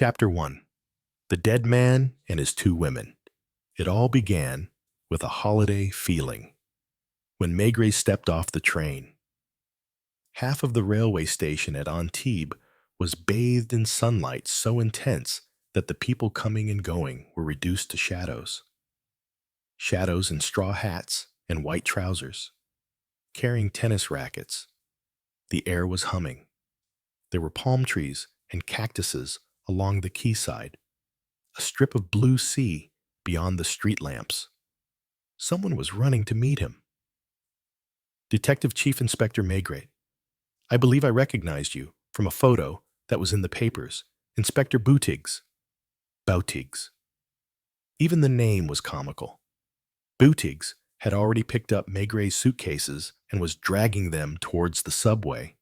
Chapter 1. The Dead Man and His Two Women. It all began with a holiday feeling. When Maigret stepped off the train, half of the railway station at Antibes was bathed in sunlight so intense that the people coming and going were reduced to shadows. Shadows in straw hats and white trousers, carrying tennis rackets. The air was humming. There were palm trees and cactuses along the quayside, a strip of blue sea beyond the street lamps. Someone was running to meet him. Detective Chief Inspector Maigret, I believe I recognized you from a photo that was in the papers. Inspector Boutigs. Even the name was comical. Boutigs had already picked up Maigret's suitcases and was dragging them towards the subway.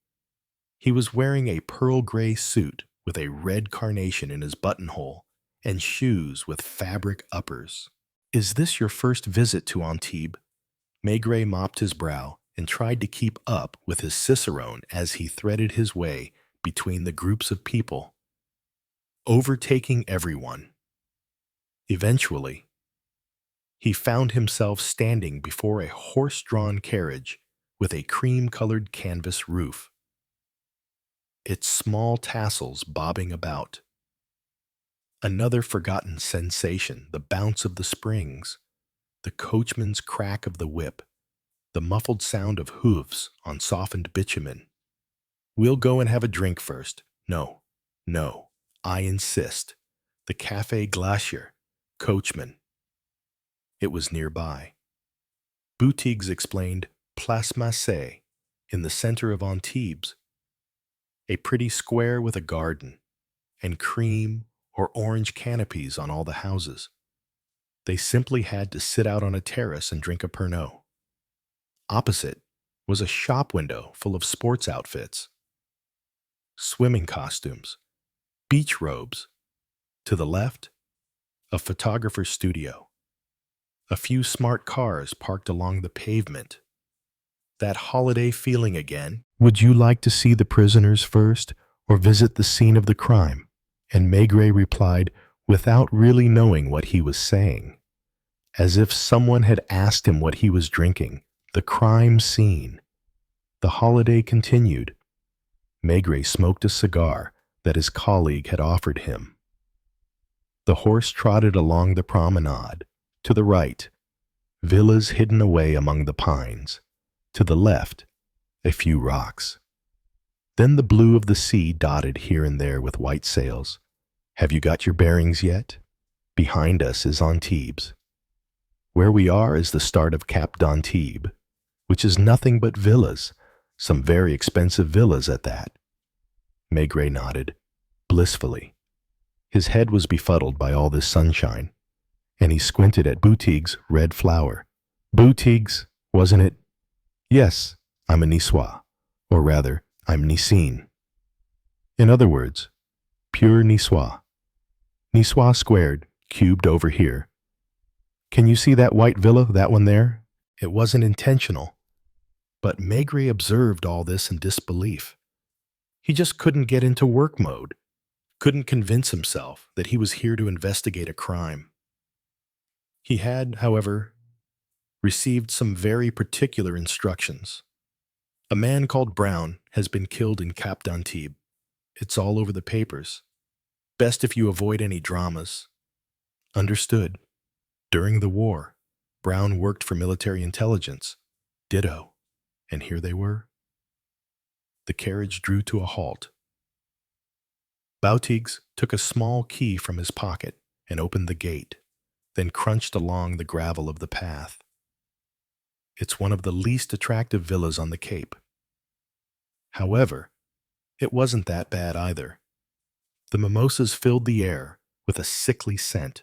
He was wearing a pearl gray suit with a red carnation in his buttonhole and shoes with fabric uppers. Is this your first visit to Antibes? Maigret mopped his brow and tried to keep up with his cicerone as he threaded his way between the groups of people, overtaking everyone. Eventually, he found himself standing before a horse-drawn carriage with a cream-colored canvas roof, its small tassels bobbing about. Another forgotten sensation, the bounce of the springs, the coachman's crack of the whip, the muffled sound of hooves on softened bitumen. We'll go and have a drink first. No, I insist. The Café Glacier, coachman. It was nearby. Boutigs explained Place Massé, in the center of Antibes, a pretty square with a garden, and cream or orange canopies on all the houses. They simply had to sit out on a terrace and drink a Pernod. Opposite was a shop window full of sports outfits, swimming costumes, beach robes. To the left, a photographer's studio. A few smart cars parked along the pavement. That holiday feeling again. Would you like to see the prisoners first or visit the scene of the crime? And Maigret replied without really knowing what he was saying, as if someone had asked him what he was drinking. The crime scene. The holiday continued. Maigret smoked a cigar that his colleague had offered him. The horse trotted along the promenade. To the right, villas hidden away among the pines. To the left, a few rocks. Then the blue of the sea dotted here and there with white sails. Have you got your bearings yet? Behind us is Antibes. Where we are is the start of Cap d'Antibes, which is nothing but villas, some very expensive villas at that. Maigret nodded, blissfully. His head was befuddled by all this sunshine, and he squinted at Boutigs' red flower. Boutigs, wasn't it? Yes, I'm a Niçois, or rather, I'm Nicene. In other words, pure Niçois. Niçois squared, cubed over here. Can you see that white villa, that one there? It wasn't intentional, but Maigret observed all this in disbelief. He just couldn't get into work mode, couldn't convince himself that he was here to investigate a crime. He had, however, received some very particular instructions. A man called Brown has been killed in Cap d'Antibes. It's all over the papers. Best if you avoid any dramas. Understood. During the war, Brown worked for military intelligence. Ditto. And here they were. The carriage drew to a halt. Boutigs took a small key from his pocket and opened the gate, then crunched along the gravel of the path. It's one of the least attractive villas on the Cape. However, it wasn't that bad either. The mimosas filled the air with a sickly scent.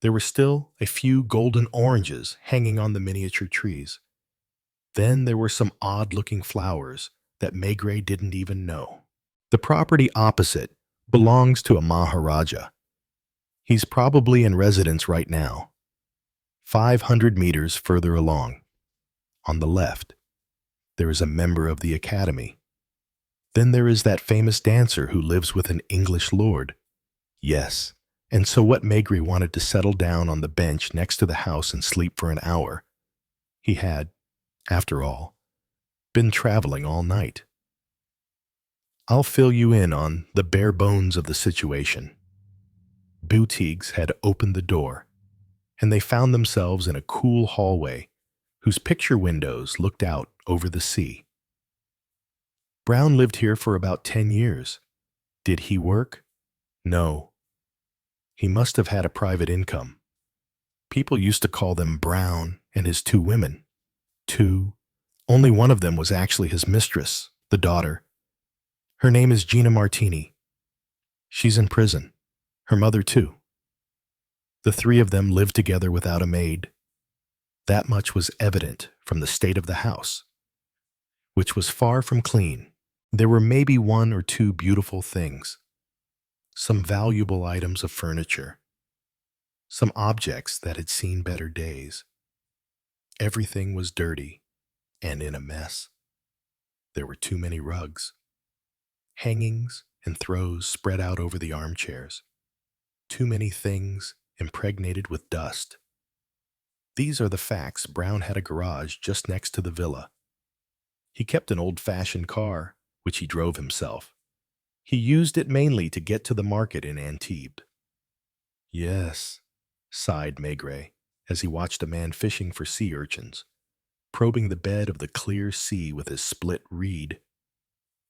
There were still a few golden oranges hanging on the miniature trees. Then there were some odd-looking flowers that Maigret didn't even know. The property opposite belongs to a Maharaja. He's probably in residence right now. 500 meters further along, on the left, there is a member of the Academy. Then there is that famous dancer who lives with an English lord. Yes. And so what Maigret wanted to settle down on the bench next to the house and sleep for an hour. He had, after all, been traveling all night. I'll fill you in on the bare bones of the situation. Boutiques had opened the door, and they found themselves in a cool hallway whose picture windows looked out over the sea. Brown lived here for about 10 years. Did he work? No. He must have had a private income. People used to call them Brown and his two women. Two. Only one of them was actually his mistress, the daughter. Her name is Gina Martini. She's in prison. Her mother, too. The three of them lived together without a maid. That much was evident from the state of the house, which was far from clean. There were maybe one or two beautiful things, some valuable items of furniture, some objects that had seen better days. Everything was dirty and in a mess. There were too many rugs, hangings and throws spread out over the armchairs. Too many things impregnated with dust. These are the facts. Brown had a garage just next to the villa. He kept an old-fashioned car, which he drove himself. He used it mainly to get to the market in Antibes. Yes, sighed Maigret, as he watched a man fishing for sea urchins, probing the bed of the clear sea with his split reed.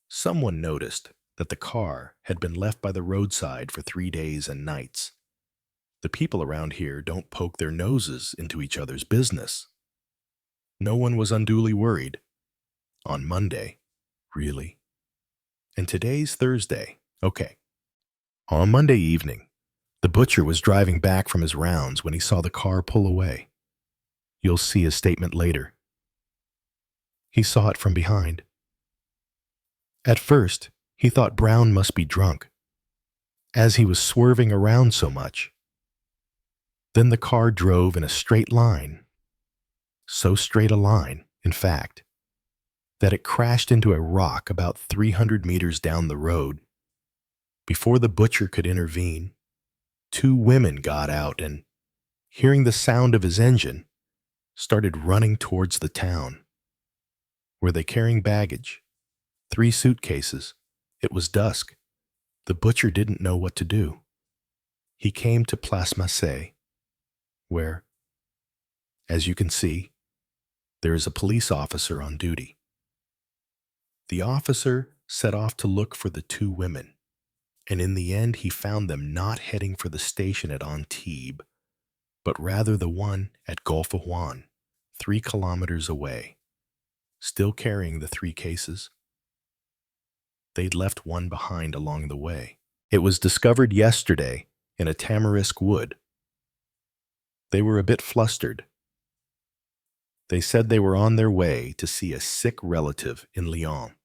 Someone noticed that the car had been left by the roadside for 3 days and nights. The people around here don't poke their noses into each other's business. No one was unduly worried. On Monday, really? And today's Thursday. Okay. On Monday evening, the butcher was driving back from his rounds when he saw the car pull away. You'll see his statement later. He saw it from behind. At first, he thought Brown must be drunk, as he was swerving around so much. Then the car drove in a straight line, so straight a line, in fact, that it crashed into a rock about 300 meters down the road. Before the butcher could intervene, two women got out and, hearing the sound of his engine, started running towards the town. Were they carrying baggage? 3 suitcases. It was dusk. The butcher didn't know what to do. He came to Place Massé, where, as you can see, there is a police officer on duty. The officer set off to look for the two women, and in the end he found them not heading for the station at Antibes, but rather the one at Gulf of Juan, 3 kilometers away, still carrying the 3 cases. They'd left one behind along the way. It was discovered yesterday in a tamarisk wood. They were a bit flustered. They said they were on their way to see a sick relative in Lyon.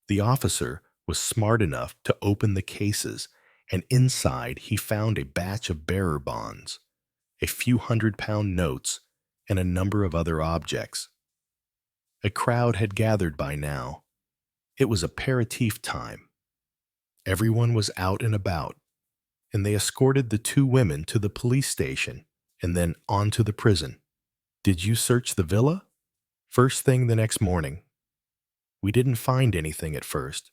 The officer was smart enough to open the cases, and inside he found a batch of bearer bonds, a few £100 notes, and a number of other objects. A crowd had gathered by now. It was aperitif time. Everyone was out and about, and they escorted the two women to the police station and then on to the prison. Did you search the villa? First thing the next morning. We didn't find anything at first.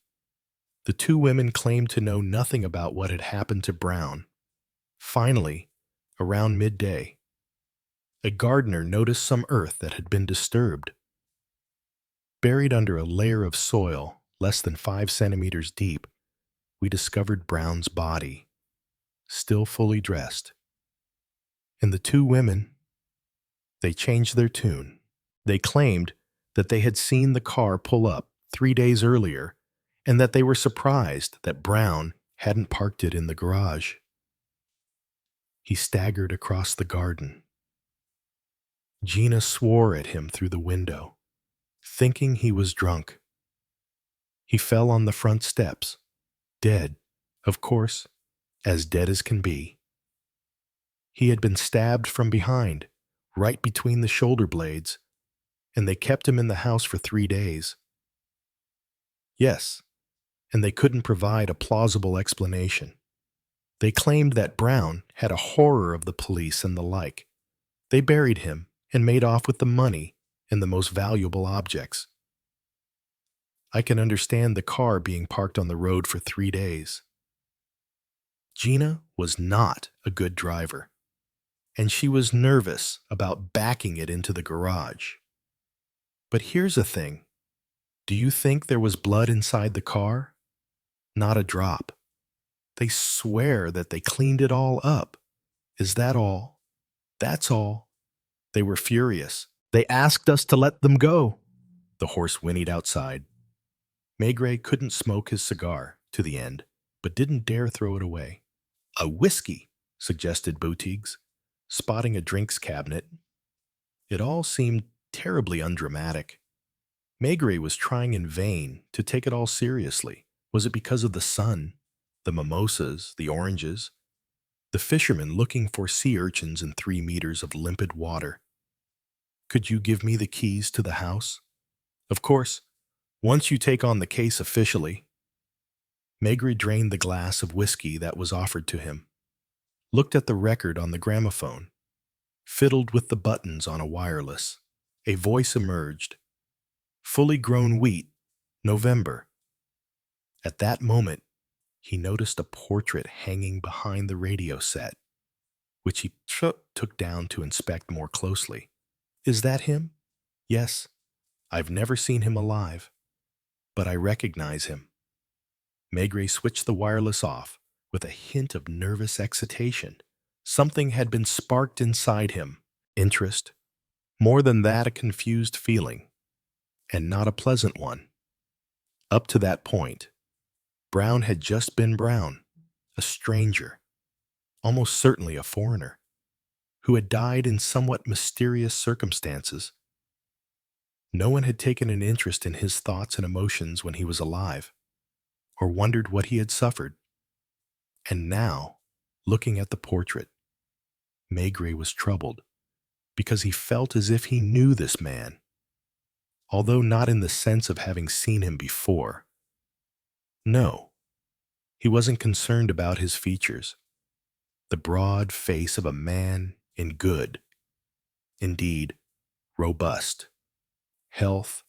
The two women claimed to know nothing about what had happened to Brown. Finally, around midday, a gardener noticed some earth that had been disturbed. Buried under a layer of soil less than 5 centimeters deep, we discovered Brown's body, still fully dressed. And the two women, they changed their tune. They claimed that they had seen the car pull up 3 days earlier and that they were surprised that Brown hadn't parked it in the garage. He staggered across the garden. Gina swore at him through the window, thinking he was drunk. He fell on the front steps, dead, of course, as dead as can be. He had been stabbed from behind, right between the shoulder blades, and they kept him in the house for 3 days. Yes, and they couldn't provide a plausible explanation. They claimed that Brown had a horror of the police and the like. They buried him and made off with the money and the most valuable objects. I can understand the car being parked on the road for 3 days. Gina was not a good driver, and she was nervous about backing it into the garage. But here's the thing. Do you think there was blood inside the car? Not a drop. They swear that they cleaned it all up. Is that all? That's all. They were furious. They asked us to let them go. The horse whinnied outside. Maigret couldn't smoke his cigar to the end, but didn't dare throw it away. A whiskey, suggested Boutiques, spotting a drinks cabinet. It all seemed terribly undramatic. Maigret was trying in vain to take it all seriously. Was it because of the sun, the mimosas, the oranges, the fishermen looking for sea urchins in 3 meters of limpid water? Could you give me the keys to the house? Of course, once you take on the case officially. Maigret drained the glass of whiskey that was offered to him, looked at the record on the gramophone, fiddled with the buttons on a wireless. A voice emerged. Fully grown wheat, November. At that moment, he noticed a portrait hanging behind the radio set, which he took down to inspect more closely. Is that him? Yes. I've never seen him alive, but I recognize him. Maigret switched the wireless off with a hint of nervous excitation. Something had been sparked inside him. Interest. More than that, a confused feeling, and not a pleasant one. Up to that point, Brown had just been Brown, a stranger, almost certainly a foreigner, who had died in somewhat mysterious circumstances. No one had taken an interest in his thoughts and emotions when he was alive, or wondered what he had suffered. And now, looking at the portrait, Maigret was troubled, because he felt as if he knew this man, although not in the sense of having seen him before. No, he wasn't concerned about his features, the broad face of a man in good, indeed, robust, health,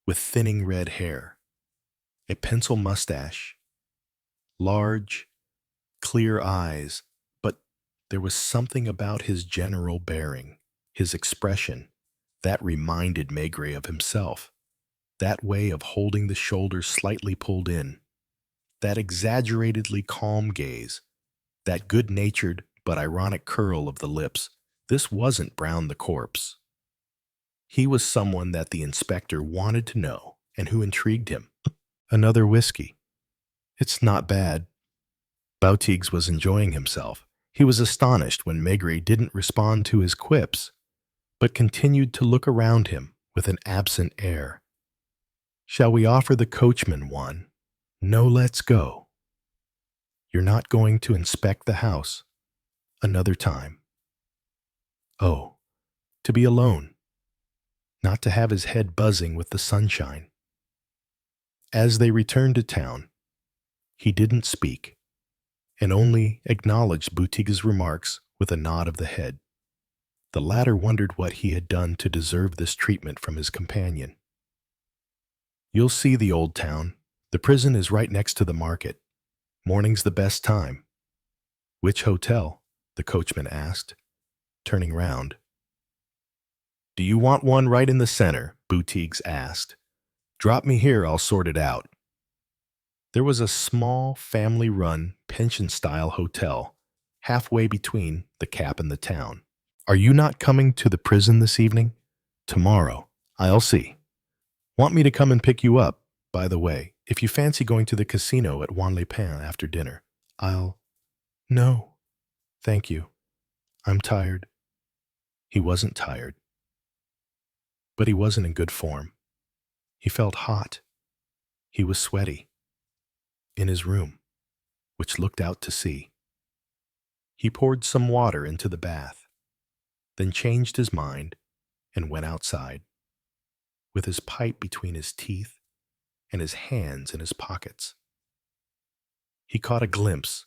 with thinning red hair, a pencil mustache, large, clear eyes, but there was something about his general bearing, his expression, that reminded Maigret of himself, that way of holding the shoulders slightly pulled in, that exaggeratedly calm gaze, that good-natured but ironic curl of the lips. This wasn't Brown the corpse. He was someone that the inspector wanted to know and who intrigued him. Another whiskey. It's not bad. Boutiques was enjoying himself. He was astonished when Maigret didn't respond to his quips, but continued to look around him with an absent air. Shall we offer the coachman one? No, let's go. You're not going to inspect the house? Another time. Oh, to be alone. Not to have his head buzzing with the sunshine. As they returned to town, he didn't speak, and only acknowledged Boutique's remarks with a nod of the head. The latter wondered what he had done to deserve this treatment from his companion. You'll see the old town. The prison is right next to the market. Morning's the best time. Which hotel? The coachman asked, turning round. Do you want one right in the center? Boutiques asked. Drop me here, I'll sort it out. There was a small, family-run, pension-style hotel, halfway between the Cap and the town. Are you not coming to the prison this evening? Tomorrow. I'll see. Want me to come and pick you up? By the way, if you fancy going to the casino at Juan-les-Pins after dinner, No, thank you. I'm tired. He wasn't tired, but he wasn't in good form. He felt hot. He was sweaty. In his room, which looked out to sea. He poured some water into the bath, then changed his mind and went outside, with his pipe between his teeth and his hands in his pockets. He caught a glimpse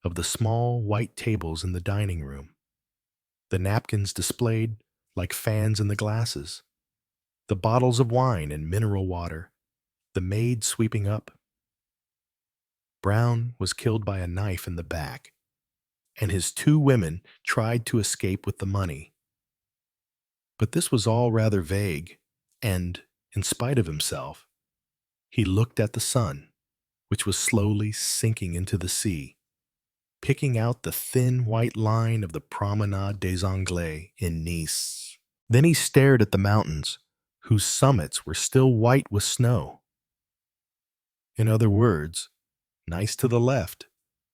of the small white tables in the dining room, the napkins displayed like fans in the glasses, the bottles of wine and mineral water, the maid sweeping up. Brown was killed by a knife in the back, and his two women tried to escape with the money. But this was all rather vague, and, in spite of himself, he looked at the sun, which was slowly sinking into the sea, picking out the thin white line of the Promenade des Anglais in Nice. Then he stared at the mountains, whose summits were still white with snow. In other words, Nice to the left,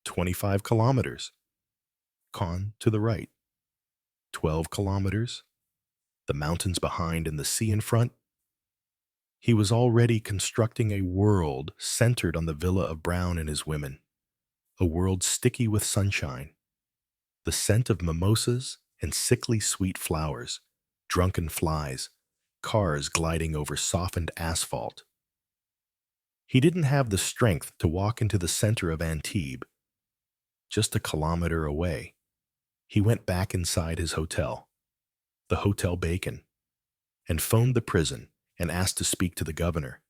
25 kilometers. Caen to the right, 12 kilometers. The mountains behind and the sea in front. He was already constructing a world centered on the villa of Brown and his women, a world sticky with sunshine, the scent of mimosas and sickly sweet flowers, drunken flies, cars gliding over softened asphalt. He didn't have the strength to walk into the center of Antibes, just a kilometer away. He went back inside his hotel, the Hotel Bacon, and phoned the prison and asked to speak to the governor.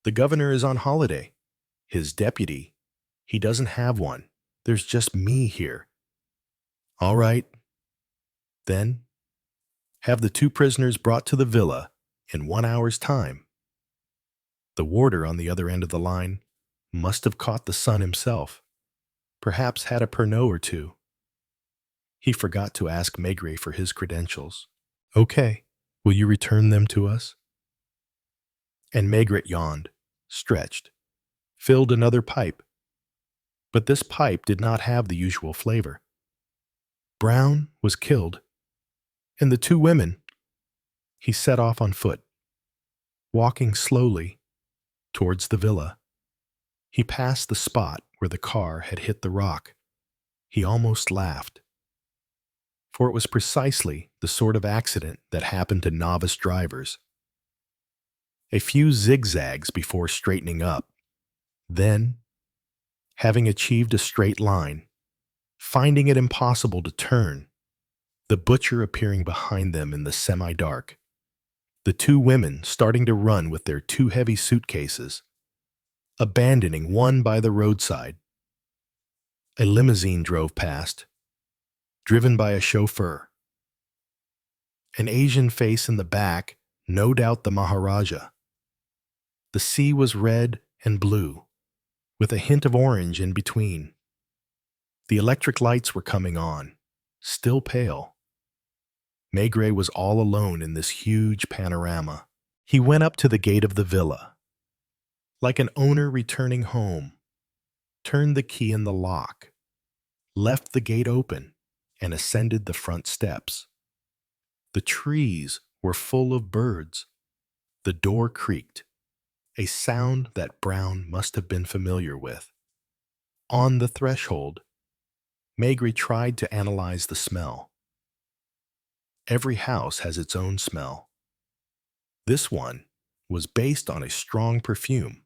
The governor is on holiday. His deputy, he doesn't have one. There's just me here. All right. Then, have the two prisoners brought to the villa in 1 hour's time. The warder on the other end of the line must have caught the son himself, perhaps had a Pernod or two. He forgot to ask Maigret for his credentials. Okay, will you return them to us? And Maigret yawned, stretched, filled another pipe. But this pipe did not have the usual flavor. Brown was killed, and the two women. He set off on foot, walking slowly towards the villa. He passed the spot where the car had hit the rock. He almost laughed, for it was precisely the sort of accident that happened to novice drivers. A few zigzags before straightening up. Then, having achieved a straight line, finding it impossible to turn, the butcher appearing behind them in the semi-dark, the two women starting to run with their two heavy suitcases, abandoning one by the roadside. A limousine drove past, driven by a chauffeur. An Asian face in the back, no doubt the Maharaja. The sea was red and blue, with a hint of orange in between. The electric lights were coming on, still pale. Maigret was all alone in this huge panorama. He went up to the gate of the villa, like an owner returning home, turned the key in the lock, left the gate open, and ascended the front steps. The trees were full of birds. The door creaked, a sound that Brown must have been familiar with. On the threshold, Maigret tried to analyze the smell. Every house has its own smell. This one was based on a strong perfume,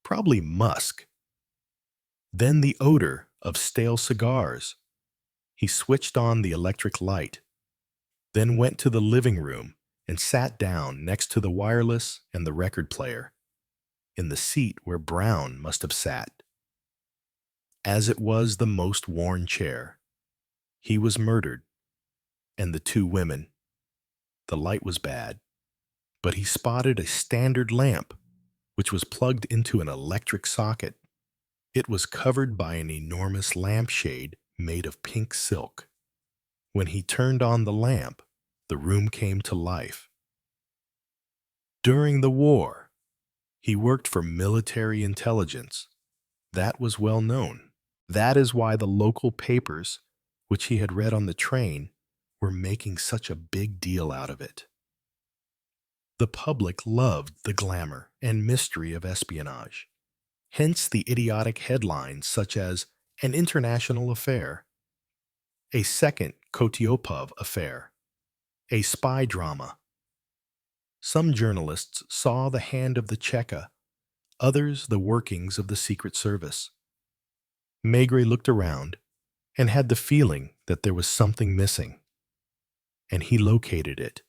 probably musk. Then the odor of stale cigars. He switched on the electric light, then went to the living room and sat down next to the wireless and the record player, in the seat where Brown must have sat. As it was the most worn chair. He was murdered, and the two women. The light was bad, but he spotted a standard lamp, which was plugged into an electric socket. It was covered by an enormous lampshade made of pink silk. When he turned on the lamp, the room came to life. During the war, he worked for military intelligence. That was well known. That is why the local papers, which he had read on the train, were making such a big deal out of it. The public loved the glamour and mystery of espionage. Hence the idiotic headlines such as an international affair, a second Kotiopov affair, a spy drama. Some journalists saw the hand of the Cheka, others the workings of the Secret Service. Maigret looked around and had the feeling that there was something missing, and he located it.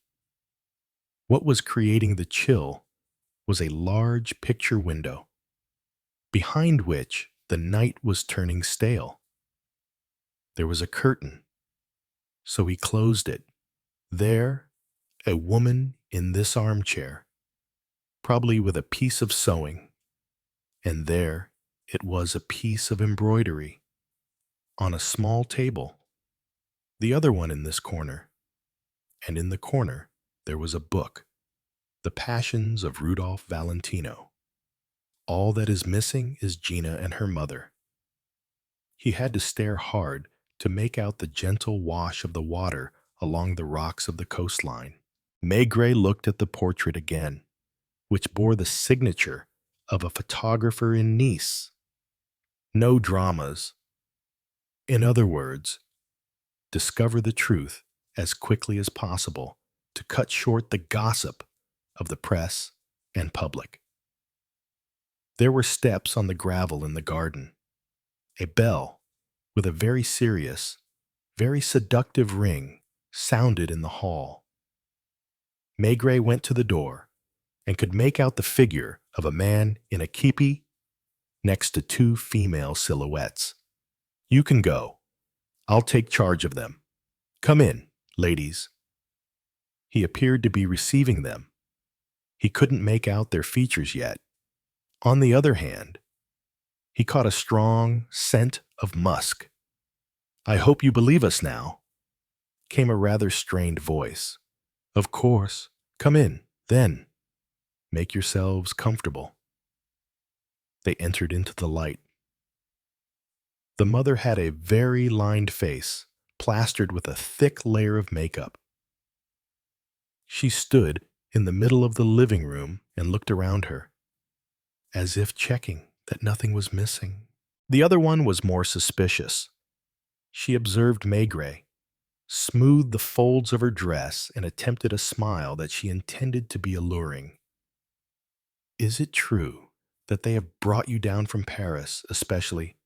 What was creating the chill was a large picture window, behind which the night was turning stale. There was a curtain, so he closed it. There, a woman in this armchair, probably with a piece of sewing, and there it was a piece of embroidery on a small table. The other one in this corner, and in the corner there was a book, The Passions of Rudolph Valentino. All that is missing is Gina and her mother. He had to stare hard to make out the gentle wash of the water along the rocks of the coastline. Maigret looked at the portrait again, which bore the signature of a photographer in Nice. No dramas. In other words, discover the truth as quickly as possible to cut short the gossip of the press and public. There were steps on the gravel in the garden. A bell with a very serious, very seductive ring sounded in the hall. Maigret went to the door and could make out the figure of a man in a kepi next to two female silhouettes. "You can go. I'll take charge of them. Come in, ladies." He appeared to be receiving them. He couldn't make out their features yet. On the other hand, he caught a strong scent of musk. "I hope you believe us now," came a rather strained voice. "Of course. Come in, then. Make yourselves comfortable." They entered into the light. The mother had a very lined face, plastered with a thick layer of makeup. She stood in the middle of the living room and looked around her, as if checking that nothing was missing. The other one was more suspicious. She observed Maigret, smoothed the folds of her dress, and attempted a smile that she intended to be alluring. "Is it true that they have brought you down from Paris, especially?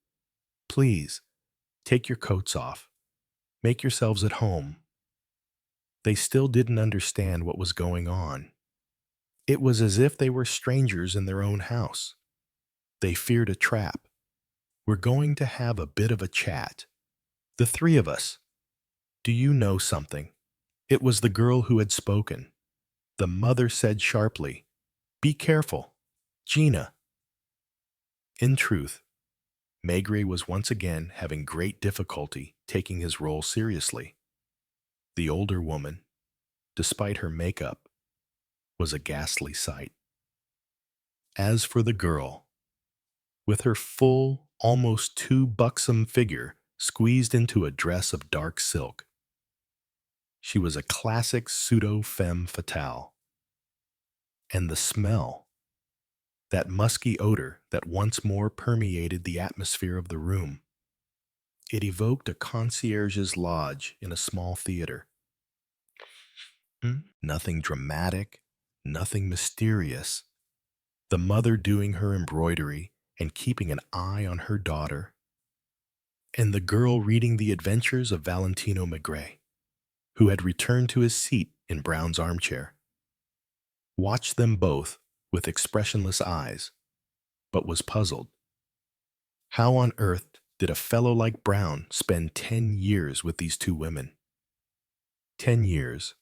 Please, take your coats off. Make yourselves at home." They still didn't understand what was going on. It was as if they were strangers in their own house. They feared a trap. "We're going to have a bit of a chat. The three of us. Do you know something?" It was the girl who had spoken. The mother said sharply, "Be careful, Gina." In truth, Maigret was once again having great difficulty taking his role seriously. The older woman, despite her makeup, was a ghastly sight. As for the girl, with her full, almost too buxom figure squeezed into a dress of dark silk, she was a classic pseudo-femme fatale. And the smell, that musky odor that once more permeated the atmosphere of the room, it evoked a concierge's lodge in a small theater. Nothing dramatic, nothing mysterious. The mother doing her embroidery and keeping an eye on her daughter, and the girl reading the adventures of Valentino Maigret, who had returned to his seat in Brown's armchair. Watched them both with expressionless eyes, but was puzzled. How on earth did a fellow like Brown spend 10 years with these two women? 10 years,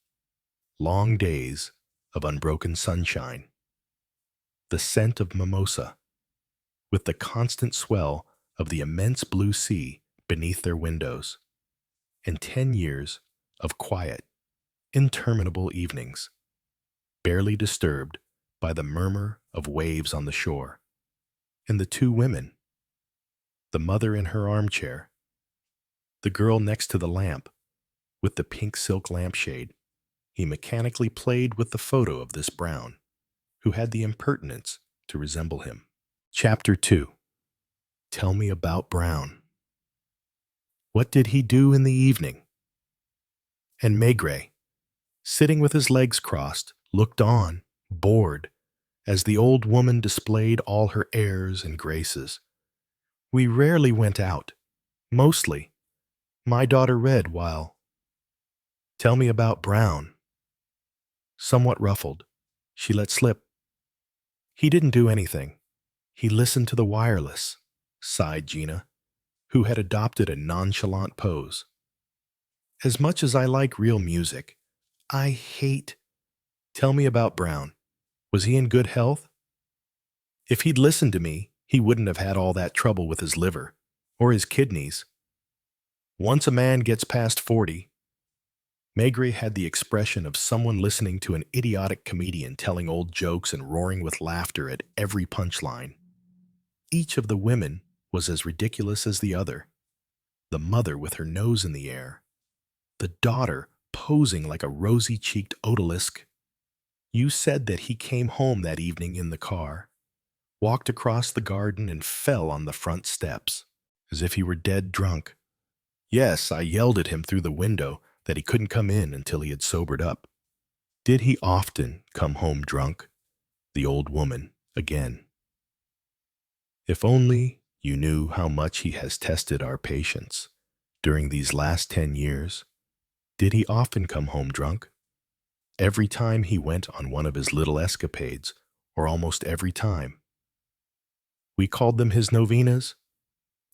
long days of unbroken sunshine, the scent of mimosa, with the constant swell of the immense blue sea beneath their windows, and 10 years of quiet, interminable evenings, barely disturbed by the murmur of waves on the shore, and the two women, the mother in her armchair, the girl next to the lamp with the pink silk lampshade. He mechanically played with the photo of this Brown, who had the impertinence to resemble him. Chapter 2. Tell me about Brown. What did he do in the evening? And Maigret, sitting with his legs crossed, looked on, bored, as the old woman displayed all her airs and graces. We rarely went out. Mostly, my daughter read while. Tell me about Brown. Somewhat ruffled, she let slip. He didn't do anything. He listened to the wireless, sighed Gina, who had adopted a nonchalant pose. As much as I like real music, I hate. Tell me about Brown. Was he in good health? If he'd listened to me, he wouldn't have had all that trouble with his liver or his kidneys. Once a man gets past 40, Maigret had the expression of someone listening to an idiotic comedian telling old jokes and roaring with laughter at every punchline. Each of the women was as ridiculous as the other. The mother with her nose in the air, the daughter posing like a rosy-cheeked odalisque. You said that he came home that evening in the car, walked across the garden and fell on the front steps, as if he were dead drunk. Yes, I yelled at him through the window that he couldn't come in until he had sobered up. Did he often come home drunk? The old woman again. If only you knew how much he has tested our patience during these last 10 years. Did he often come home drunk? Every time he went on one of his little escapades, or almost every time. We called them his novenas.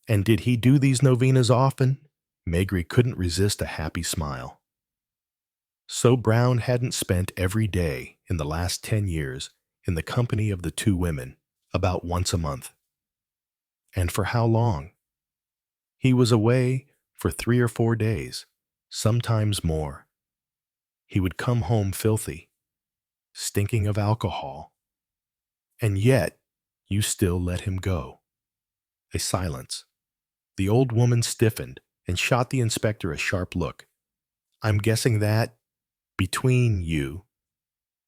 And did he do these novenas often? Maigret couldn't resist a happy smile. So Brown hadn't spent every day in the last 10 years in the company of the two women, about once a month. And for how long? He was away for 3 or 4 days, sometimes more. He would come home filthy, stinking of alcohol. And yet, you still let him go. A silence. The old woman stiffened and shot the inspector a sharp look. I'm guessing that, between you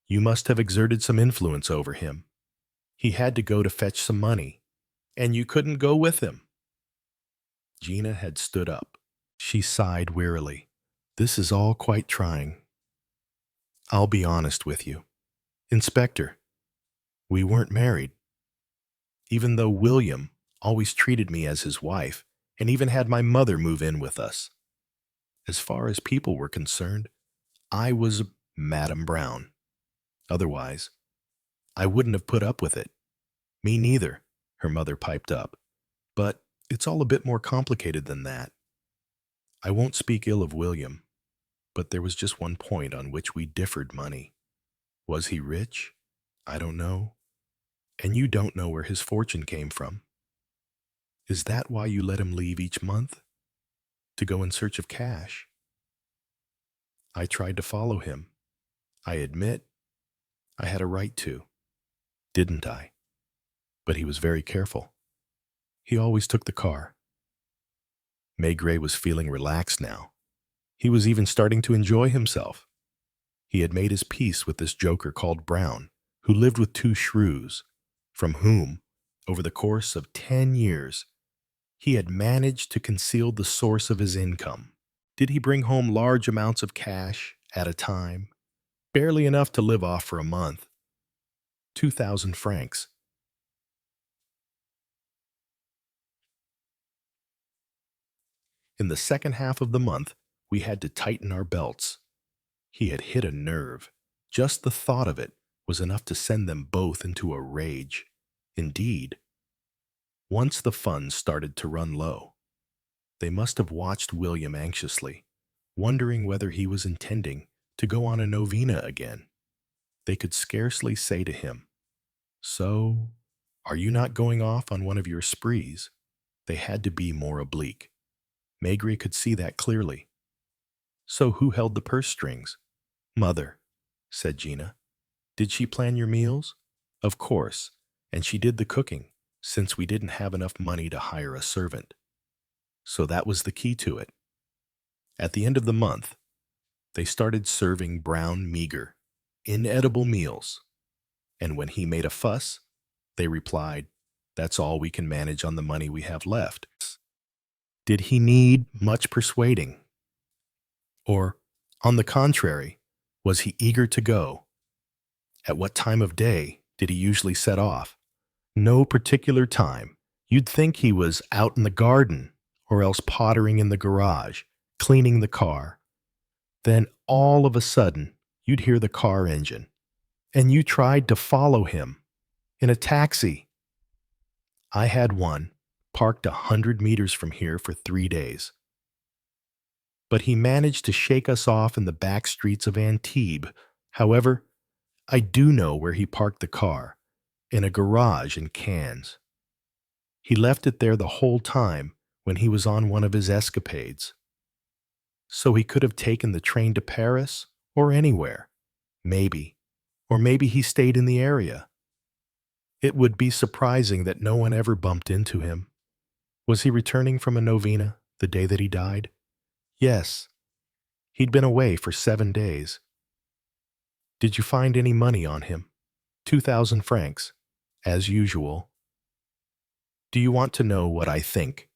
must have exerted some influence over him. He had to go to fetch some money, and you couldn't go with him. Gina had stood up. She sighed wearily. This is all quite trying. I'll be honest with you. Inspector, we weren't married. Even though William always treated me as his wife and even had my mother move in with us. As far as people were concerned, I was Madame Brown. Otherwise, I wouldn't have put up with it. Me neither, her mother piped up. But it's all a bit more complicated than that. I won't speak ill of William, but there was just one point on which we differed money. Was he rich? I don't know. And you don't know where his fortune came from. Is that why you let him leave each month? To go in search of cash? I tried to follow him. I admit I had a right to, didn't I? But he was very careful. He always took the car. Maigret was feeling relaxed now. He was even starting to enjoy himself. He had made his peace with this joker called Brown, who lived with 2 shrews, from whom, over the course of 10 years, he had managed to conceal the source of his income. Did he bring home large amounts of cash at a time? Barely enough to live off for a month. 2,000 francs. In the second half of the month, we had to tighten our belts. He had hit a nerve. Just the thought of it was enough to send them both into a rage. Indeed, once the funds started to run low, they must have watched William anxiously, wondering whether he was intending to go on a novena again. They could scarcely say to him, "So, are you not going off on one of your sprees?" They had to be more oblique. Maigret could see that clearly. So who held the purse strings? Mother, said Gina. Did she plan your meals? Of course, and she did the cooking, since we didn't have enough money to hire a servant. So that was the key to it. At the end of the month, they started serving Brown meager, inedible meals. And when he made a fuss, they replied, "That's all we can manage on the money we have left." Did he need much persuading? Or, on the contrary, was he eager to go? At what time of day did he usually set off? No particular time. You'd think he was out in the garden or else pottering in the garage, cleaning the car. Then all of a sudden, you'd hear the car engine, and you tried to follow him in a taxi. I had one parked 100 meters from here for 3 days. But he managed to shake us off in the back streets of Antibes. However, I do know where he parked the car, in a garage in Cannes. He left it there the whole time when he was on one of his escapades. So he could have taken the train to Paris or anywhere. Maybe. Or maybe he stayed in the area. It would be surprising that no one ever bumped into him. Was he returning from a novena the day that he died? Yes. He'd been away for 7 days. Did you find any money on him? 2,000 francs, as usual. Do you want to know what I think?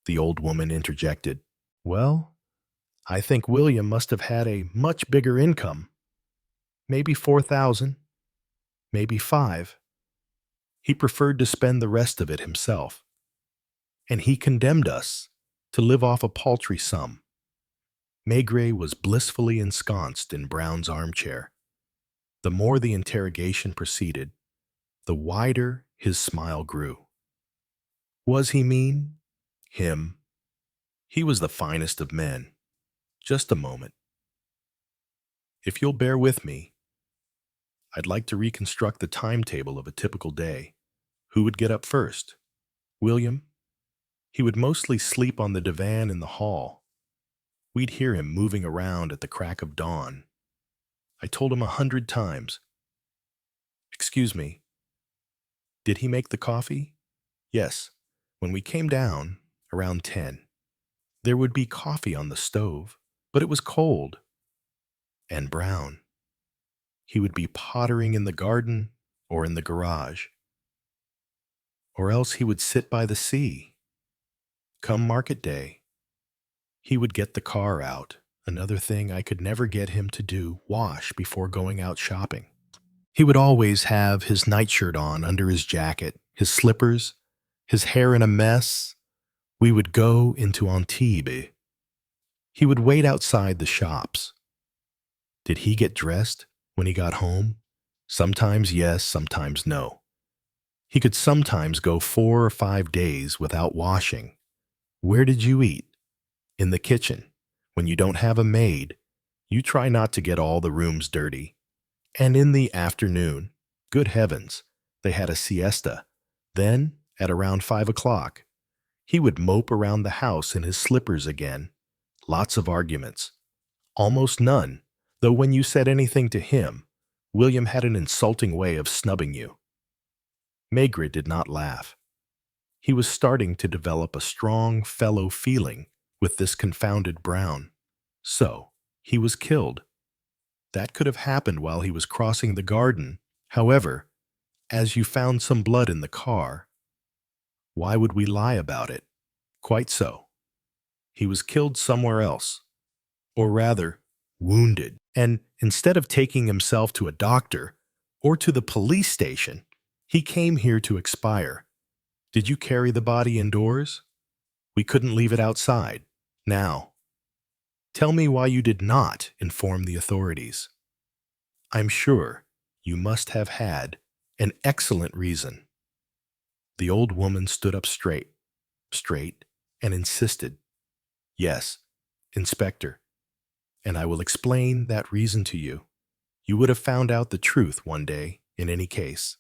The old woman interjected. Well, I think William must have had a much bigger income. Maybe 4,000, maybe 5. He preferred to spend the rest of it himself. And he condemned us to live off a paltry sum. Maigret was blissfully ensconced in Brown's armchair. The more the interrogation proceeded, the wider his smile grew. Was he mean? Him. He was the finest of men. Just a moment. If you'll bear with me, I'd like to reconstruct the timetable of a typical day. Who would get up first? William? He would mostly sleep on the divan in the hall. We'd hear him moving around at the crack of dawn. I told him 100 times. Excuse me. Did he make the coffee? Yes. When we came down, around 10, there would be coffee on the stove, but it was cold. And Brown. He would be pottering in the garden or in the garage. Or else he would sit by the sea. Come market day, he would get the car out. Another thing I could never get him to do, wash before going out shopping. He would always have his nightshirt on under his jacket, his slippers, his hair in a mess. We would go into Antibes. He would wait outside the shops. Did he get dressed when he got home? Sometimes yes, sometimes no. He could sometimes go 4 or 5 days without washing. Where did you eat? In the kitchen. When you don't have a maid, you try not to get all the rooms dirty. And in the afternoon, good heavens, they had a siesta. Then, at around 5 o'clock, he would mope around the house in his slippers again. Lots of arguments. Almost none, though when you said anything to him, William had an insulting way of snubbing you. Maigret did not laugh. He was starting to develop a strong fellow feeling with this confounded Brown. So, he was killed. That could have happened while he was crossing the garden. However, as you found some blood in the car, why would we lie about it? Quite so. He was killed somewhere else. Or rather, wounded. And instead of taking himself to a doctor or to the police station, he came here to expire. Did you carry the body indoors? We couldn't leave it outside. Now, tell me why you did not inform the authorities. I'm sure you must have had an excellent reason. The old woman stood up straight, and insisted. Yes, Inspector, and I will explain that reason to you. You would have found out the truth one day, in any case.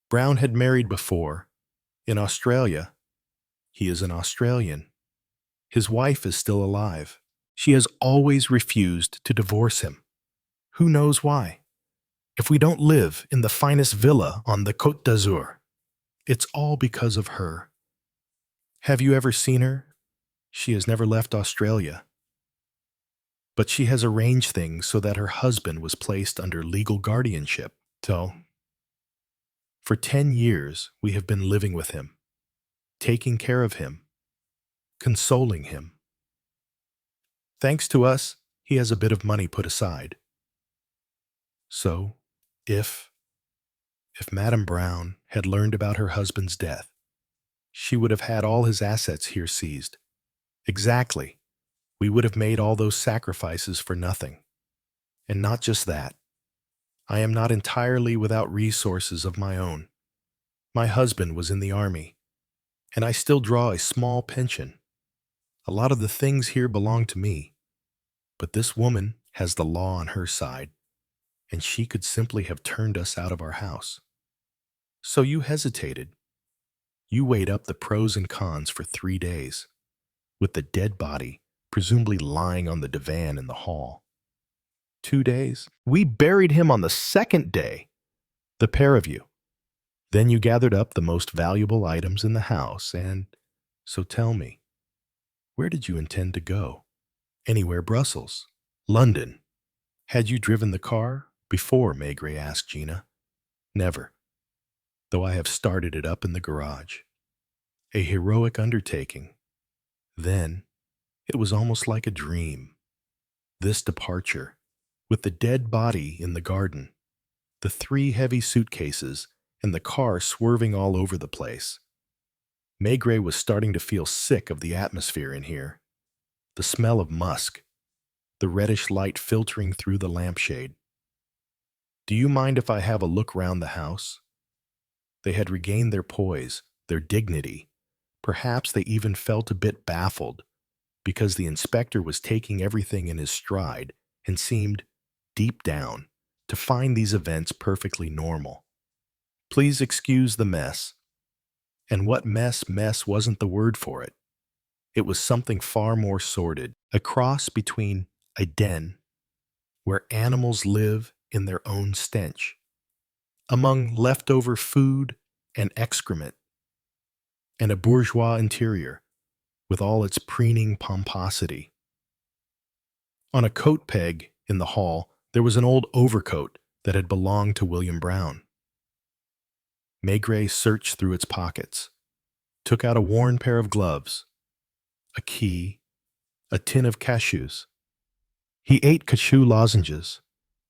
Brown had married before, in Australia. He is an Australian. His wife is still alive. She has always refused to divorce him. Who knows why? If we don't live in the finest villa on the Côte d'Azur, it's all because of her. Have you ever seen her? She has never left Australia. But she has arranged things so that her husband was placed under legal guardianship. So, for 10 years, we have been living with him, taking care of him, consoling him. Thanks to us, he has a bit of money put aside. So, if Madame Brown had learned about her husband's death, She would have had all his assets here seized. Exactly. We would have made all those sacrifices for nothing. And not just that. I am not entirely without resources of my own. My husband was in the army, and I still draw a small pension. A lot of the things here belong to me, but this woman has the law on her side, and she could simply have turned us out of our house. So you hesitated. You weighed up the pros and cons for 3 days, with the dead body presumably lying on the divan in the hall. 2 days? We buried him on the second day, the pair of you. Then you gathered up the most valuable items in the house, and so tell me, where did you intend to go? Anywhere Brussels? London? Had you driven the car? Before, Maigret asked Gina. Never, though I have started it up in the garage. A heroic undertaking. Then, it was almost like a dream. This departure, with the dead body in the garden, the 3 heavy suitcases, and the car swerving all over the place. Maigret was starting to feel sick of the atmosphere in here. The smell of musk, the reddish light filtering through the lampshade. Do you mind if I have a look round the house? They had regained their poise, their dignity. Perhaps they even felt a bit baffled, because the inspector was taking everything in his stride and seemed, deep down, to find these events perfectly normal. Please excuse the mess. And what mess wasn't the word for it. It was something far more sordid, a cross between a den, where animals live in their own stench, among leftover food and excrement, and a bourgeois interior, with all its preening pomposity. On a coat peg in the hall, there was an old overcoat that had belonged to William Brown. Maigret searched through its pockets, took out a worn pair of gloves, a key, a tin of cashews. He ate cashew lozenges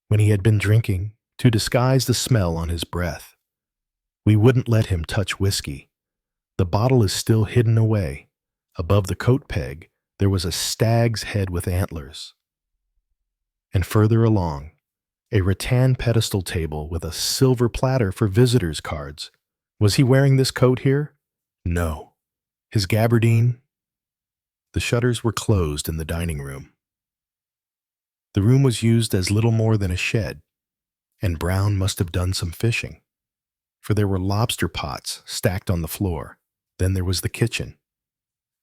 when he had been drinking to disguise the smell on his breath. We wouldn't let him touch whiskey. The bottle is still hidden away. Above the coat peg, there was a stag's head with antlers. And further along, a rattan pedestal table with a silver platter for visitors' cards. Was he wearing this coat here? No. His gabardine? The shutters were closed in the dining room. The room was used as little more than a shed, and Brown must have done some fishing, for there were lobster pots stacked on the floor. Then there was the kitchen,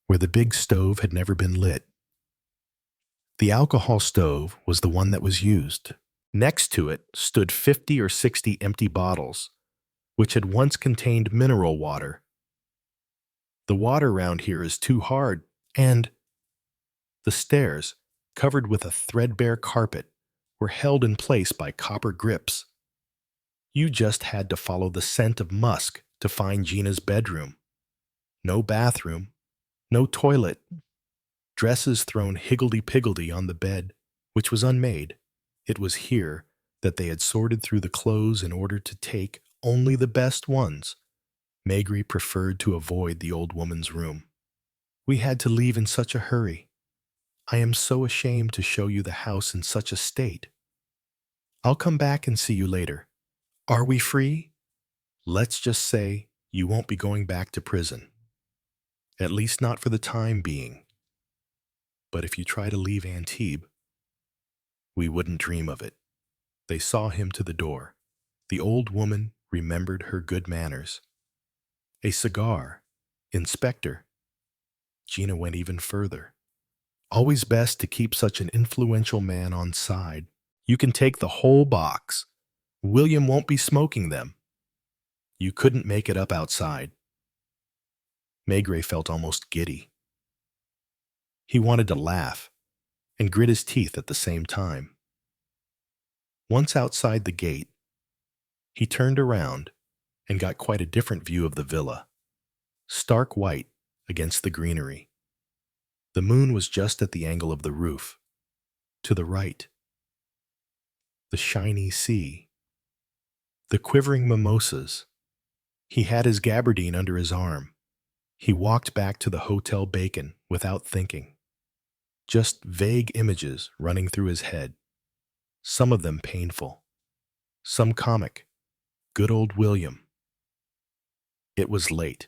where the big stove had never been lit. The alcohol stove was the one that was used. Next to it stood 50 or 60 empty bottles, which had once contained mineral water. The water round here is too hard, and the stairs, covered with a threadbare carpet, were held in place by copper grips. You just had to follow the scent of musk to find Gina's bedroom. No bathroom, no toilet. Dresses thrown higgledy-piggledy on the bed, which was unmade. It was here that they had sorted through the clothes in order to take only the best ones. Maigret preferred to avoid the old woman's room. We had to leave in such a hurry. I am so ashamed to show you the house in such a state. I'll come back and see you later. Are we free? Let's just say you won't be going back to prison. At least not for the time being. But if you try to leave Antibes, we wouldn't dream of it. They saw him to the door. The old woman remembered her good manners. A cigar. Inspector. Gina went even further. Always best to keep such an influential man on side. You can take the whole box. William won't be smoking them. You couldn't make it up outside. Maigret felt almost giddy. He wanted to laugh and grit his teeth at the same time. Once outside the gate, he turned around and got quite a different view of the villa, stark white against the greenery. The moon was just at the angle of the roof, to the right. The shiny sea, the quivering mimosas. He had his gabardine under his arm, He walked back to the Hotel Bacon without thinking. Just vague images running through his head, some of them painful, some comic. Good old William. It was late.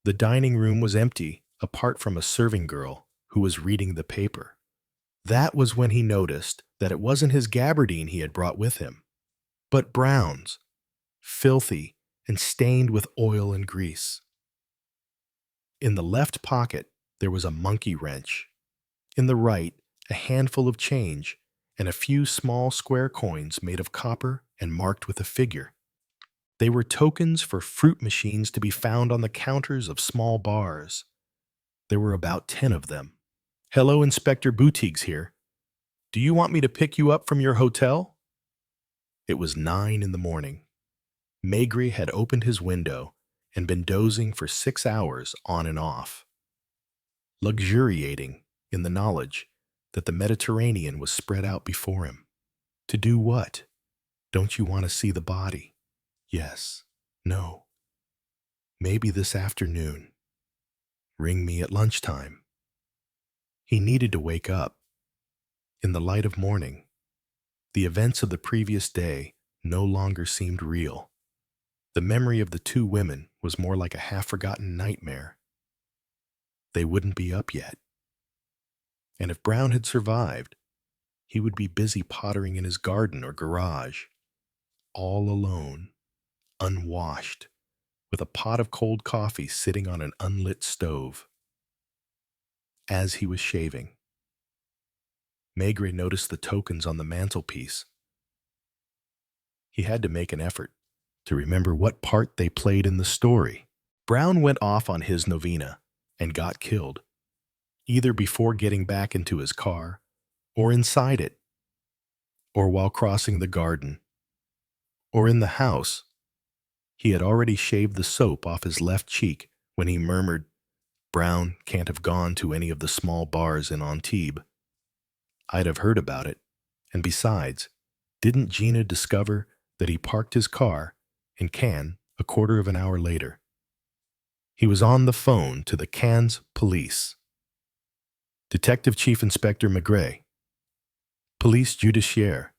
The dining room was empty, apart from a serving girl who was reading the paper. That was when he noticed that it wasn't his gabardine he had brought with him, but Brown's, filthy and stained with oil and grease. In the left pocket, there was a monkey wrench. In the right, a handful of change and a few small square coins made of copper and marked with a figure. They were tokens for fruit machines to be found on the counters of small bars. There were about 10 of them. "Hello, Inspector Boutiques here. Do you want me to pick you up from your hotel?" It was 9 in the morning. Maigret had opened his window and been dozing for 6 hours on and off, luxuriating in the knowledge that the Mediterranean was spread out before him. To do what? Don't you want to see the body? Yes. No. Maybe this afternoon. Ring me at lunchtime. He needed to wake up. In the light of morning, the events of the previous day no longer seemed real. The memory of the 2 women was more like a half-forgotten nightmare. They wouldn't be up yet. And if Brown had survived, he would be busy pottering in his garden or garage, all alone, unwashed, with a pot of cold coffee sitting on an unlit stove. As he was shaving, Maigret noticed the tokens on the mantelpiece. He had to make an effort to remember what part they played in the story. Brown went off on his novena and got killed, either before getting back into his car, or inside it, or while crossing the garden, or in the house. He had already shaved the soap off his left cheek when he murmured, "Brown can't have gone to any of the small bars in Antibes. I'd have heard about it. And besides, didn't Gina discover that he parked his car in Cannes a quarter of an hour later?" He was on the phone to the Cannes police. "Detective Chief Inspector Maigret, Police Judiciaire.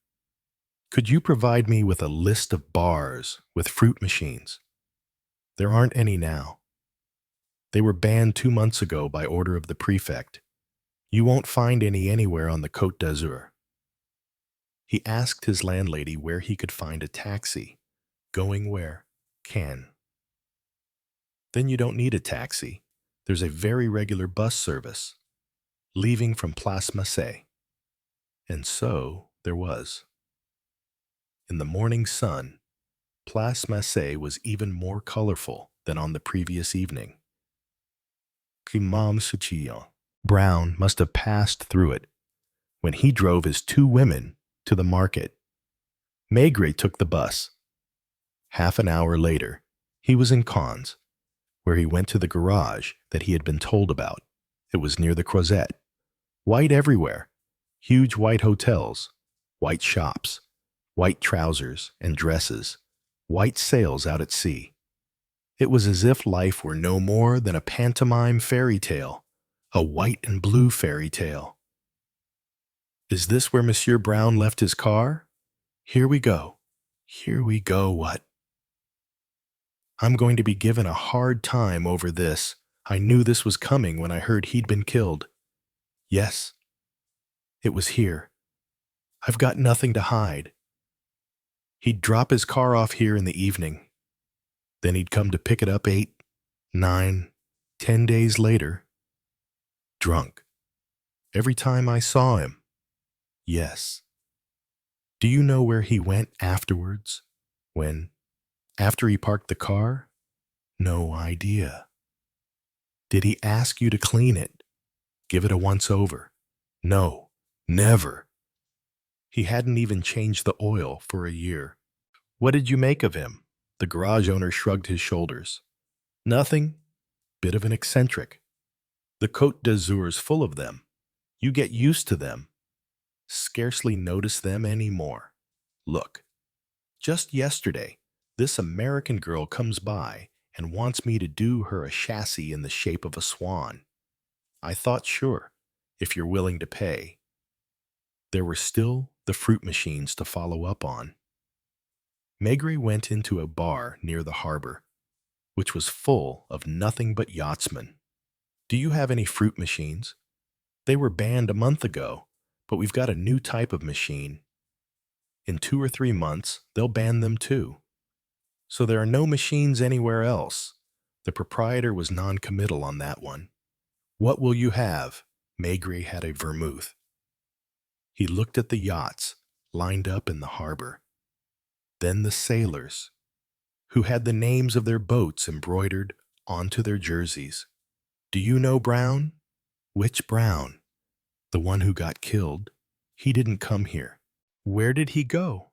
Could you provide me with a list of bars with fruit machines? There aren't any now. They were banned 2 months ago by order of the prefect. You won't find any anywhere on the Côte d'Azur." He asked his landlady where he could find a taxi. Going where? Cannes. "Then you don't need a taxi. There's a very regular bus service, leaving from Place Massé." And so there was. In the morning sun, Place Massé was even more colorful than on the previous evening. Brown must have passed through it when he drove his 2 women to the market. Maigret took the bus. Half an hour later, he was in Cannes, where he went to the garage that he had been told about. It was near the Croisette. White everywhere. Huge white hotels, white shops, white trousers and dresses, white sails out at sea. It was as if life were no more than a pantomime fairy tale, a white and blue fairy tale. Is this where Monsieur Brown left his car? Here we go. Here we go, what? I'm going to be given a hard time over this. I knew this was coming when I heard he'd been killed. Yes, it was here. I've got nothing to hide. He'd drop his car off here in the evening. Then he'd come to pick it up 8, 9, 10 days later. Drunk. Every time I saw him. Yes. Do you know where he went afterwards? After he parked the car? No idea. Did he ask you to clean it? Give it a once-over? No, never. He hadn't even changed the oil for a year. What did you make of him? The garage owner shrugged his shoulders. Nothing. Bit of an eccentric. The Côte d'Azur's full of them. You get used to them. Scarcely notice them anymore. Look, just yesterday, this American girl comes by and wants me to do her a chassis in the shape of a swan. I thought, sure, if you're willing to pay. There were still the fruit machines to follow up on. Maigret went into a bar near the harbor, which was full of nothing but yachtsmen. Do you have any fruit machines? They were banned a month ago, but we've got a new type of machine. In 2 or 3 months, they'll ban them too. So there are no machines anywhere else. The proprietor was non-committal on that one. What will you have? Maigret had a vermouth. He looked at the yachts lined up in the harbor. Then the sailors, who had the names of their boats embroidered onto their jerseys. Do you know Brown? Which Brown? The one who got killed. He didn't come here. Where did he go?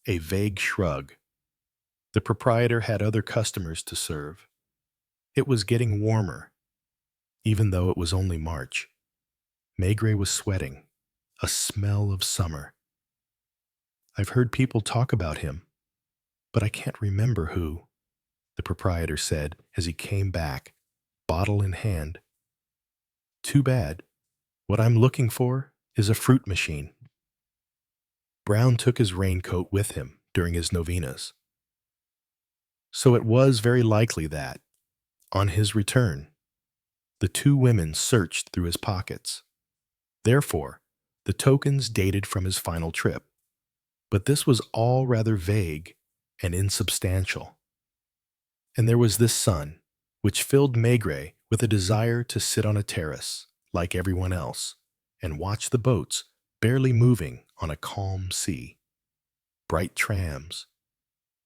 A vague shrug. The proprietor had other customers to serve. It was getting warmer, even though it was only March. Maigret was sweating, a smell of summer. I've heard people talk about him, but I can't remember who, the proprietor said as he came back, bottle in hand. Too bad. What I'm looking for is a fruit machine. Brown took his raincoat with him during his novenas. So it was very likely that, on his return, the two women searched through his pockets. Therefore, the tokens dated from his final trip. But this was all rather vague and insubstantial. And there was this sun, which filled Maigret with a desire to sit on a terrace, like everyone else, and watch the boats barely moving on a calm sea. Bright trams,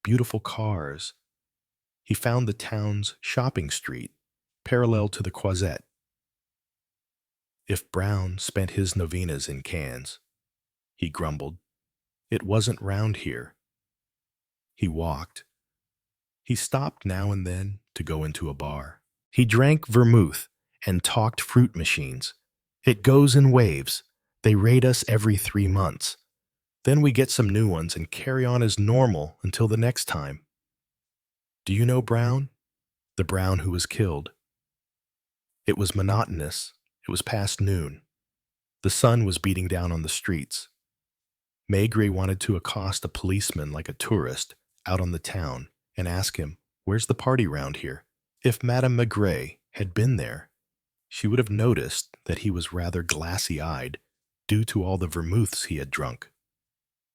beautiful cars. He found the town's shopping street, parallel to the Croisette. If Brown spent his novenas in Cannes, he grumbled, it wasn't round here. He walked. He stopped now and then to go into a bar. He drank vermouth and talked fruit machines. It goes in waves. They raid us every 3 months. Then we get some new ones and carry on as normal until the next time. Do you know Brown? The Brown who was killed. It was monotonous. It was past noon. The sun was beating down on the streets. Maigret wanted to accost a policeman like a tourist out on the town and ask him, where's the party round here? If Madame Maigret had been there, she would have noticed that he was rather glassy-eyed due to all the vermouths he had drunk.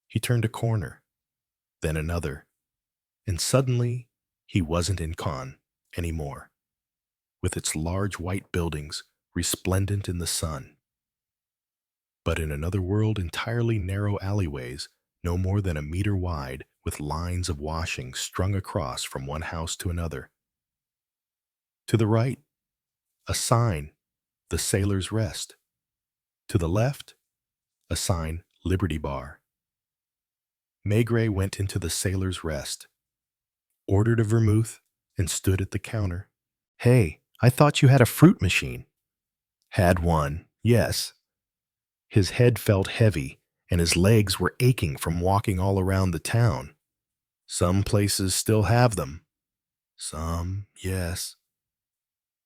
He turned a corner, then another, and suddenly he wasn't in Cannes anymore, with its large white buildings resplendent in the sun, but in another world entirely narrow alleyways, no more than a meter wide, with lines of washing strung across from one house to another. To the right, a sign, the Sailor's Rest. To the left, a sign, Liberty Bar. Maigret went into the Sailor's Rest, ordered a vermouth, and stood at the counter. Hey, I thought you had a fruit machine. Had one, yes. His head felt heavy, and his legs were aching from walking all around the town. Some places still have them. Some, yes,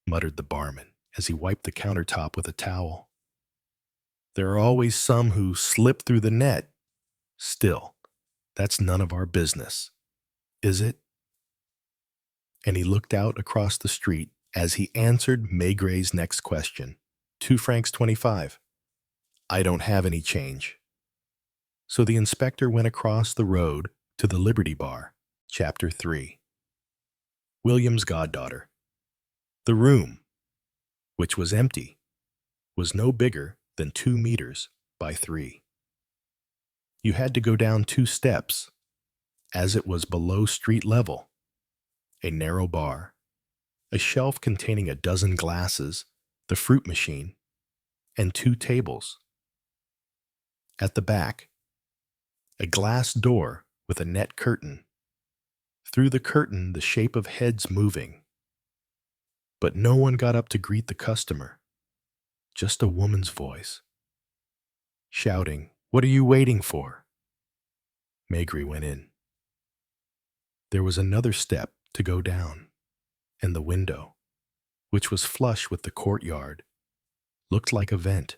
muttered the barman as he wiped the countertop with a towel. There are always some who slip through the net. Still, that's none of our business, is it? And he looked out across the street as he answered Maigret's next question. 2 francs 25. I don't have any change. So the inspector went across the road to the Liberty Bar. Chapter 3. William's goddaughter. The room, which was empty, was no bigger than 2 meters by 3. You had to go down 2 steps, as it was below street level. A narrow bar, a shelf containing a dozen glasses, the fruit machine, and 2 tables. At the back, a glass door with a net curtain. Through the curtain, the shape of heads moving. But no one got up to greet the customer. Just a woman's voice, shouting, "What are you waiting for?" Maigret went in. There was another step to go down, and the window, which was flush with the courtyard, looked like a vent.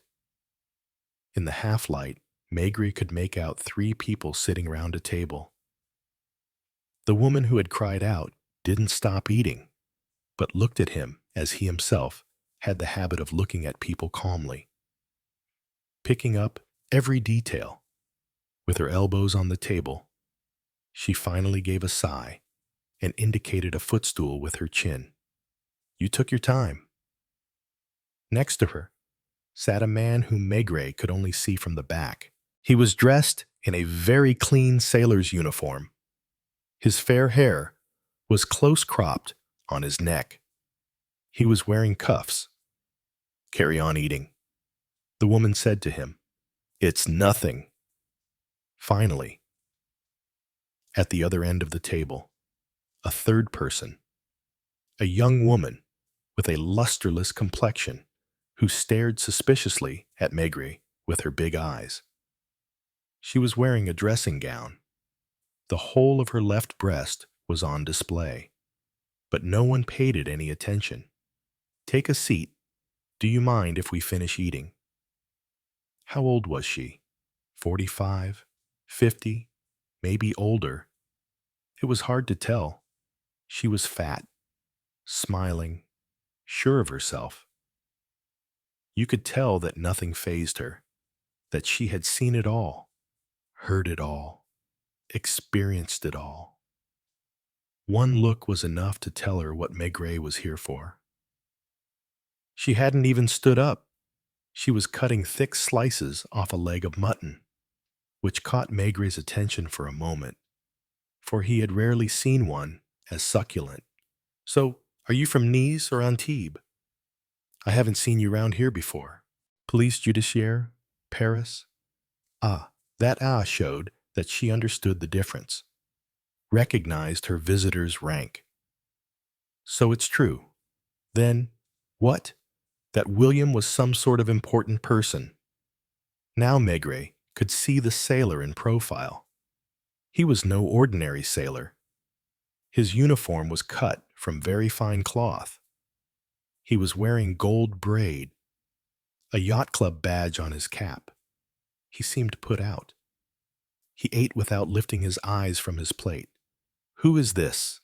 In the half-light, Maigret could make out 3 people sitting round a table. The woman who had cried out didn't stop eating, but looked at him as he himself had the habit of looking at people calmly, picking up every detail. With her elbows on the table, she finally gave a sigh and indicated a footstool with her chin. You took your time. Next to her sat a man whom Maigret could only see from the back. He was dressed in a very clean sailor's uniform. His fair hair was close cropped on his neck. He was wearing cuffs. Carry on eating, the woman said to him. It's nothing. Finally, at the other end of the table, a third person, a young woman with a lusterless complexion who stared suspiciously at Maigret with her big eyes. She was wearing a dressing gown. The whole of her left breast was on display, but no one paid it any attention. Take a seat. Do you mind if we finish eating? How old was she? 45, 50, maybe older. It was hard to tell. She was fat, smiling, sure of herself. You could tell that nothing fazed her, that she had seen it all, heard it all, experienced it all. One look was enough to tell her what Maigret was here for. She hadn't even stood up. She was cutting thick slices off a leg of mutton, which caught Maigret's attention for a moment, for he had rarely seen one as succulent. So, are you from Nice or Antibes? I haven't seen you round here before. Police Judiciaire? Paris? Ah, that showed that she understood the difference, recognized her visitor's rank. So it's true. Then, what? That William was some sort of important person. Now Maigret could see the sailor in profile. He was no ordinary sailor. His uniform was cut from very fine cloth. He was wearing gold braid, a yacht club badge on his cap. He seemed put out. He ate without lifting his eyes from his plate. Who is this?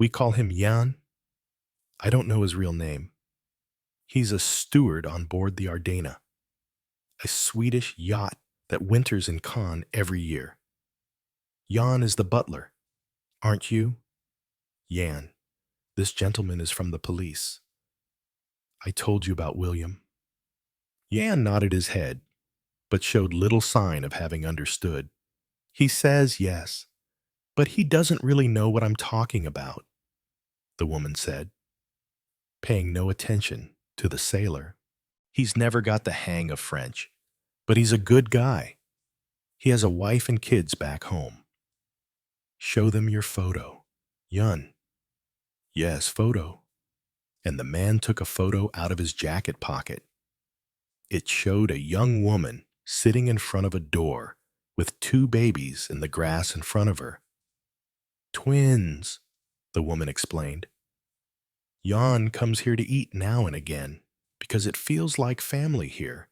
We call him Jan? I don't know his real name. He's a steward on board the Ardena, a Swedish yacht that winters in Cannes every year. Jan is the butler. Aren't you? Jan, this gentleman is from the police. I told you about William. Jan nodded his head, but showed little sign of having understood. He says yes, but he doesn't really know what I'm talking about, the woman said, paying no attention to the sailor. He's never got the hang of French, but he's a good guy. He has a wife and kids back home. Show them your photo. Yun. Yes, photo. And the man took a photo out of his jacket pocket. It showed a young woman sitting in front of a door with 2 babies in the grass in front of her. Twins, the woman explained. Jan comes here to eat now and again because it feels like family here.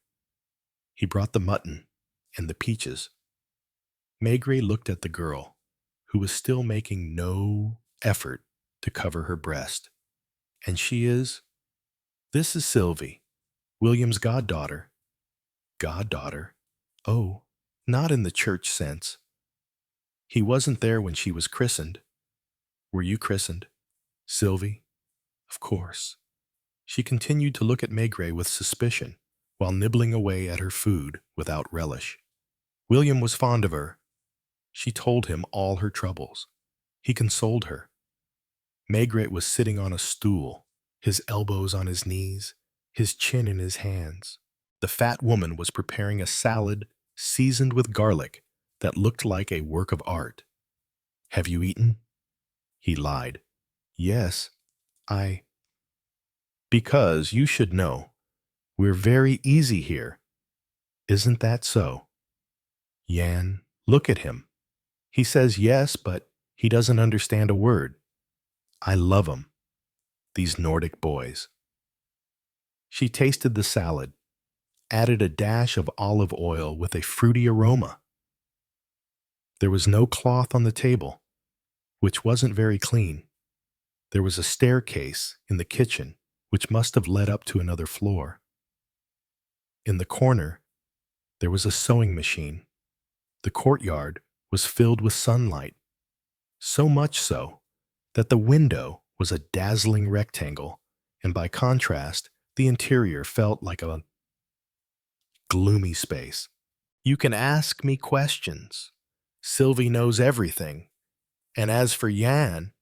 He brought the mutton and the peaches. Maigret looked at the girl, who was still making no effort to cover her breast. And she is? This is Sylvie, William's goddaughter. Goddaughter? Oh, not in the church sense. He wasn't there when she was christened. Were you christened? Sylvie? Of course. She continued to look at Maigret with suspicion, while nibbling away at her food without relish. William was fond of her. She told him all her troubles. He consoled her. Maigret was sitting on a stool, his elbows on his knees, his chin in his hands. The fat woman was preparing a salad seasoned with garlic that looked like a work of art. Have you eaten? He lied. Yes, Because you should know, we're very easy here. Isn't that so? Jan, look at him. He says yes, but he doesn't understand a word. I love 'em, these Nordic boys." She tasted the salad, added a dash of olive oil with a fruity aroma. There was no cloth on the table, which wasn't very clean. There was a staircase in the kitchen, which must have led up to another floor. In the corner, there was a sewing machine. The courtyard was filled with sunlight, so much so that the window was a dazzling rectangle, and by contrast, the interior felt like a gloomy space. "You can ask me questions. Sylvie knows everything. And as for Jan,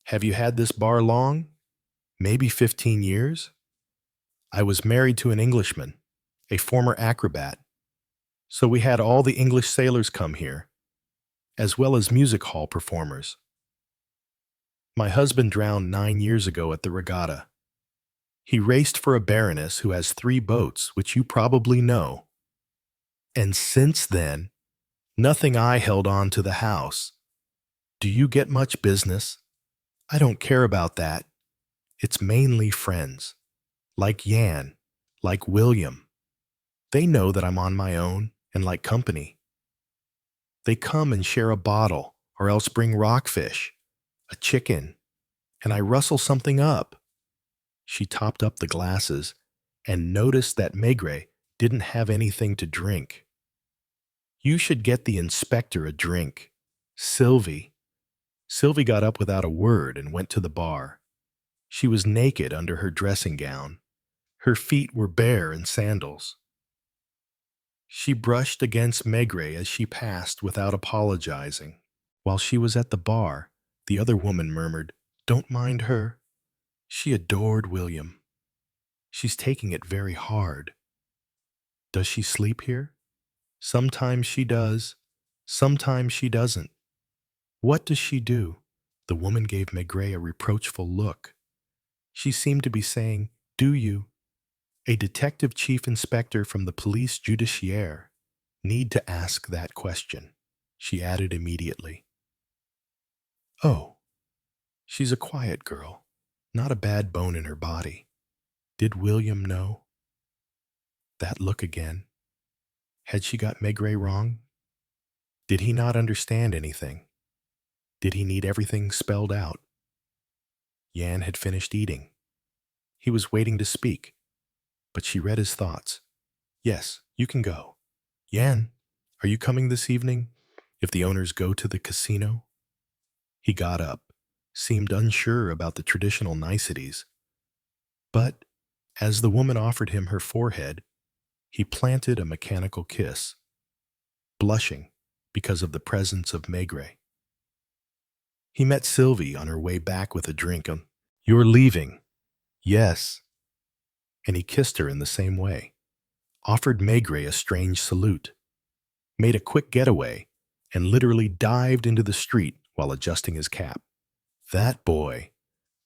have you had this bar long? Maybe 15 years? I was married to an Englishman, a former acrobat. So we had all the English sailors come here, as well as music hall performers. My husband drowned 9 years ago at the regatta. He raced for a baroness who has 3 boats, which you probably know. And since then, nothing I held on to the house. Do you get much business? I don't care about that. It's mainly friends. Like Jan, like William. They know that I'm on my own and like company. They come and share a bottle or else bring rockfish, a chicken, and I rustle something up." She topped up the glasses and noticed that Maigret didn't have anything to drink. "You should get the inspector a drink. Sylvie." Sylvie got up without a word and went to the bar. She was naked under her dressing gown. Her feet were bare in sandals. She brushed against Maigret as she passed without apologizing. While she was at the bar, the other woman murmured, "Don't mind her. She adored William. She's taking it very hard. Does she sleep here? Sometimes she does. Sometimes she doesn't. What does she do?" The woman gave Maigret a reproachful look. She seemed to be saying, "Do you, a detective chief inspector from the police judiciaire, need to ask that question?" She added immediately, "Oh, she's a quiet girl, not a bad bone in her body. Did William know?" That look again. Had she got Maigret wrong? Did he not understand anything? Did he need everything spelled out? Jan had finished eating. He was waiting to speak, but she read his thoughts. "Yes, you can go. Jan, are you coming this evening, if the owners go to the casino?" He got up, seemed unsure about the traditional niceties. But, as the woman offered him her forehead, he planted a mechanical kiss, blushing because of the presence of Maigret. He met Sylvie on her way back with a drink. "You're leaving." "Yes." And he kissed her in the same way, offered Maigret a strange salute, made a quick getaway, and literally dived into the street while adjusting his cap. That boy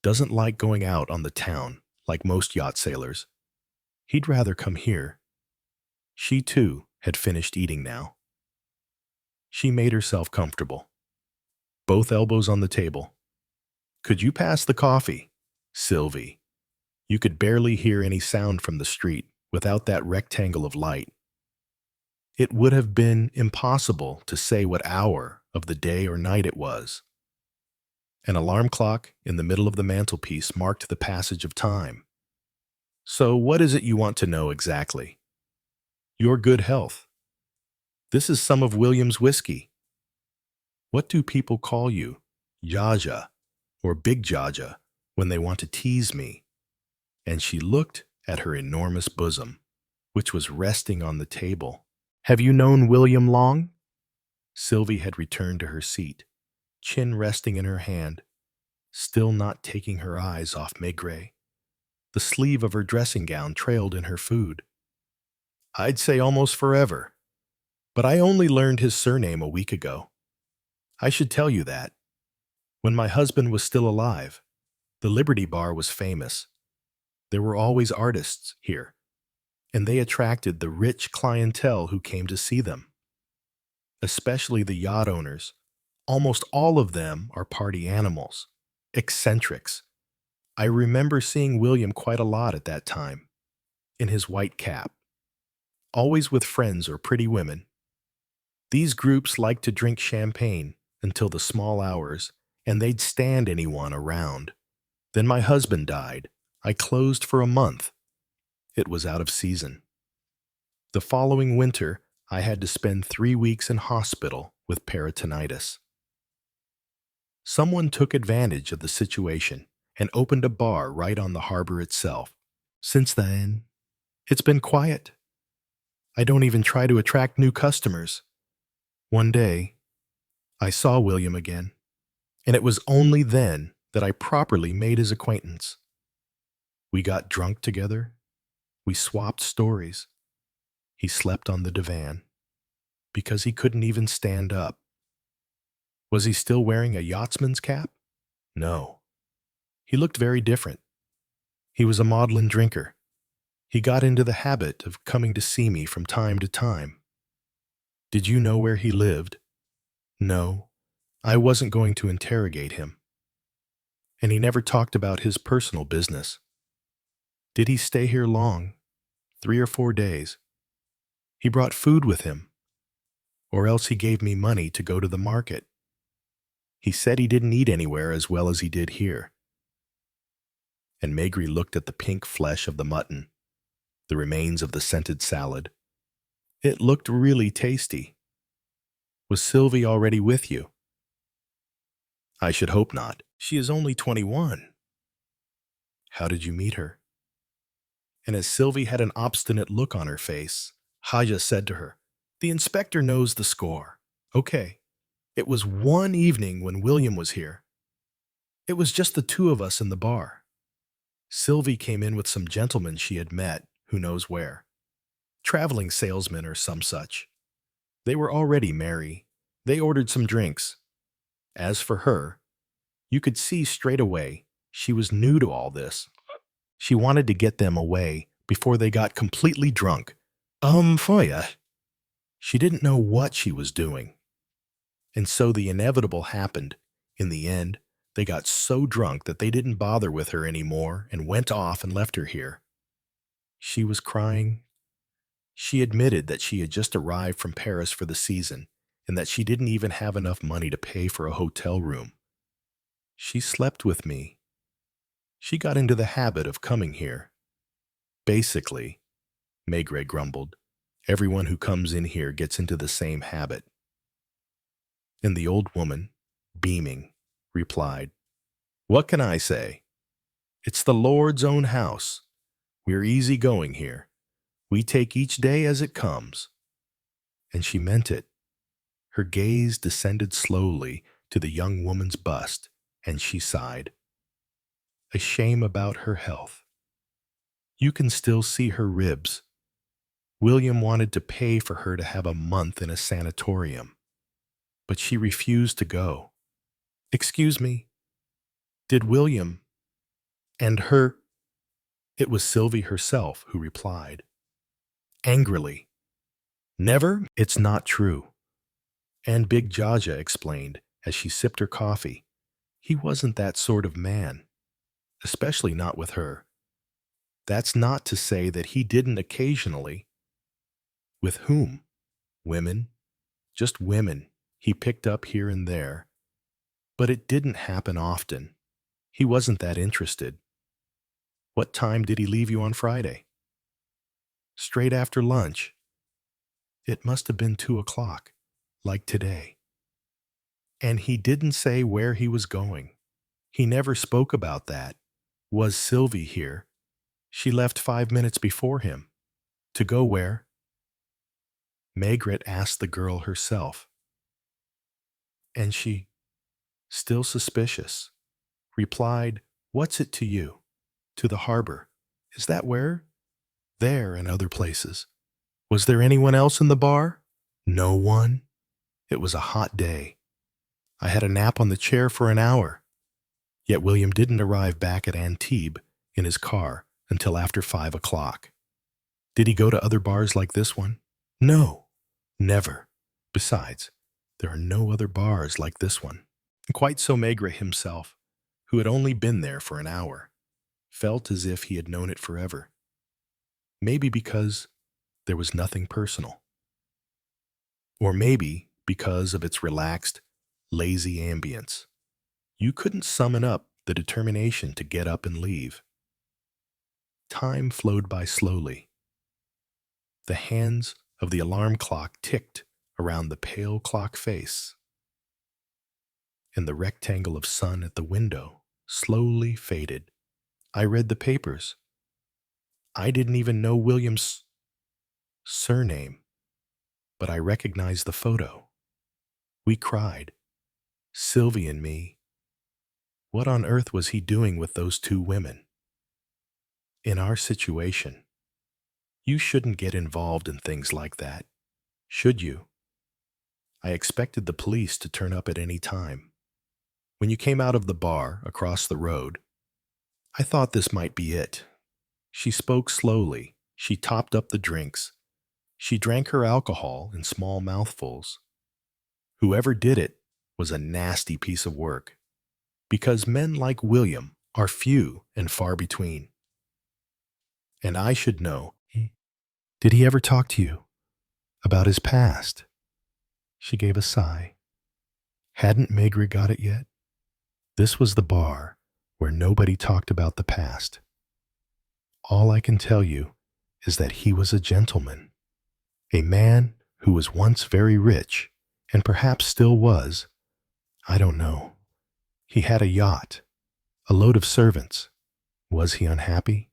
doesn't like going out on the town like most yacht sailors. He'd rather come here. She, too, had finished eating now. She made herself comfortable, both elbows on the table. "Could you pass the coffee?" "Sylvie." You could barely hear any sound from the street without that rectangle of light. It would have been impossible to say what hour of the day or night it was. An alarm clock in the middle of the mantelpiece marked the passage of time. "So what is it you want to know exactly?" "Your good health. This is some of William's whiskey." "What do people call you? Jaja or Big Jaja when they want to tease me?" And she looked at her enormous bosom, which was resting on the table. "Have you known William long?" Sylvie had returned to her seat, chin resting in her hand, still not taking her eyes off Maigret. The sleeve of her dressing gown trailed in her food. "I'd say almost forever, but I only learned his surname a week ago. I should tell you that. When my husband was still alive, the Liberty Bar was famous. There were always artists here, and they attracted the rich clientele who came to see them. Especially the yacht owners. Almost all of them are party animals. eccentrics. I remember seeing William quite a lot at that time, in his white cap, always with friends or pretty women. These groups liked to drink champagne until the small hours, and they'd stand anyone around. Then my husband died. I closed for a month. It was out of season. The following winter, I had to spend 3 weeks in hospital with peritonitis. Someone took advantage of the situation and opened a bar right on the harbor itself. Since then, it's been quiet. I don't even try to attract new customers. One day, I saw William again, and it was only then that I properly made his acquaintance. We got drunk together. We swapped stories. He slept on the divan because he couldn't even stand up. Was he still wearing a yachtsman's cap? No. He looked very different. He was a maudlin drinker. He got into the habit of coming to see me from time to time. Did you know where he lived? No. I wasn't going to interrogate him. And he never talked about his personal business. Did he stay here long? 3 or 4 days. He brought food with him. Or else he gave me money to go to the market. He said he didn't eat anywhere as well as he did here. And Maigret looked at the pink flesh of the mutton, the remains of the scented salad. It looked really tasty. Was Sylvie already with you? I should hope not. She is only 21. How did you meet her? And as Sylvie had an obstinate look on her face, Haja said to her, "The inspector knows the score. Okay. It was one evening when William was here. It was just the two of us in the bar. Sylvie came in with some gentlemen she had met, who knows where. Traveling salesmen or some such. They were already merry. They ordered some drinks. As for her, you could see straight away she was new to all this. She wanted to get them away before they got completely drunk. Foya. She didn't know what she was doing. And so the inevitable happened. In the end, they got so drunk that they didn't bother with her anymore and went off and left her here. She was crying. She admitted that she had just arrived from Paris for the season and that she didn't even have enough money to pay for a hotel room. She slept with me. She got into the habit of coming here. Basically, Maigret grumbled, everyone who comes in here gets into the same habit. And the old woman, beaming, replied, "What can I say? It's the Lord's own house. We're easy going here. We take each day as it comes." And she meant it. Her gaze descended slowly to the young woman's bust, and she sighed. A shame about her health. You can still see her ribs. William wanted to pay for her to have a month in a sanatorium, but she refused to go. Excuse me, did William and her? It was Sylvie herself who replied, angrily, "Never? It's not true." And Big Jaja explained as she sipped her coffee. He wasn't that sort of man, especially not with her. That's not to say that he didn't occasionally. With whom? Women. Just women he picked up here and there. But it didn't happen often. He wasn't that interested. What time did he leave you on Friday? Straight after lunch. It must have been 2 o'clock, like today. And he didn't say where he was going. He never spoke about that. Was Sylvie here? She left 5 minutes before him. To go where? Maigret asked the girl herself. And she, still suspicious, replied, "What's it to you? To the harbor. Is that where?" There and other places. Was there anyone else in the bar? No one. It was a hot day. I had a nap on the chair for an hour. Yet William didn't arrive back at Antibes in his car until after 5 o'clock. Did he go to other bars like this one? No, never. Besides, there are no other bars like this one. Quite so Maigret himself, who had only been there for an hour, felt as if he had known it forever. Maybe because there was nothing personal. Or maybe because of its relaxed, lazy ambience. You couldn't summon up the determination to get up and leave. Time flowed by slowly. The hands of the alarm clock ticked around the pale clock face, and the rectangle of sun at the window slowly faded. I read the papers. I didn't even know William's surname, but I recognized the photo. We cried, Sylvie and me. What on earth was he doing with those two women? In our situation, you shouldn't get involved in things like that, should you? I expected the police to turn up at any time. When you came out of the bar across the road, I thought this might be it. She spoke slowly. She topped up the drinks. She drank her alcohol in small mouthfuls. Whoever did it was a nasty piece of work, because men like William are few and far between. And I should know. Did he ever talk to you about his past? She gave a sigh. Hadn't Maigret got it yet? This was the bar where nobody talked about the past. All I can tell you is that he was a gentleman, a man who was once very rich and perhaps still was. I don't know. He had a yacht, a load of servants. Was he unhappy?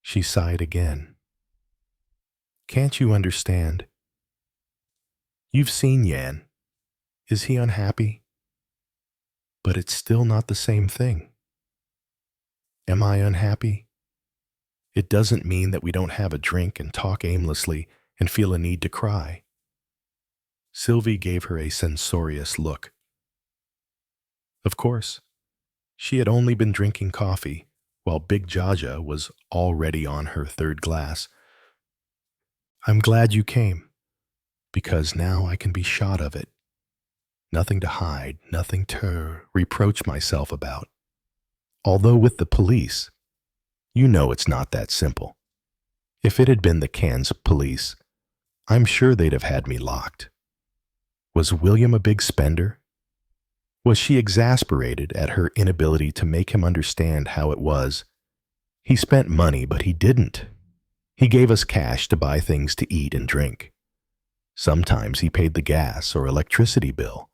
She sighed again. Can't you understand? You've seen Jan. Is he unhappy? But it's still not the same thing. Am I unhappy? It doesn't mean that we don't have a drink and talk aimlessly and feel a need to cry. Sylvie gave her a censorious look. Of course, she had only been drinking coffee, while Big Jaja was already on her third glass. I'm glad you came, because now I can be shot of it. Nothing to hide, nothing to reproach myself about. Although with the police, you know it's not that simple. If it had been the Cannes police, I'm sure they'd have had me locked. Was William a big spender? Was she exasperated at her inability to make him understand how it was? He spent money, but he didn't. He gave us cash to buy things to eat and drink. Sometimes he paid the gas or electricity bill.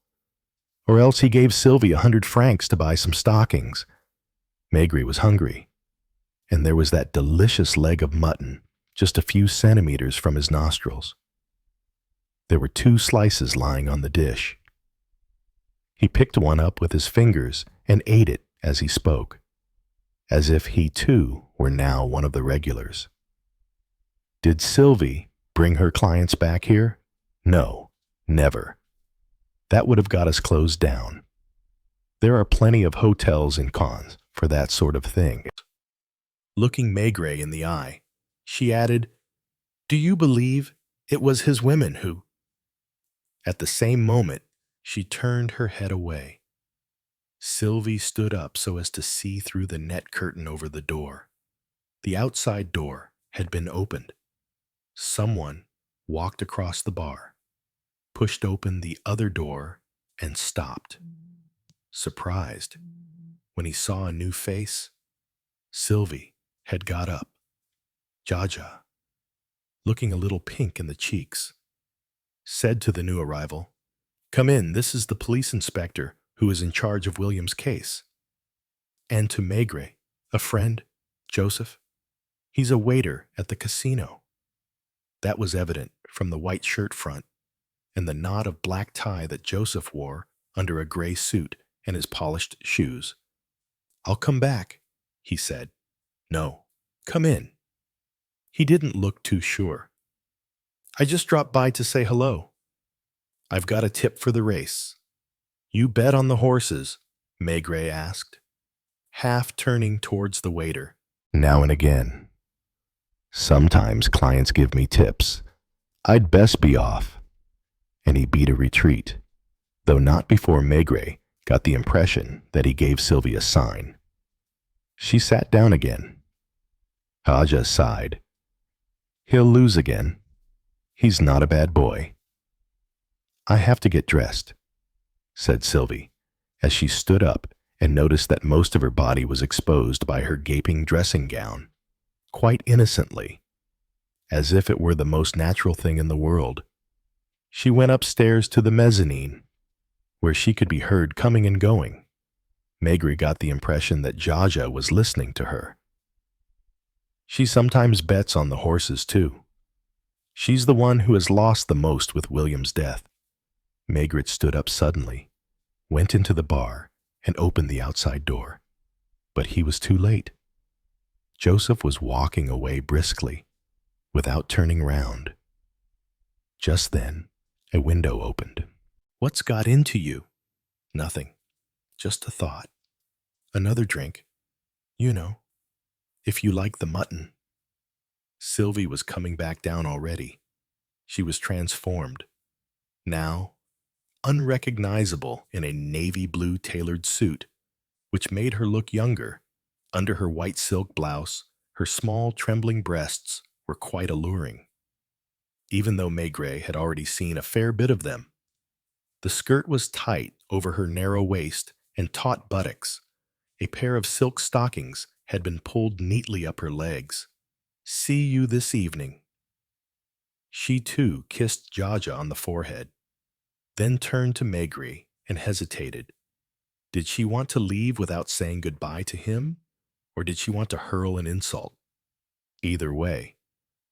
Or else he gave Sylvie 100 francs to buy some stockings. Maigret was hungry, and there was that delicious leg of mutton just a few centimeters from his nostrils. There were 2 slices lying on the dish. He picked one up with his fingers and ate it as he spoke, as if he too were now one of the regulars. Did Sylvie bring her clients back here? No, never. That would have got us closed down. There are plenty of hotels in Cannes for that sort of thing. Looking Maigret in the eye, she added, Do you believe it was his women who? At the same moment, she turned her head away. Sylvie stood up so as to see through the net curtain over the door. The outside door had been opened. Someone walked across the bar, pushed open the other door, and stopped. Surprised, when he saw a new face, Sylvie had got up. Jaja, looking a little pink in the cheeks, said to the new arrival, Come in, this is the police inspector who is in charge of William's case. And to Maigret, a friend, Joseph, he's a waiter at the casino. That was evident from the white shirt front and the knot of black tie that Joseph wore under a gray suit and his polished shoes. I'll come back, he said. No, come in. He didn't look too sure. I just dropped by to say hello. I've got a tip for the race. You bet on the horses, Maigret asked, half turning towards the waiter. Now and again. Sometimes clients give me tips. I'd best be off. And he beat a retreat, though not before Maigret got the impression that he gave Sylvie a sign. She sat down again. Haja sighed. He'll lose again. He's not a bad boy. I have to get dressed, said Sylvie, as she stood up and noticed that most of her body was exposed by her gaping dressing gown, quite innocently, as if it were the most natural thing in the world. She went upstairs to the mezzanine, where she could be heard coming and going. Maigret got the impression that Jaja was listening to her. She sometimes bets on the horses, too. She's the one who has lost the most with William's death. Maigret stood up suddenly, went into the bar, and opened the outside door. But he was too late. Joseph was walking away briskly, without turning round. Just then, a window opened. What's got into you? Nothing. Just a thought. Another drink. You know, if you like the mutton. Sylvie was coming back down already. She was transformed. Now, unrecognizable in a navy blue tailored suit, which made her look younger. Under her white silk blouse, her small trembling breasts were quite alluring, even though Maigret had already seen a fair bit of them. The skirt was tight over her narrow waist and taut buttocks. A pair of silk stockings had been pulled neatly up her legs. See you this evening. She too kissed Jaja on the forehead, then turned to Maigret and hesitated. Did she want to leave without saying goodbye to him, or did she want to hurl an insult? Either way,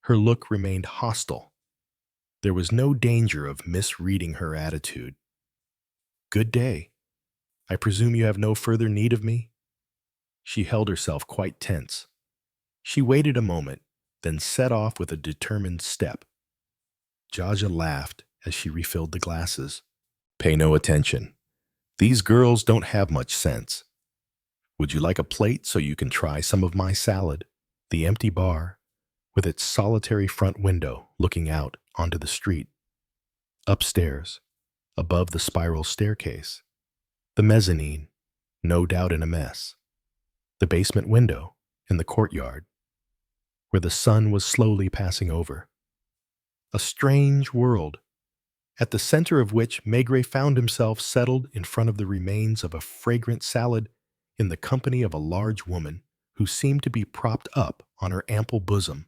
her look remained hostile. There was no danger of misreading her attitude. Good day. I presume you have no further need of me? She held herself quite tense. She waited a moment, then set off with a determined step. Jaja laughed as she refilled the glasses. Pay no attention. These girls don't have much sense. Would you like a plate so you can try some of my salad? The empty bar, with its solitary front window looking out onto the street. Upstairs, above the spiral staircase. The mezzanine, no doubt in a mess. The basement window in the courtyard, where the sun was slowly passing over. A strange world, at the center of which Maigret found himself settled in front of the remains of a fragrant salad in the company of a large woman who seemed to be propped up on her ample bosom,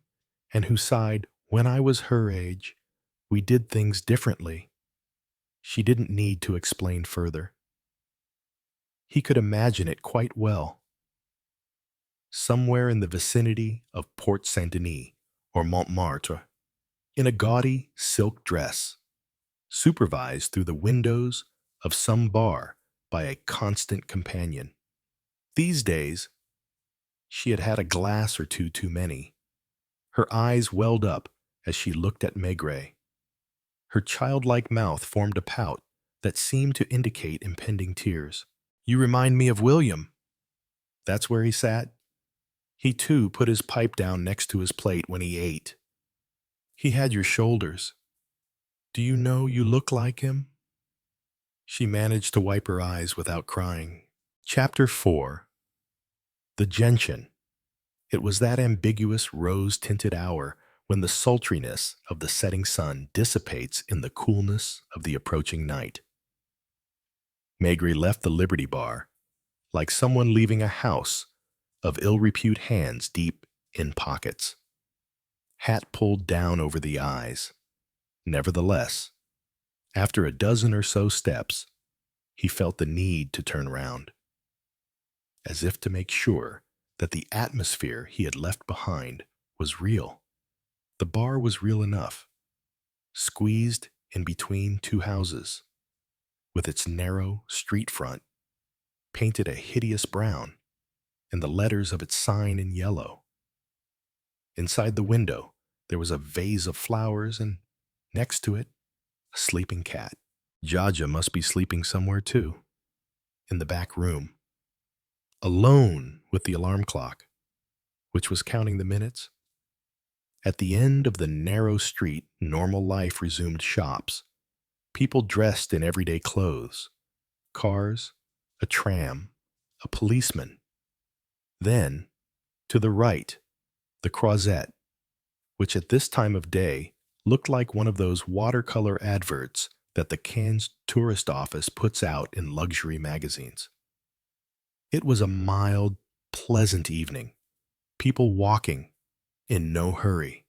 and who sighed, "When I was her age, we did things differently." She didn't need to explain further. He could imagine it quite well. Somewhere in the vicinity of Port Saint-Denis or Montmartre, in a gaudy silk dress, supervised through the windows of some bar by a constant companion. These days, she had had a glass or two too many. Her eyes welled up as she looked at Maigret. Her childlike mouth formed a pout that seemed to indicate impending tears. You remind me of William. That's where he sat. He too put his pipe down next to his plate when he ate. He had your shoulders. Do you know you look like him? She managed to wipe her eyes without crying. Chapter 4. The Gentian. It was that ambiguous rose-tinted hour when the sultriness of the setting sun dissipates in the coolness of the approaching night. Maigret left the Liberty Bar, like someone leaving a house of ill-repute hands deep in pockets. Hat pulled down over the eyes. Nevertheless, after a dozen or so steps, he felt the need to turn round, as if to make sure that the atmosphere he had left behind was real. The bar was real enough, squeezed in between two houses, with its narrow street front painted a hideous brown and the letters of its sign in yellow. Inside the window, there was a vase of flowers, and next to it, a sleeping cat. Jaja must be sleeping somewhere too, in the back room, alone with the alarm clock, which was counting the minutes. At the end of the narrow street, normal life resumed shops, people dressed in everyday clothes, cars, a tram, a policeman. Then, to the right, the Croisette, which at this time of day looked like one of those watercolor adverts that the Cannes tourist office puts out in luxury magazines. It was a mild, pleasant evening. People walking, in no hurry.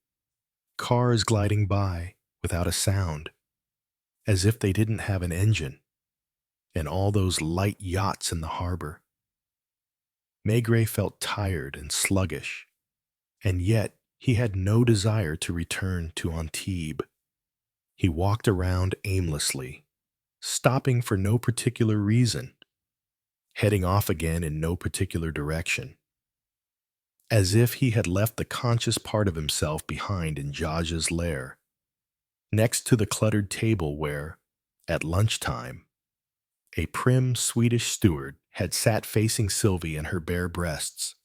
Cars gliding by without a sound, as if they didn't have an engine, and all those light yachts in the harbor. Maigret felt tired and sluggish, and yet he had no desire to return to Antibes. He walked around aimlessly, stopping for no particular reason, heading off again in no particular direction, as if he had left the conscious part of himself behind in Jaja's lair, next to the cluttered table where, at lunchtime, a prim Swedish steward had sat facing Sylvie and her bare breasts.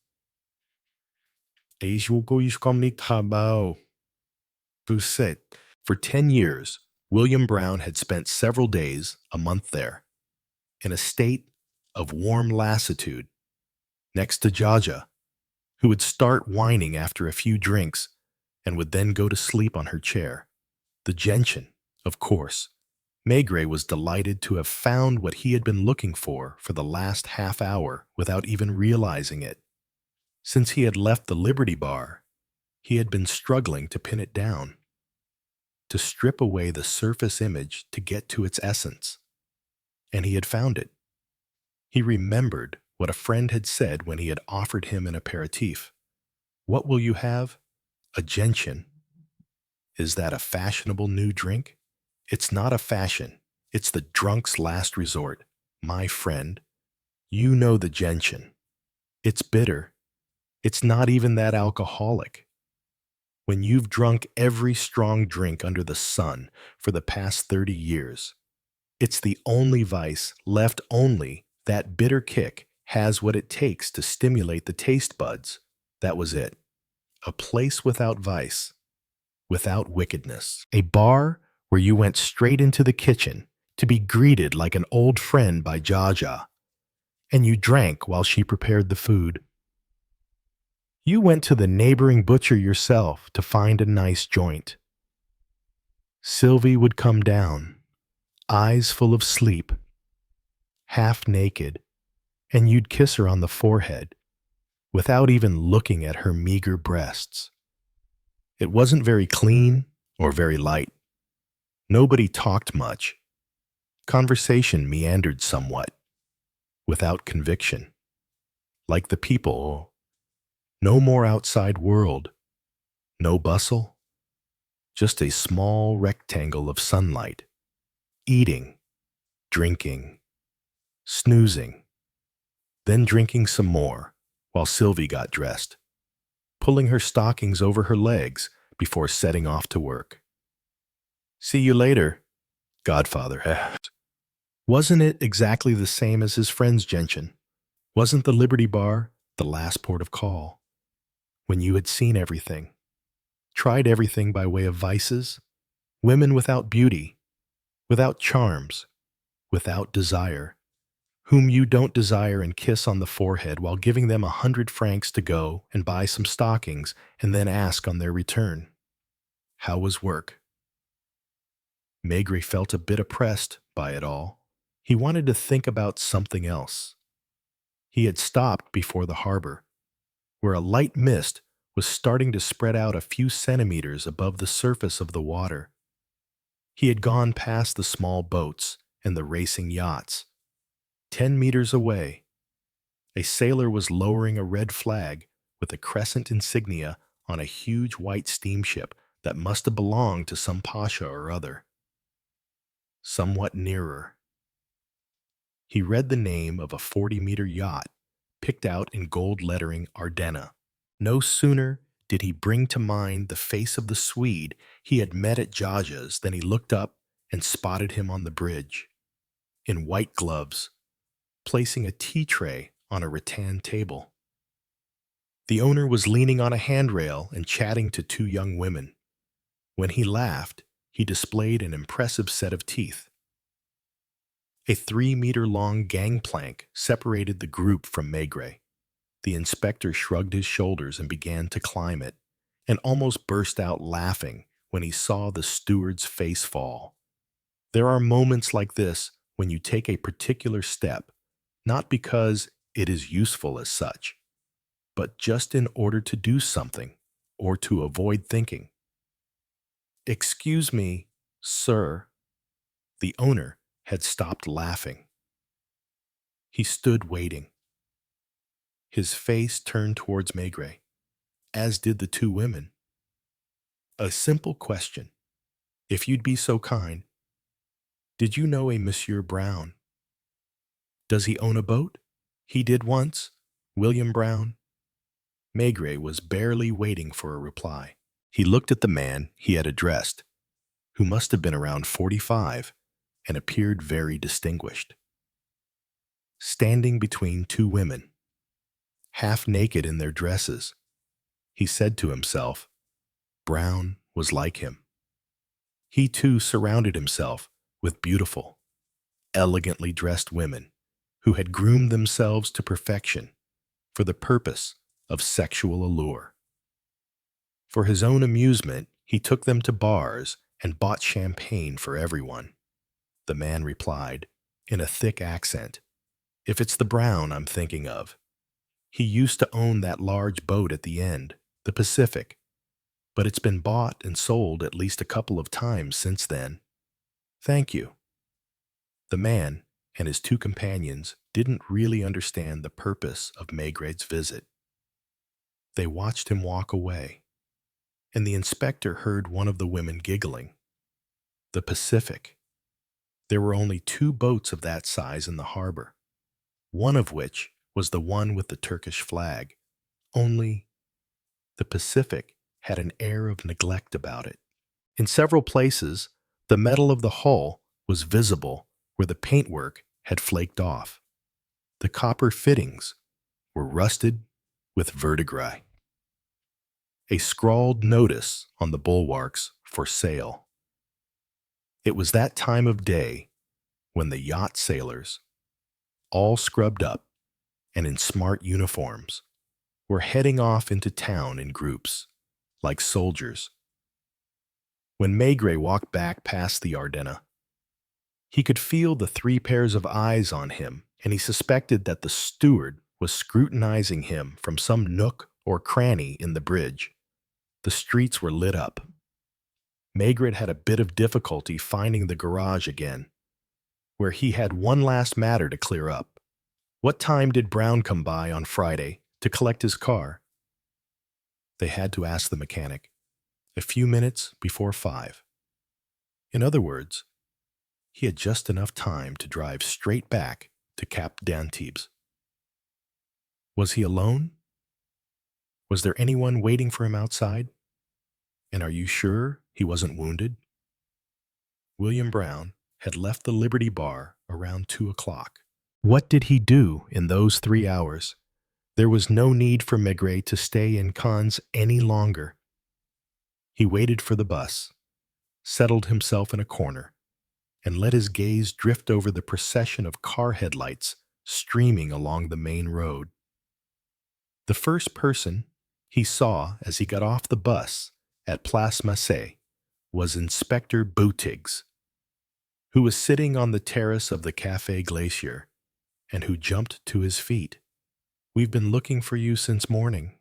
For 10 years, William Brown had spent several days, a month there, in a state of warm lassitude, next to Jaja, who would start whining after a few drinks and would then go to sleep on her chair. The gentian, of course. Maigret was delighted to have found what he had been looking for the last half hour without even realizing it. Since he had left the Liberty Bar, he had been struggling to pin it down, to strip away the surface image to get to its essence. And he had found it. He remembered what a friend had said when he had offered him an aperitif. What will you have? A gentian. Is that a fashionable new drink? It's not a fashion. It's the drunk's last resort. My friend, you know the gentian. It's bitter. It's not even that alcoholic. When you've drunk every strong drink under the sun for the past 30 years, it's the only vice left. Only that bitter kick has what it takes to stimulate the taste buds. That was it. A place without vice, without wickedness. A bar where you went straight into the kitchen to be greeted like an old friend by Jaja, and you drank while she prepared the food. You went to the neighboring butcher yourself to find a nice joint. Sylvie would come down, eyes full of sleep, half naked, and you'd kiss her on the forehead without even looking at her meager breasts. It wasn't very clean or very light. Nobody talked much. Conversation meandered somewhat, without conviction. Like the people, no more outside world, no bustle, just a small rectangle of sunlight, eating, drinking, snoozing, then drinking some more while Sylvie got dressed, pulling her stockings over her legs before setting off to work. See you later, Godfather asked. Wasn't it exactly the same as his friend's gentian? Wasn't the Liberty Bar the last port of call? When you had seen everything, tried everything by way of vices, women without beauty, without charms, without desire, whom you don't desire and kiss on the forehead while giving them 100 francs to go and buy some stockings and then ask on their return, how was work? Maigret felt a bit oppressed by it all. He wanted to think about something else. He had stopped before the harbor, where a light mist was starting to spread out a few centimeters above the surface of the water. He had gone past the small boats and the racing yachts. 10 meters away, a sailor was lowering a red flag with a crescent insignia on a huge white steamship that must have belonged to some pasha or other. Somewhat nearer, he read the name of a 40-meter yacht picked out in gold lettering Ardenna. No sooner did he bring to mind the face of the Swede he had met at Jaja's than he looked up and spotted him on the bridge, in white gloves, placing a tea tray on a rattan table. The owner was leaning on a handrail and chatting to two young women. When he laughed, he displayed an impressive set of teeth. A 3-meter-long gangplank separated the group from Maigret. The inspector shrugged his shoulders and began to climb it, and almost burst out laughing when he saw the steward's face fall. There are moments like this when you take a particular step, not because it is useful as such, but just in order to do something or to avoid thinking. "Excuse me, sir." The owner had stopped laughing. He stood waiting, his face turned towards Maigret, as did the two women. "A simple question. If you'd be so kind, did you know a Monsieur Brown? Does he own a boat?" "He did once. William Brown." Maigret was barely waiting for a reply. He looked at the man he had addressed, who must have been around 45 and appeared very distinguished. Standing between two women, half naked in their dresses, he said to himself, Brown was like him. He too surrounded himself with beautiful, elegantly dressed women who had groomed themselves to perfection for the purpose of sexual allure. For his own amusement, he took them to bars and bought champagne for everyone. The man replied, in a thick accent, "If it's the Brown I'm thinking of. He used to own that large boat at the end, the Pacific, but it's been bought and sold at least a couple of times since then." "Thank you." The man and his two companions didn't really understand the purpose of Maigret's visit. They watched him walk away, and the inspector heard one of the women giggling. The Pacific. There were only 2 boats of that size in the harbor, one of which was the one with the Turkish flag. Only the Pacific had an air of neglect about it. In several places, the metal of the hull was visible where the paintwork had flaked off. The copper fittings were rusted with verdigris. A scrawled notice on the bulwarks, "For sale." It was that time of day when the yacht sailors, all scrubbed up and in smart uniforms, were heading off into town in groups, like soldiers. When Maigret walked back past the Ardennes, he could feel the 3 pairs of eyes on him, and he suspected that the steward was scrutinizing him from some nook or cranny in the bridge. The streets were lit up. Maigret had a bit of difficulty finding the garage again, where he had one last matter to clear up. What time did Brown come by on Friday to collect his car? They had to ask the mechanic. A few minutes before 5. In other words, he had just enough time to drive straight back to Cap d'Antibes. Was he alone? Was there anyone waiting for him outside? And are you sure he wasn't wounded? William Brown had left the Liberty Bar around 2 o'clock. What did he do in those 3 hours? There was no need for Maigret to stay in Cannes any longer. He waited for the bus, settled himself in a corner, and let his gaze drift over the procession of car headlights streaming along the main road. The first person he saw as he got off the bus at Place Massé was Inspector Boutigs, who was sitting on the terrace of the Café Glacier and who jumped to his feet. "We've been looking for you since morning."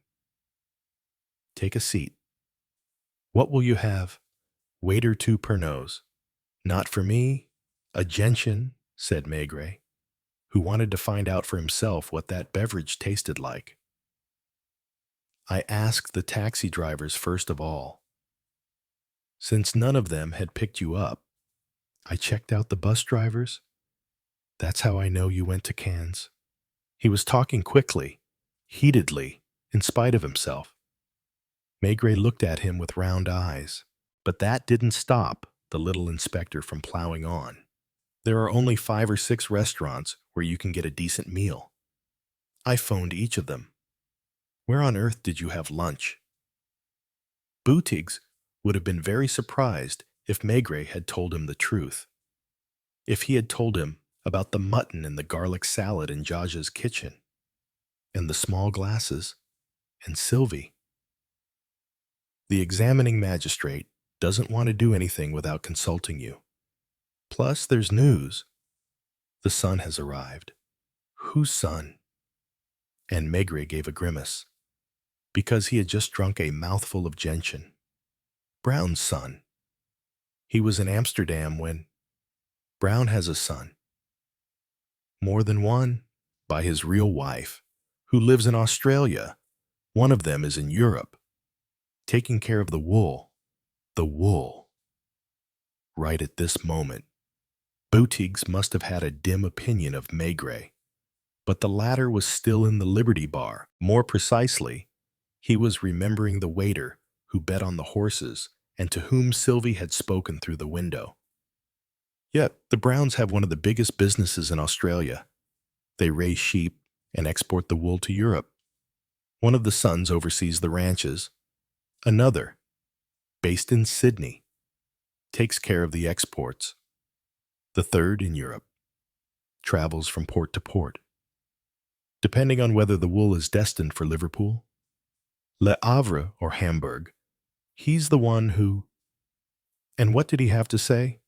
"Take a seat." "What will you have?" "Waiter 2 Pernod's." "Not for me, a gentian," said Maigret, who wanted to find out for himself what that beverage tasted like. "I asked the taxi drivers first of all. Since none of them had picked you up, I checked out the bus drivers. That's how I know you went to Cannes." He was talking quickly, heatedly, in spite of himself. Maigret looked at him with round eyes, but that didn't stop the little inspector from plowing on. "There are only 5 or 6 restaurants where you can get a decent meal. I phoned each of them. Where on earth did you have lunch?" Boutigs would have been very surprised if Maigret had told him the truth. If he had told him about the mutton and the garlic salad in Jaja's kitchen, and the small glasses, and Sylvie. The examining magistrate doesn't want to do anything without consulting you. Plus, there's news. The son has arrived. Whose son? And Maigret gave a grimace, because he had just drunk a mouthful of gentian. Brown's son. He was in Amsterdam when Brown has a son. More than one, by his real wife, who lives in Australia. One of them is in Europe, taking care of the wool. The wool. Right at this moment, Boutiques must have had a dim opinion of Maigret, but the latter was still in the Liberty Bar. More precisely, he was remembering the waiter who bet on the horses and to whom Sylvie had spoken through the window. Yet, the Browns have one of the biggest businesses in Australia. They raise sheep and export the wool to Europe. One of the sons oversees the ranches. Another, based in Sydney, takes care of the exports. The third, in Europe, travels from port to port, depending on whether the wool is destined for Liverpool, Le Havre, or Hamburg. He's the one who... And what did he have to say?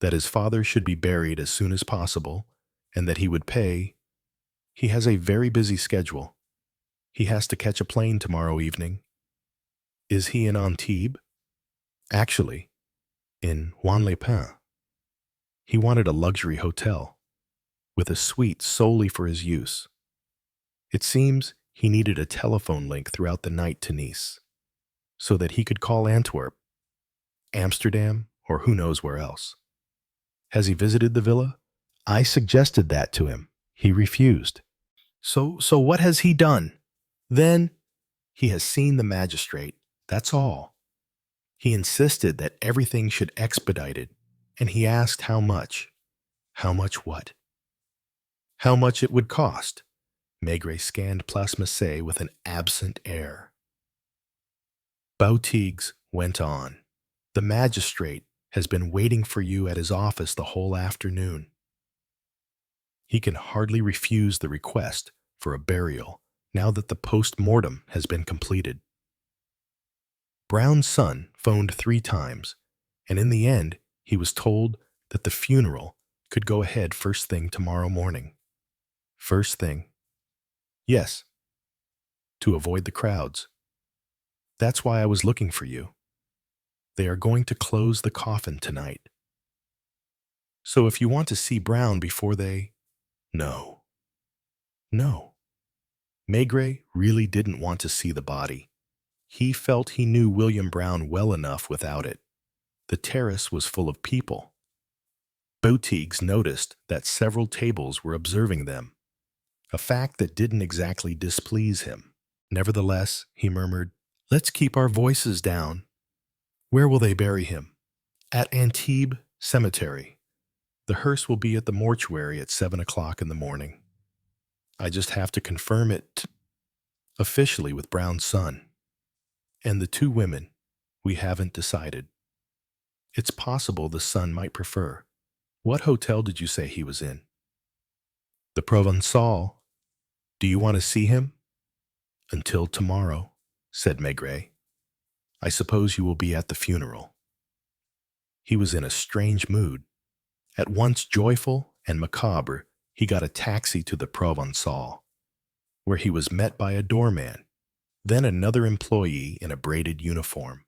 That his father should be buried as soon as possible, and that he would pay. He has a very busy schedule. He has to catch a plane tomorrow evening. Is he in Antibes? Actually, in Juan-les-Pins. He wanted a luxury hotel, with a suite solely for his use. It seems he needed a telephone link throughout the night to Nice, so that he could call Antwerp, Amsterdam, or who knows where else. Has he visited the villa? I suggested that to him. He refused. So what has he done? Then, he has seen the magistrate. That's all. He insisted that everything should expedited, and he asked how much. How much what? How much it would cost. Maigret scanned Place Massé with an absent air. Boutiques went on. The magistrate has been waiting for you at his office the whole afternoon. He can hardly refuse the request for a burial now that the post-mortem has been completed. Brown's son phoned 3 times, and in the end, he was told that the funeral could go ahead first thing tomorrow morning. First thing. Yes, to avoid the crowds. That's why I was looking for you. They are going to close the coffin tonight. So if you want to see Brown before they... No. Maigret really didn't want to see the body. He felt he knew William Brown well enough without it. The terrace was full of people. Boutiques noticed that several tables were observing them, a fact that didn't exactly displease him. Nevertheless, he murmured, "Let's keep our voices down. Where will they bury him?" At Antibes Cemetery. The hearse will be at the mortuary at 7 o'clock in the morning. I just have to confirm it officially with Brown's son. And the 2 women, we haven't decided. It's possible the son might prefer. What hotel did you say he was in? The Provençal. Do you want to see him? Until tomorrow, said Maigret. I suppose you will be at the funeral. He was in a strange mood. At once joyful and macabre, he got a taxi to the Provençal, where he was met by a doorman, then another employee in a braided uniform,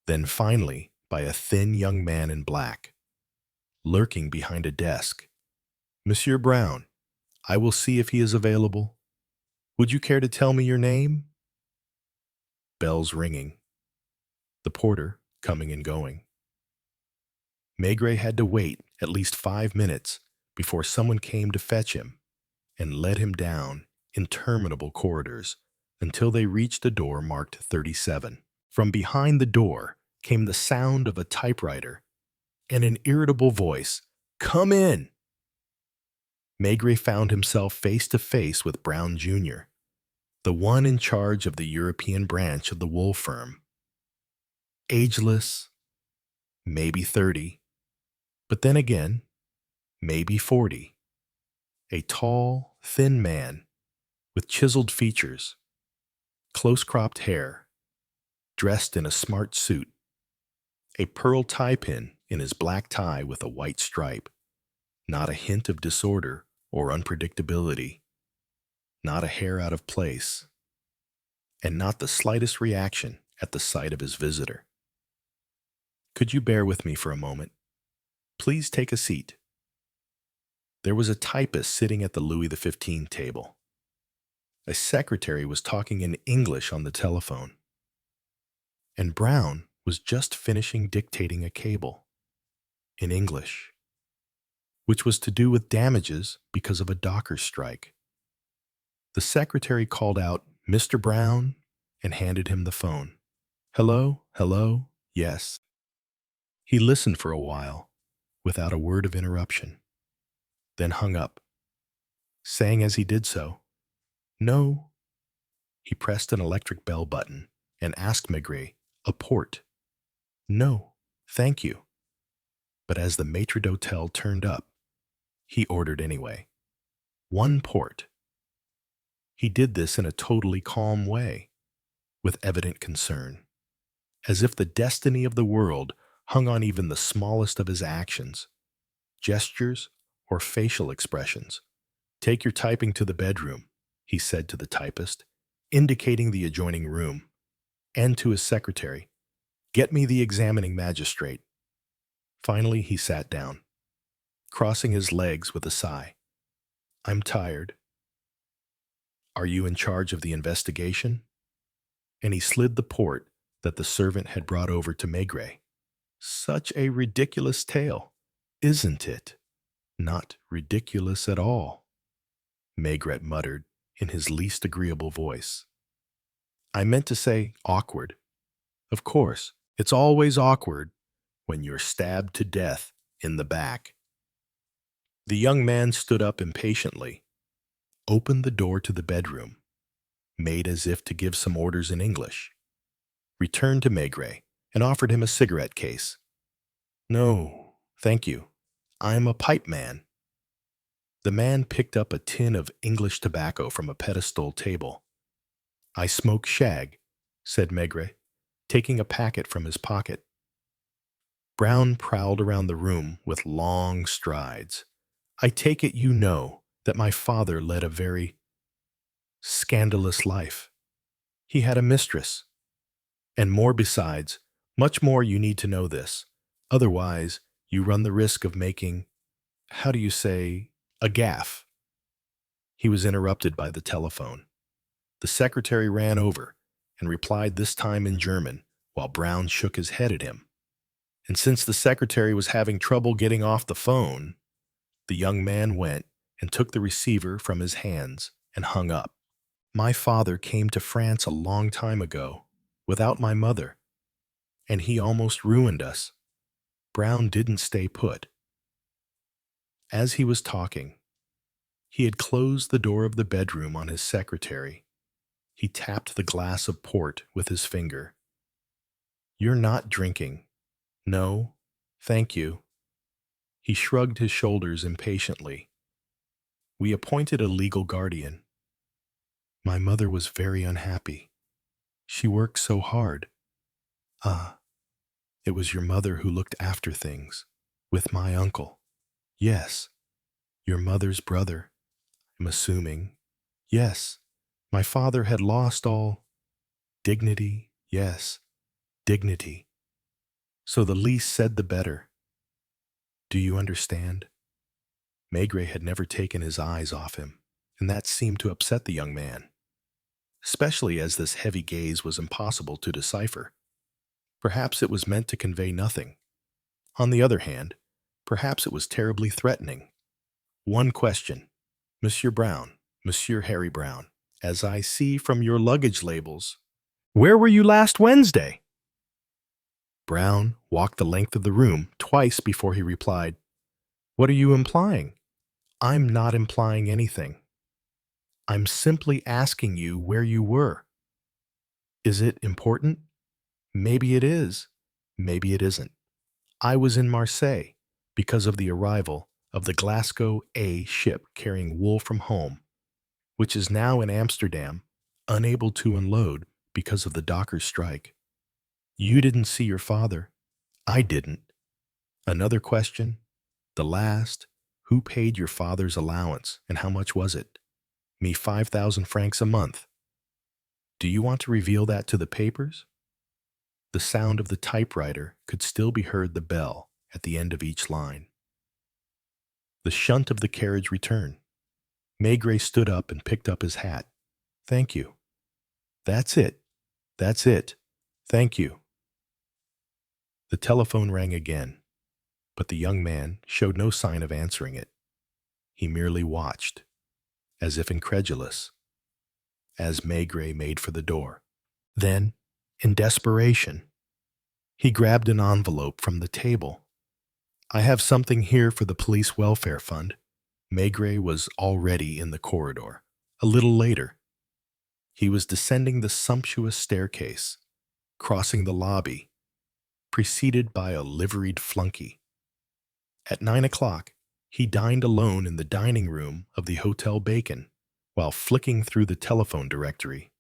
then finally by a thin young man in black, lurking behind a desk. Monsieur Brown, I will see if he is available. Would you care to tell me your name? Bells ringing. The porter coming and going. Maigret had to wait at least 5 minutes before someone came to fetch him and led him down interminable corridors until they reached a door marked 37. From behind the door came the sound of a typewriter and an irritable voice, "Come in!" Maigret found himself face to face with Brown Jr., the one in charge of the European branch of the wool firm. Ageless, maybe 30, but then again, maybe 40. A tall, thin man with chiseled features, close-cropped hair, dressed in a smart suit, a pearl tie pin in his black tie with a white stripe, not a hint of disorder or unpredictability, not a hair out of place, and not the slightest reaction at the sight of his visitor. Could you bear with me for a moment? Please take a seat. There was a typist sitting at the Louis XV table. A secretary was talking in English on the telephone. And Brown was just finishing dictating a cable in English, which was to do with damages because of a dockers' strike. The secretary called out, "Mr. Brown," and handed him the phone. "Hello, hello, yes." He listened for a while, without a word of interruption, then hung up, saying as he did so, "No." He pressed an electric bell button and asked Maigret, "A port." "No, thank you." But as the maitre d'hotel turned up, he ordered anyway. One port. He did this in a totally calm way, with evident concern, as if the destiny of the world hung on even the smallest of his actions, gestures, or facial expressions. "Take your typing to the bedroom," he said to the typist, indicating the adjoining room, and to his secretary, "Get me the examining magistrate." Finally, he sat down, crossing his legs with a sigh. "I'm tired." "Are you in charge of the investigation?" And he slid the port that the servant had brought over to Maigret. "Such a ridiculous tale, isn't it?" "Not ridiculous at all," Maigret muttered in his least agreeable voice. "I meant to say awkward. Of course, it's always awkward when you're stabbed to death in the back." The young man stood up impatiently, opened the door to the bedroom, made as if to give some orders in English, returned to Maigret, and offered him a cigarette case. "No, thank you. I'm a pipe man." The man picked up a tin of English tobacco from a pedestal table. "I smoke shag," said Maigret, taking a packet from his pocket. Brown prowled around the room with long strides. "I take it you know that my father led a very scandalous life. He had a mistress, and more besides, much more you need to know this. Otherwise, you run the risk of making, how do you say, a gaffe." He was interrupted by the telephone. The secretary ran over and replied this time in German, while Brown shook his head at him. And since the secretary was having trouble getting off the phone, the young man went and took the receiver from his hands and hung up. "My father came to France a long time ago, without my mother, and he almost ruined us." Brown didn't stay put. As he was talking, he had closed the door of the bedroom on his secretary. He tapped the glass of port with his finger. "You're not drinking." "No, thank you." He shrugged his shoulders impatiently. "We appointed a legal guardian. My mother was very unhappy. She worked so hard." "Ah, it was your mother who looked after things, with my uncle." "Yes." "Your mother's brother, I'm assuming." "Yes. My father had lost all dignity." "Yes, dignity. So the least said the better. Do you understand?" Maigret had never taken his eyes off him, and that seemed to upset the young man, especially as this heavy gaze was impossible to decipher. Perhaps it was meant to convey nothing. On the other hand, perhaps it was terribly threatening. "One question. Monsieur Brown, Monsieur Harry Brown, as I see from your luggage labels, where were you last Wednesday?" Brown walked the length of the room twice before he replied, "What are you implying?" "I'm not implying anything. I'm simply asking you where you were." "Is it important?" "Maybe it is. Maybe it isn't. I was in Marseille because of the arrival of the Glasgow A ship carrying wool from home, which is now in Amsterdam, unable to unload because of the dockers' strike. You didn't see your father. I didn't. Another question. The last. Who paid your father's allowance, and how much was it? Me 5,000 francs a month. Do you want to reveal that to the papers? The sound of the typewriter could still be heard the bell at the end of each line. The shunt of the carriage returned. Maigret stood up and picked up his hat. Thank you. That's it. That's it. Thank you. The telephone rang again, but the young man showed no sign of answering it. He merely watched, as if incredulous, as Maigret made for the door. Then, in desperation, he grabbed an envelope from the table. I have something here for the police welfare fund. Maigret was already in the corridor. A little later, he was descending the sumptuous staircase, crossing the lobby, preceded by a liveried flunky. At 9 o'clock, he dined alone in the dining room of the Hotel Bacon while flicking through the telephone directory.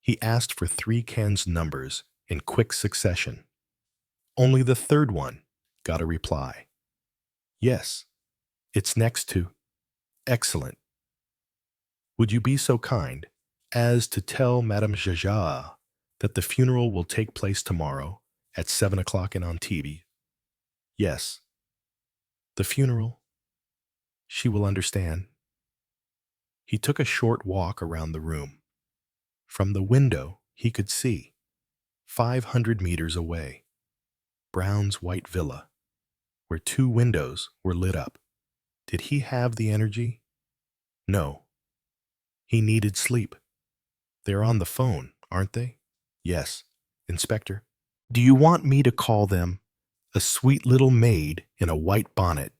He asked for 3 cans numbers in quick succession. Only the third one got a reply. Yes, it's next to. Excellent. Would you be so kind as to tell Madame Jaja that the funeral will take place tomorrow at 7 o'clock in Antibes? Yes. The funeral? She will understand. He took a short walk around the room. From the window, he could see, 500 meters away, Brown's white villa, where 2 windows were lit up. Did he have the energy? No. He needed sleep. They're on the phone, aren't they? Yes. Inspector, do you want me to call them a sweet little maid in a white bonnet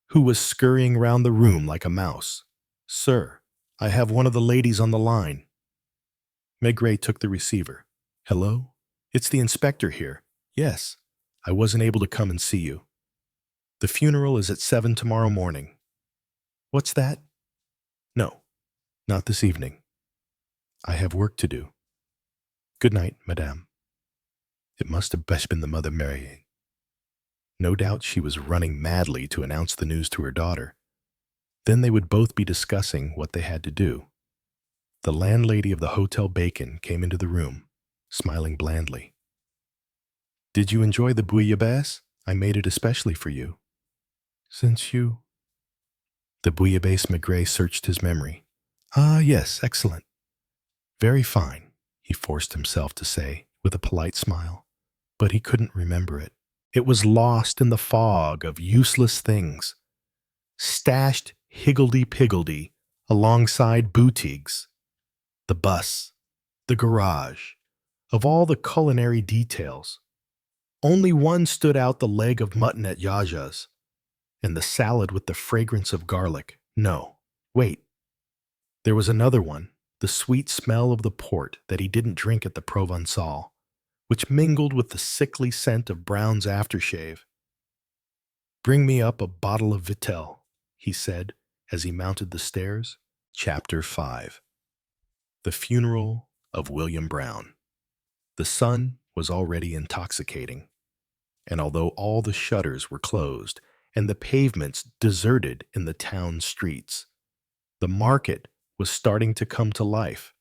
who was scurrying round the room like a mouse? Sir, I have one of the ladies on the line. Maigret took the receiver. Hello? It's the inspector here. Yes. I wasn't able to come and see you. The funeral is at 7 tomorrow morning. What's that? No, not this evening. I have work to do. Good night, madame. It must have best been the mother Maigret. No doubt she was running madly to announce the news to her daughter. Then they would both be discussing what they had to do. The landlady of the Hotel Bacon came into the room, smiling blandly. Did you enjoy the bouillabaisse? I made it especially for you. Since you... The bouillabaisse. Maigret searched his memory. Ah, yes, excellent. Very fine, he forced himself to say, with a polite smile. But he couldn't remember it. It was lost in the fog of useless things, stashed higgledy-piggledy alongside boutiques, the bus, the garage. Of all the culinary details, only one stood out: the leg of mutton at Yaja's, and the salad with the fragrance of garlic. No, wait. There was another one, the sweet smell of the port that he didn't drink at the Provençal, which mingled with the sickly scent of Brown's aftershave. Bring me up a bottle of Vittel, he said as he mounted the stairs. Chapter 5. The Funeral of William Brown. The sun was already intoxicating, and although all the shutters were closed and the pavements deserted in the town streets, the market was starting to come to life.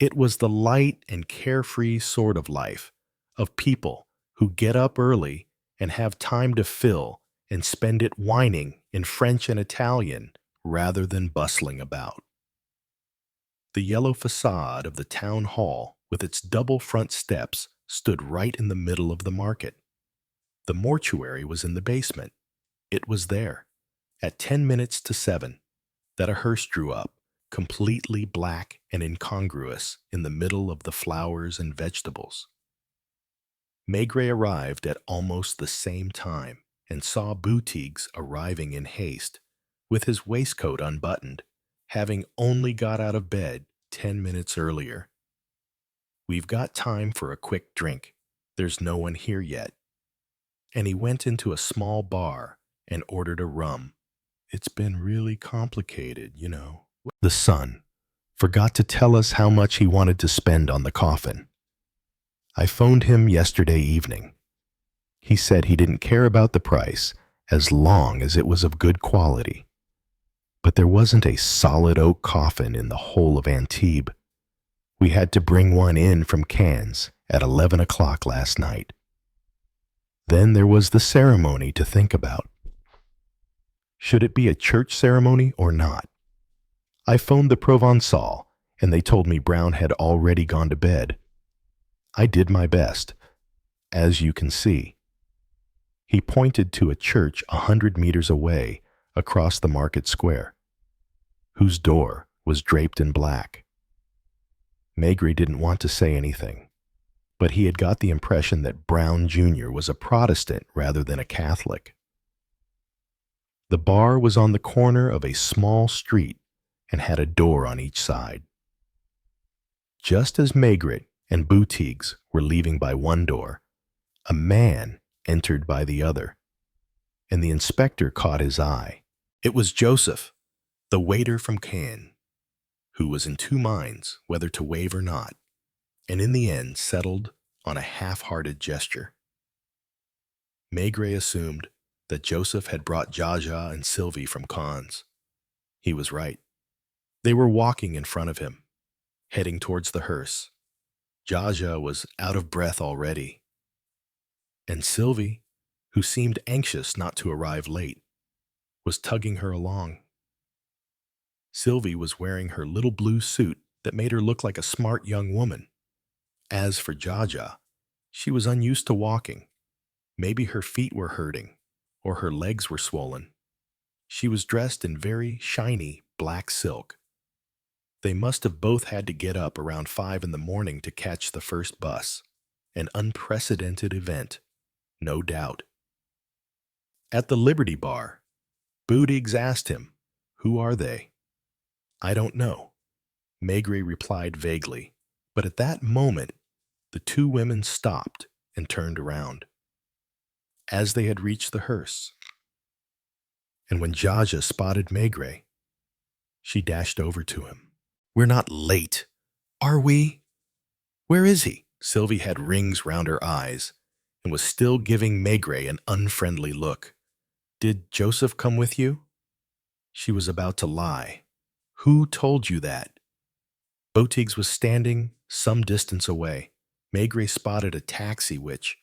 It was the light and carefree sort of life of people who get up early and have time to fill and spend it whining in French and Italian rather than bustling about. The yellow facade of the town hall with its double front steps stood right in the middle of the market. The mortuary was in the basement. It was there, at 10 minutes to 7, that a hearse drew up, completely black and incongruous in the middle of the flowers and vegetables. Maigret arrived at almost the same time and saw Boutiques arriving in haste, with his waistcoat unbuttoned, having only got out of bed 10 minutes earlier. We've got time for a quick drink. There's no one here yet. And he went into a small bar and ordered a rum. It's been really complicated, you know. The son forgot to tell us how much he wanted to spend on the coffin. I phoned him yesterday evening. He said he didn't care about the price as long as it was of good quality. But there wasn't a solid oak coffin in the whole of Antibes. We had to bring one in from Cannes at 11 o'clock last night. Then there was the ceremony to think about. Should it be a church ceremony or not? I phoned the Provençal, and they told me Brown had already gone to bed. I did my best, as you can see. He pointed to a church 100 meters away across the market square, whose door was draped in black. Maigret didn't want to say anything, but he had got the impression that Brown Jr. was a Protestant rather than a Catholic. The bar was on the corner of a small street and had a door on each side. Just as Maigret and Boutiques were leaving by one door, a man entered by the other, and the inspector caught his eye. It was Joseph, the waiter from Cannes, who was in two minds whether to wave or not, and in the end settled on a half-hearted gesture. Maigret assumed that Joseph had brought Jaja and Sylvie from Cannes. He was right. They were walking in front of him, heading towards the hearse. Jaja was out of breath already, and Sylvie, who seemed anxious not to arrive late, was tugging her along. Sylvie was wearing her little blue suit that made her look like a smart young woman. As for Jaja, she was unused to walking. Maybe her feet were hurting, or her legs were swollen. She was dressed in very shiny black silk. They must have both had to get up around 5 in the morning to catch the first bus. An unprecedented event, no doubt. At the Liberty Bar, Boutiques asked him, "Who are they?" "I don't know," Maigret replied vaguely, but at that moment, the two women stopped and turned around, as they had reached the hearse. And when Jaja spotted Maigret, she dashed over to him. "We're not late, are we? Where is he?" Sylvie had rings round her eyes and was still giving Maigret an unfriendly look. "Did Joseph come with you?" She was about to lie. "Who told you that?" Boutiques was standing some distance away. Maigret spotted a taxi which,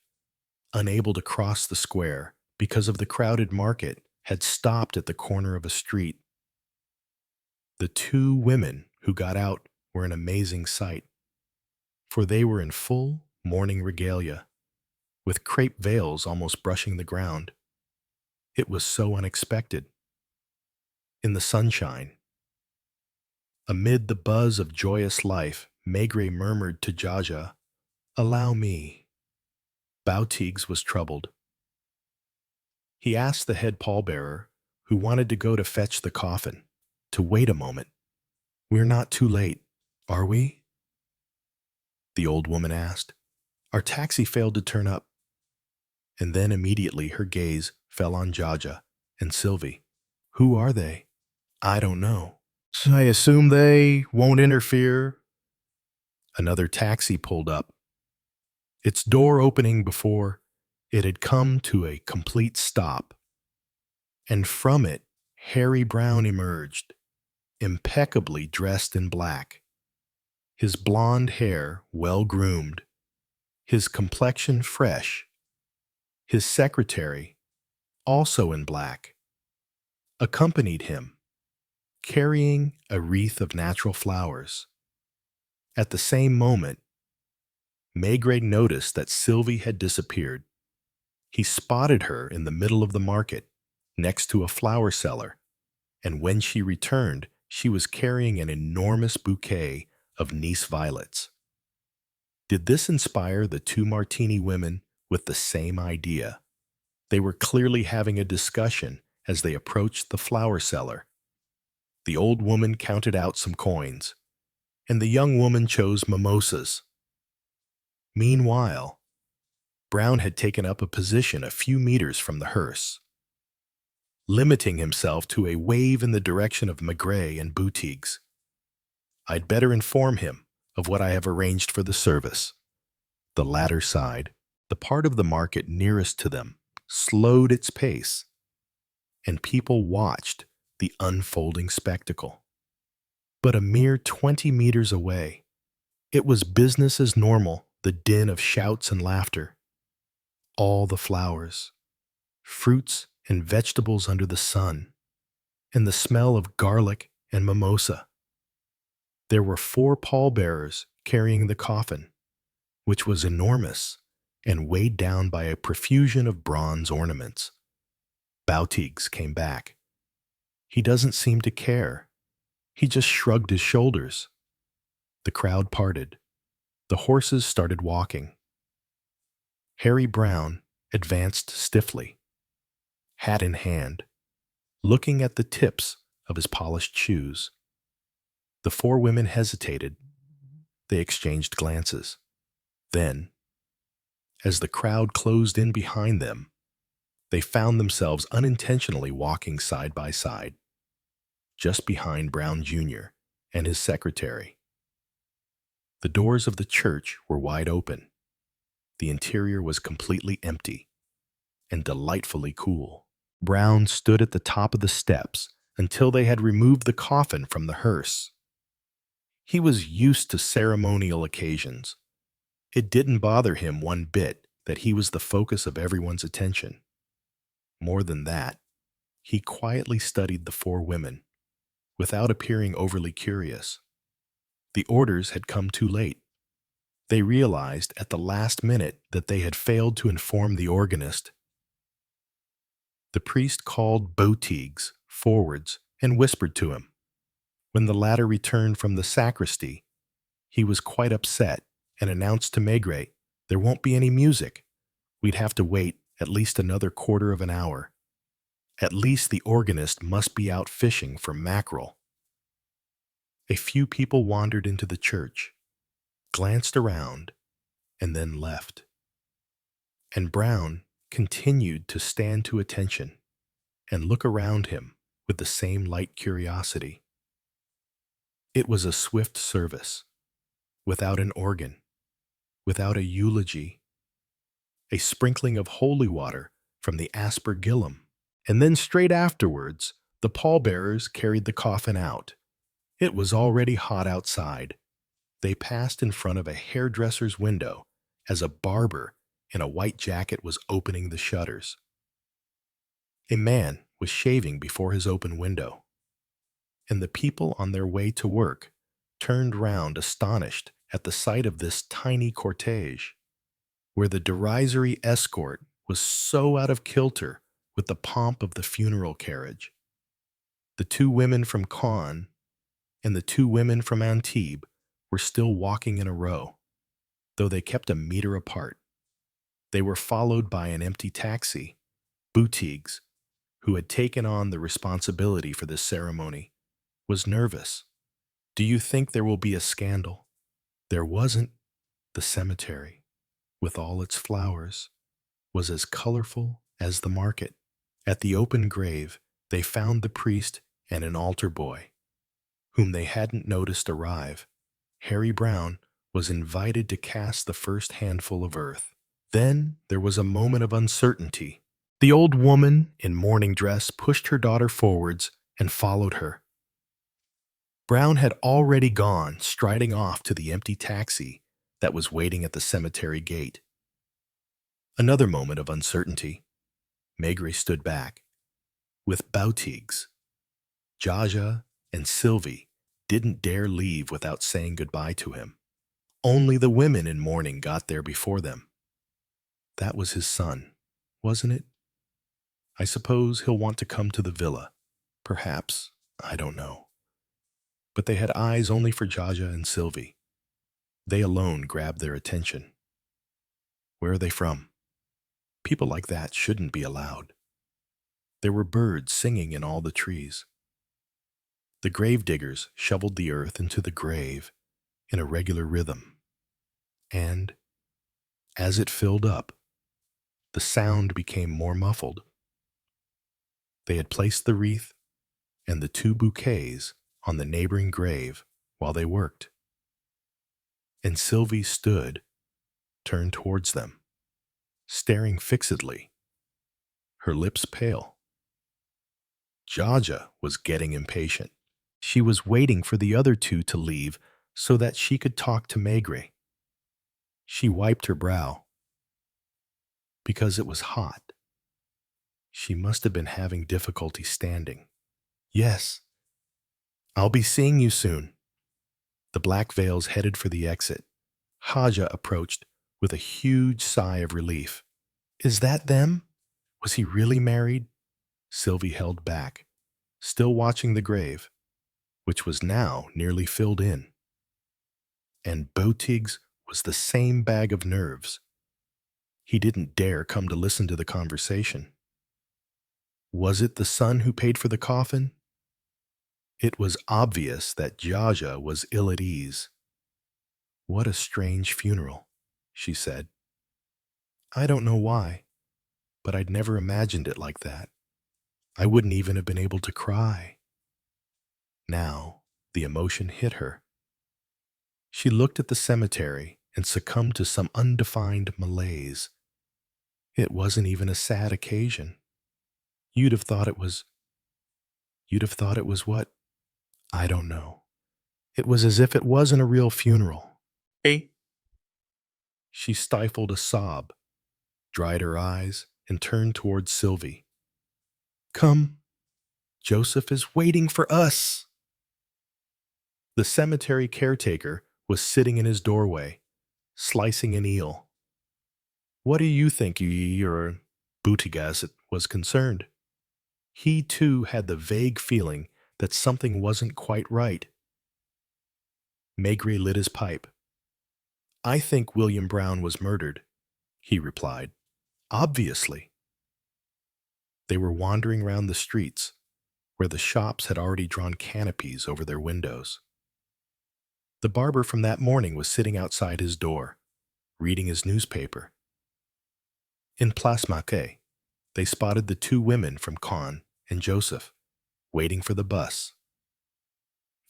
unable to cross the square because of the crowded market, had stopped at the corner of a street. The two women who got out were an amazing sight, for they were in full mourning regalia, with crepe veils almost brushing the ground. It was so unexpected. In the sunshine, amid the buzz of joyous life, Maigret murmured to Jaja, "Allow me." Boutiques was troubled. He asked the head pallbearer, who wanted to go to fetch the coffin, to wait a moment. "We're not too late, are we?" the old woman asked. "Our taxi failed to turn up." And then immediately her gaze fell on Jaja and Sylvie. "Who are they?" "I don't know. I assume they won't interfere." Another taxi pulled up, its door opening before it had come to a complete stop, and from it Harry Brown emerged, impeccably dressed in black, his blonde hair well groomed, his complexion fresh. His secretary, also in black, accompanied him, carrying a wreath of natural flowers. At the same moment, Maigret noticed that Sylvie had disappeared. He spotted her in the middle of the market, next to a flower seller, and when she returned, she was carrying an enormous bouquet of Nice violets. Did this inspire the two Martini women with the same idea? They were clearly having a discussion as they approached the flower seller. The old woman counted out some coins, and the young woman chose mimosas. Meanwhile, Brown had taken up a position a few meters from the hearse. limiting himself to a wave in the direction of Maigret and Boutiques. I'd better inform him of what I have arranged for the service. The latter sighed. The part of the market nearest to them slowed its pace, and people watched the unfolding spectacle. But a mere 20 meters away, it was business as normal, the din of shouts and laughter. All the flowers, fruits and vegetables under the sun, and the smell of garlic and mimosa. There were 4 pallbearers carrying the coffin, which was enormous and weighed down by a profusion of bronze ornaments. Boutiques came back. He doesn't seem to care. He just shrugged his shoulders. The crowd parted. The horses started walking. Harry Brown advanced stiffly, hat in hand, looking at the tips of his polished shoes. The 4 women hesitated. They exchanged glances. Then, as the crowd closed in behind them, they found themselves unintentionally walking side by side, just behind Brown Jr. and his secretary. The doors of the church were wide open. The interior was completely empty and delightfully cool. Brown stood at the top of the steps until they had removed the coffin from the hearse. He was used to ceremonial occasions. It didn't bother him one bit that he was the focus of everyone's attention. More than that, he quietly studied the 4 women, without appearing overly curious. The orders had come too late. They realized at the last minute that they had failed to inform the organist. The priest called Boutiques forwards and whispered to him. When the latter returned from the sacristy, he was quite upset and announced to Maigret, "There won't be any music. We'd have to wait at least another quarter of an hour. At least the organist must be out fishing for mackerel." A few people wandered into the church, glanced around, and then left. And Brown continued to stand to attention and look around him with the same light curiosity. It was a swift service, without an organ, without a eulogy, a sprinkling of holy water from the aspergillum, and then straight afterwards, the pallbearers carried the coffin out. It was already hot outside. They passed in front of a hairdresser's window as a barber in a white jacket was opening the shutters. A man was shaving before his open window, and the people on their way to work turned round astonished at the sight of this tiny cortege, where the derisory escort was so out of kilter with the pomp of the funeral carriage. The 2 women from Caen and the 2 women from Antibes were still walking in a row, though they kept a meter apart. They were followed by an empty taxi. Boutiques, who had taken on the responsibility for this ceremony, was nervous. "Do you think there will be a scandal?" There wasn't. The cemetery, with all its flowers, was as colorful as the market. At the open grave, they found the priest and an altar boy, whom they hadn't noticed arrive. Harry Brown was invited to cast the first handful of earth. Then there was a moment of uncertainty. The old woman in mourning dress pushed her daughter forwards and followed her. Brown had already gone, striding off to the empty taxi that was waiting at the cemetery gate. Another moment of uncertainty. Maigret stood back, with Boutiques. Jaja and Sylvie didn't dare leave without saying goodbye to him. Only the women in mourning got there before them. That was his son, wasn't it? I suppose he'll want to come to the villa. Perhaps, I don't know. But they had eyes only for Jaja and Sylvie. They alone grabbed their attention. Where are they from? People like that shouldn't be allowed. There were birds singing in all the trees. The gravediggers shoveled the earth into the grave in a regular rhythm. And, as it filled up, the sound became more muffled. They had placed the wreath and the 2 bouquets on the neighboring grave while they worked. And Sylvie stood, turned towards them, staring fixedly, her lips pale. Jaja was getting impatient. She was waiting for the other two to leave so that she could talk to Maigret. She wiped her brow because it was hot. She must have been having difficulty standing. Yes, I'll be seeing you soon. The black veils headed for the exit. Haja approached with a huge sigh of relief. Is that them? Was he really married? Sylvie held back, still watching the grave, which was now nearly filled in. And Botig's was the same bag of nerves. He didn't dare come to listen to the conversation. Was it the son who paid for the coffin? It was obvious that Jaja was ill at ease. What a strange funeral, she said. I don't know why, but I'd never imagined it like that. I wouldn't even have been able to cry. Now, the emotion hit her. She looked at the cemetery and succumbed to some undefined malaise. It wasn't even a sad occasion. You'd have thought it was what? I don't know. It was as if it wasn't a real funeral. Hey. She stifled a sob, dried her eyes, and turned towards Sylvie. Come, Joseph is waiting for us. The cemetery caretaker was sitting in his doorway, slicing an eel. What do you think, your Butigas was concerned? He too had the vague feeling that something wasn't quite right. Maigret lit his pipe. I think William Brown was murdered, he replied. Obviously. They were wandering round the streets, where the shops had already drawn canopies over their windows. The barber from that morning was sitting outside his door, reading his newspaper. In Place Maquet, they spotted the 2 women from Caen and Joseph, waiting for the bus.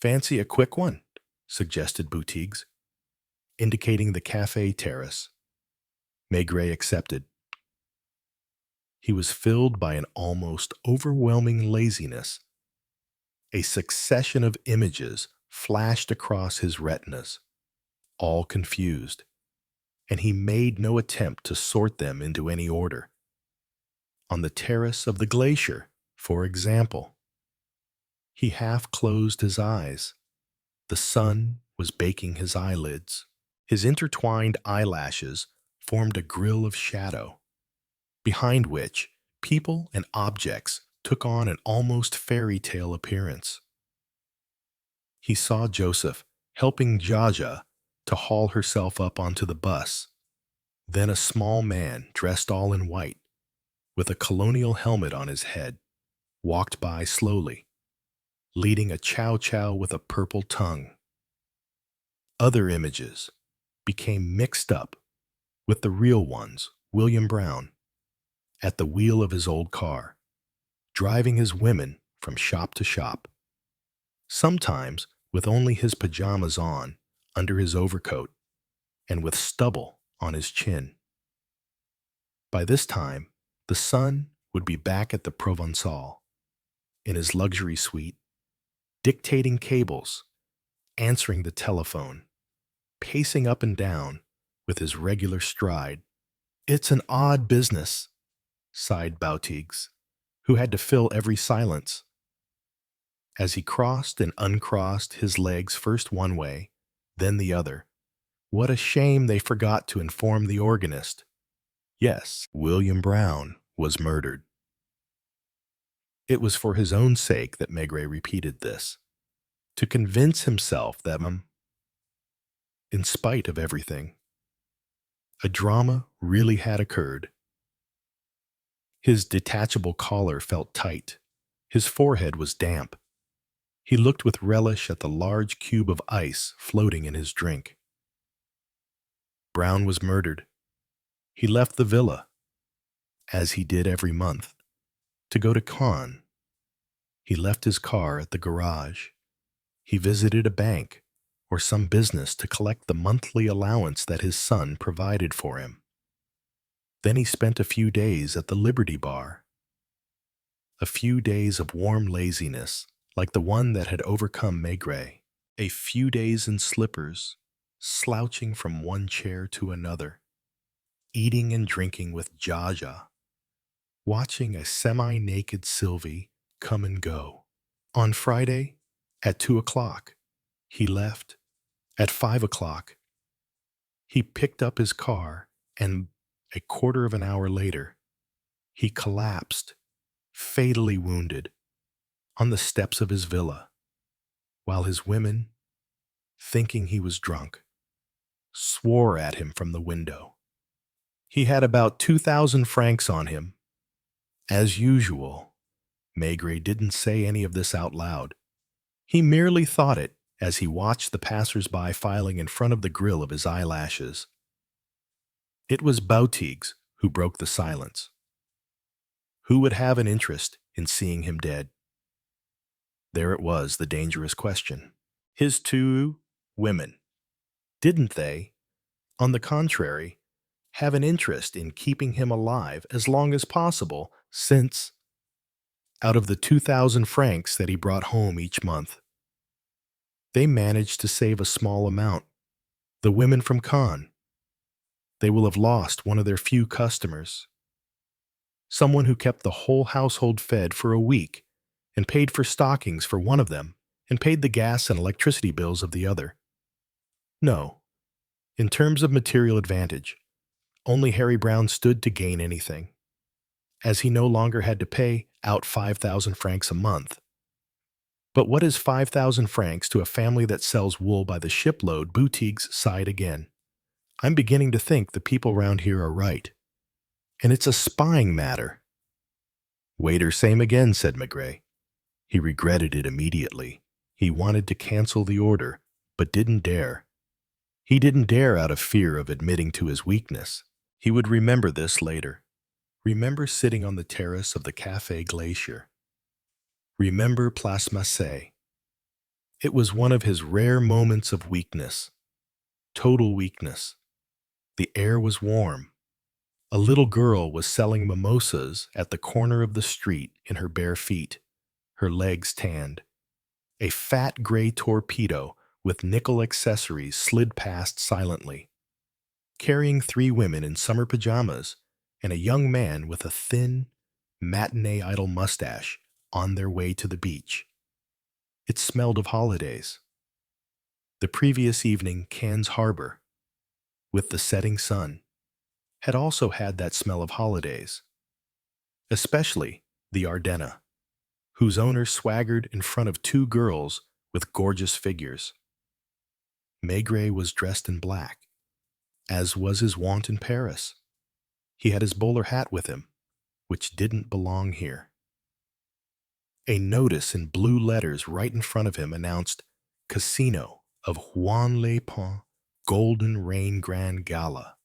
Fancy a quick one, suggested Boutiques, indicating the cafe terrace. Maigret accepted. He was filled by an almost overwhelming laziness. A succession of images flashed across his retinas, all confused, and he made no attempt to sort them into any order. On the terrace of the glacier, for example, he half closed his eyes. The sun was baking his eyelids. His intertwined eyelashes formed a grill of shadow, behind which people and objects took on an almost fairy tale appearance. He saw Joseph helping Jaja to haul herself up onto the bus. Then a small man dressed all in white, with a colonial helmet on his head, walked by slowly, leading a chow-chow with a purple tongue. Other images became mixed up with the real ones, William Brown, at the wheel of his old car, driving his women from shop to shop, sometimes with only his pajamas on under his overcoat and with stubble on his chin. By this time, the son would be back at the Provençal, in his luxury suite, dictating cables, answering the telephone, pacing up and down with his regular stride. It's an odd business, sighed Boutiques, who had to fill every silence. As he crossed and uncrossed his legs first one way, then the other, what a shame they forgot to inform the organist. Yes, William Brown was murdered. It was for his own sake that Maigret repeated this, to convince himself that, in spite of everything, a drama really had occurred. His detachable collar felt tight. His forehead was damp. He looked with relish at the large cube of ice floating in his drink. Brown was murdered. He left the villa, as he did every month, to go to Caen He left his car at the garage. He visited a bank or some business to collect the monthly allowance that his son provided for him. Then he spent a few days at the Liberty Bar. A few days of warm laziness, like the one that had overcome Maigret. A few days in slippers, slouching from one chair to another, eating and drinking with Jaja, watching a semi-naked Sylvie come and go. On Friday, at 2 o'clock, he left. At 5 o'clock, he picked up his car, and a quarter of an hour later, he collapsed, fatally wounded, on the steps of his villa, while his women, thinking he was drunk, swore at him from the window. He had about 2,000 francs on him. As usual, Maigret didn't say any of this out loud. He merely thought it as he watched the passers-by filing in front of the grill of his eyelashes. It was Boutiques who broke the silence. Who would have an interest in seeing him dead? There it was, the dangerous question. His two women. Didn't they, on the contrary, have an interest in keeping him alive as long as possible, since, out of the 2,000 francs that he brought home each month, they managed to save a small amount. The women from Cannes. They will have lost one of their few customers. Someone who kept the whole household fed for a week and paid for stockings for one of them and paid the gas and electricity bills of the other. No, in terms of material advantage, only Harry Brown stood to gain anything, as he no longer had to pay out 5,000 francs a month. But what is 5,000 francs to a family that sells wool by the shipload? Boutiques sighed again. I'm beginning to think the people round here are right. And it's a spying matter. Waiter, same again, said Maigret. He regretted it immediately. He wanted to cancel the order, but didn't dare. He didn't dare out of fear of admitting to his weakness. He would remember this later. Remember sitting on the terrace of the Café Glacier. Remember Place Massé. It was one of his rare moments of weakness. Total weakness. The air was warm. A little girl was selling mimosas at the corner of the street in her bare feet, her legs tanned. A fat gray torpedo with nickel accessories slid past silently, carrying 3 women in summer pajamas and a young man with a thin, matinee idol mustache on their way to the beach. It smelled of holidays. The previous evening, Cannes Harbor, with the setting sun, had also had that smell of holidays, especially the Ardennes, whose owner swaggered in front of 2 girls with gorgeous figures. Maigret was dressed in black, as was his wont in Paris. He had his bowler hat with him, which didn't belong here. A notice in blue letters right in front of him announced Casino of Juan Lepin Golden Rain Grand Gala,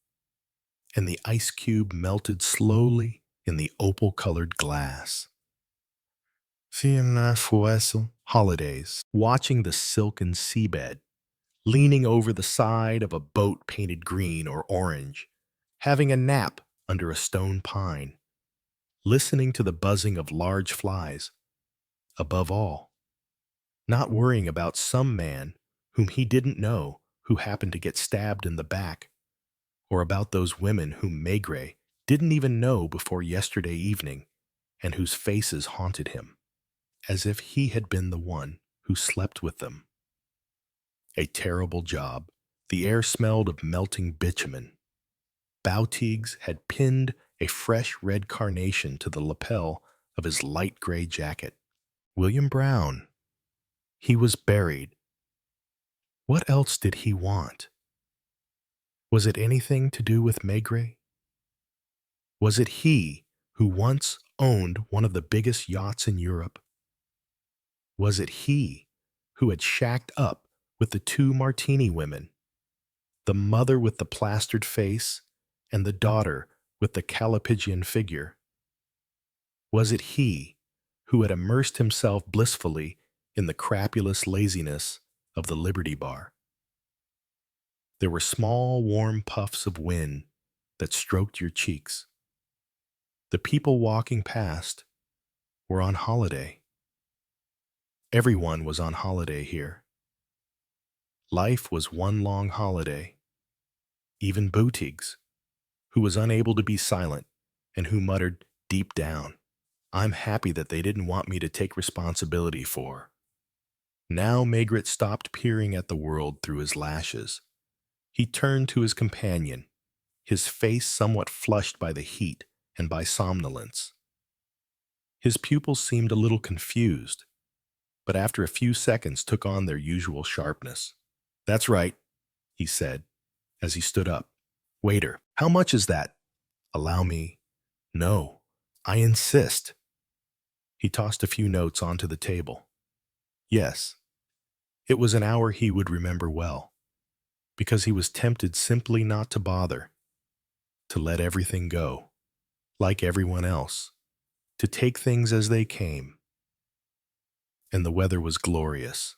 and the ice cube melted slowly in the opal-colored glass. Holidays, watching the silken seabed, leaning over the side of a boat painted green or orange, having a nap under a stone pine, listening to the buzzing of large flies, above all, not worrying about some man whom he didn't know who happened to get stabbed in the back, or about those women whom Maigret didn't even know before yesterday evening and whose faces haunted him, as if he had been the one who slept with them. A terrible job. The air smelled of melting bitumen. Boutiques had pinned a fresh red carnation to the lapel of his light gray jacket. William Brown. He was buried. What else did he want? Was it anything to do with Maigret? Was it he who once owned one of the biggest yachts in Europe? Was it he who had shacked up with the 2 martini women, the mother with the plastered face and the daughter with the callipygian figure? Was it he who had immersed himself blissfully in the crapulous laziness of the Liberty Bar. There were small, warm puffs of wind that stroked your cheeks. The people walking past were on holiday. Everyone was on holiday here. Life was one long holiday. Even Boutiques, who was unable to be silent and who muttered deep down, "I'm happy that they didn't want me to take responsibility for." Now Maigret stopped peering at the world through his lashes. He turned to his companion, his face somewhat flushed by the heat and by somnolence. His pupils seemed a little confused, but after a few seconds took on their usual sharpness. "That's right," he said, as he stood up. "Waiter, how much is that?" "Allow me." "No, I insist." He tossed a few notes onto the table. Yes, it was an hour he would remember well, because he was tempted simply not to bother, to let everything go, like everyone else, to take things as they came. And the weather was glorious.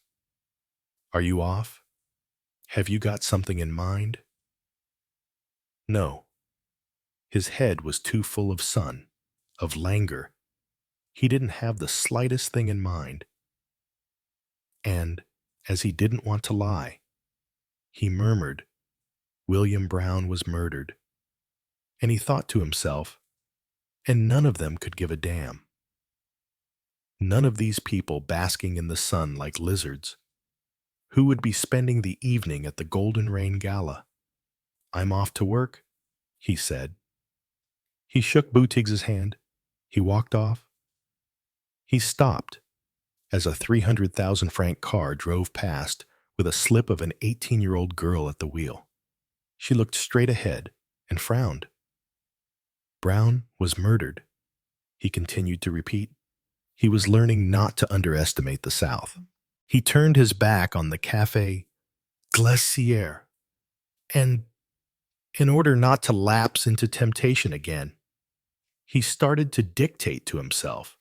"Are you off? Have you got something in mind?" No. His head was too full of sun, of languor. He didn't have the slightest thing in mind. And, as he didn't want to lie, he murmured, "William Brown was murdered." And he thought to himself, and none of them could give a damn. None of these people basking in the sun like lizards. Who would be spending the evening at the Golden Rain Gala? "I'm off to work," he said. He shook Boutiques' hand. He walked off. He stopped as a 300,000 franc car drove past with a slip of an 18-year-old girl at the wheel. She looked straight ahead and frowned. "Brown was murdered," he continued to repeat. He was learning not to underestimate the South. He turned his back on the Café Glacier, and, in order not to lapse into temptation again, he started to dictate to himself,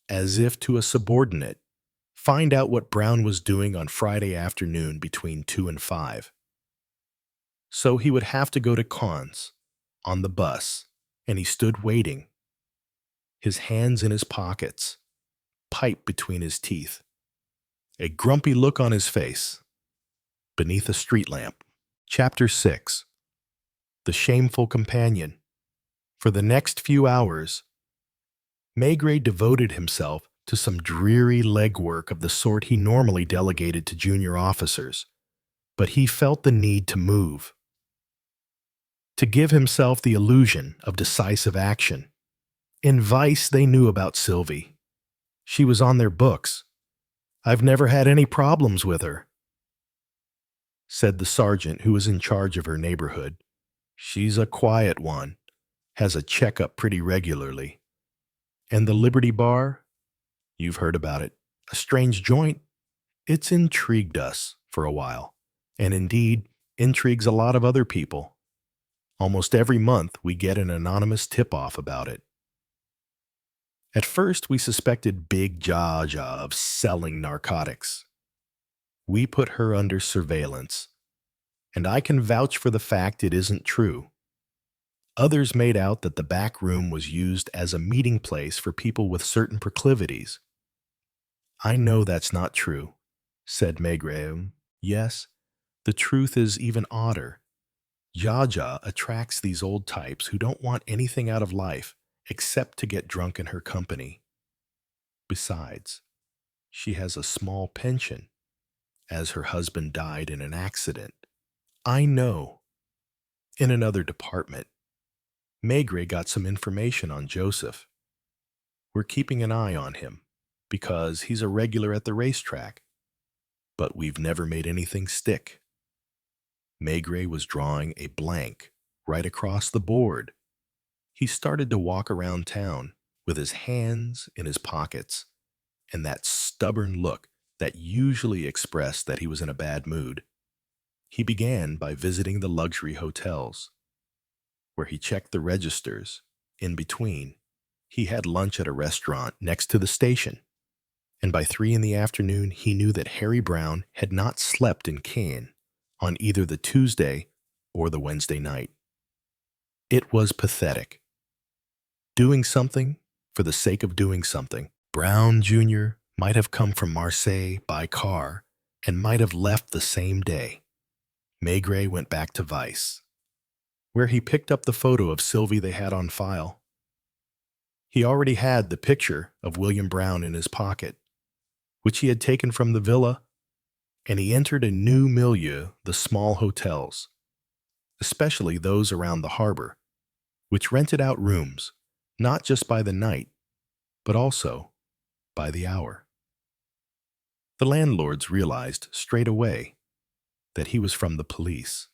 as if to a subordinate, find out what Brown was doing on Friday afternoon between 2 and 5. So he would have to go to Caens on the bus, and he stood waiting, his hands in his pockets, pipe between his teeth, a grumpy look on his face, beneath a street lamp. Chapter 6. The Shameful Companion. For the next few hours, Maigret devoted himself to some dreary legwork of the sort he normally delegated to junior officers, but he felt the need to move, to give himself the illusion of decisive action. In Vice, they knew about Sylvie. She was on their books. "I've never had any problems with her," said the sergeant who was in charge of her neighborhood. "She's a quiet one, has a checkup pretty regularly. And the Liberty Bar? You've heard about it. A strange joint. It's intrigued us for a while, and indeed intrigues a lot of other people. Almost every month we get an anonymous tip-off about it. At first we suspected Big Jaja of selling narcotics. We put her under surveillance, and I can vouch for the fact it isn't true. Others made out that the back room was used as a meeting place for people with certain proclivities. I know that's not true," said Maigret. "Yes, the truth is even odder. Jaja attracts these old types who don't want anything out of life except to get drunk in her company. Besides, she has a small pension, as her husband died in an accident. I know. In another department, Maigret got some information on Joseph. We're keeping an eye on him, because he's a regular at the racetrack, but we've never made anything stick." Maigret was drawing a blank right across the board. He started to walk around town with his hands in his pockets and that stubborn look that usually expressed that he was in a bad mood. He began by visiting the luxury hotels, where he checked the registers. In between, He had lunch at a restaurant next to the station, and by 3 in the afternoon he knew that Harry Brown had not slept in Caen on either the Tuesday or the Wednesday night. It was pathetic. Doing something for the sake of doing something. Brown Jr. might have come from Marseille by car and might have left the same day. Maigret went back to Vice, where he picked up the photo of Sylvie they had on file. He already had the picture of William Brown in his pocket, which he had taken from the villa, and he entered a new milieu, the small hotels, especially those around the harbor, which rented out rooms, not just by the night, but also by the hour. The landlords realized straight away that he was from the police.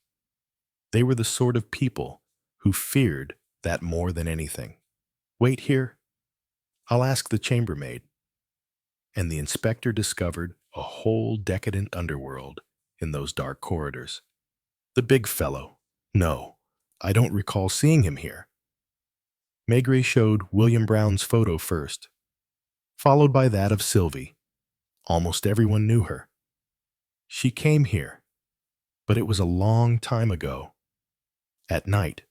They were the sort of people who feared that more than anything. Wait here. I'll ask the chambermaid. And the inspector discovered a whole decadent underworld in those dark corridors. The big fellow. No, I don't recall seeing him here. Maigret showed William Brown's photo first, followed by that of Sylvie. Almost everyone knew her. She came here, but it was a long time ago. At night.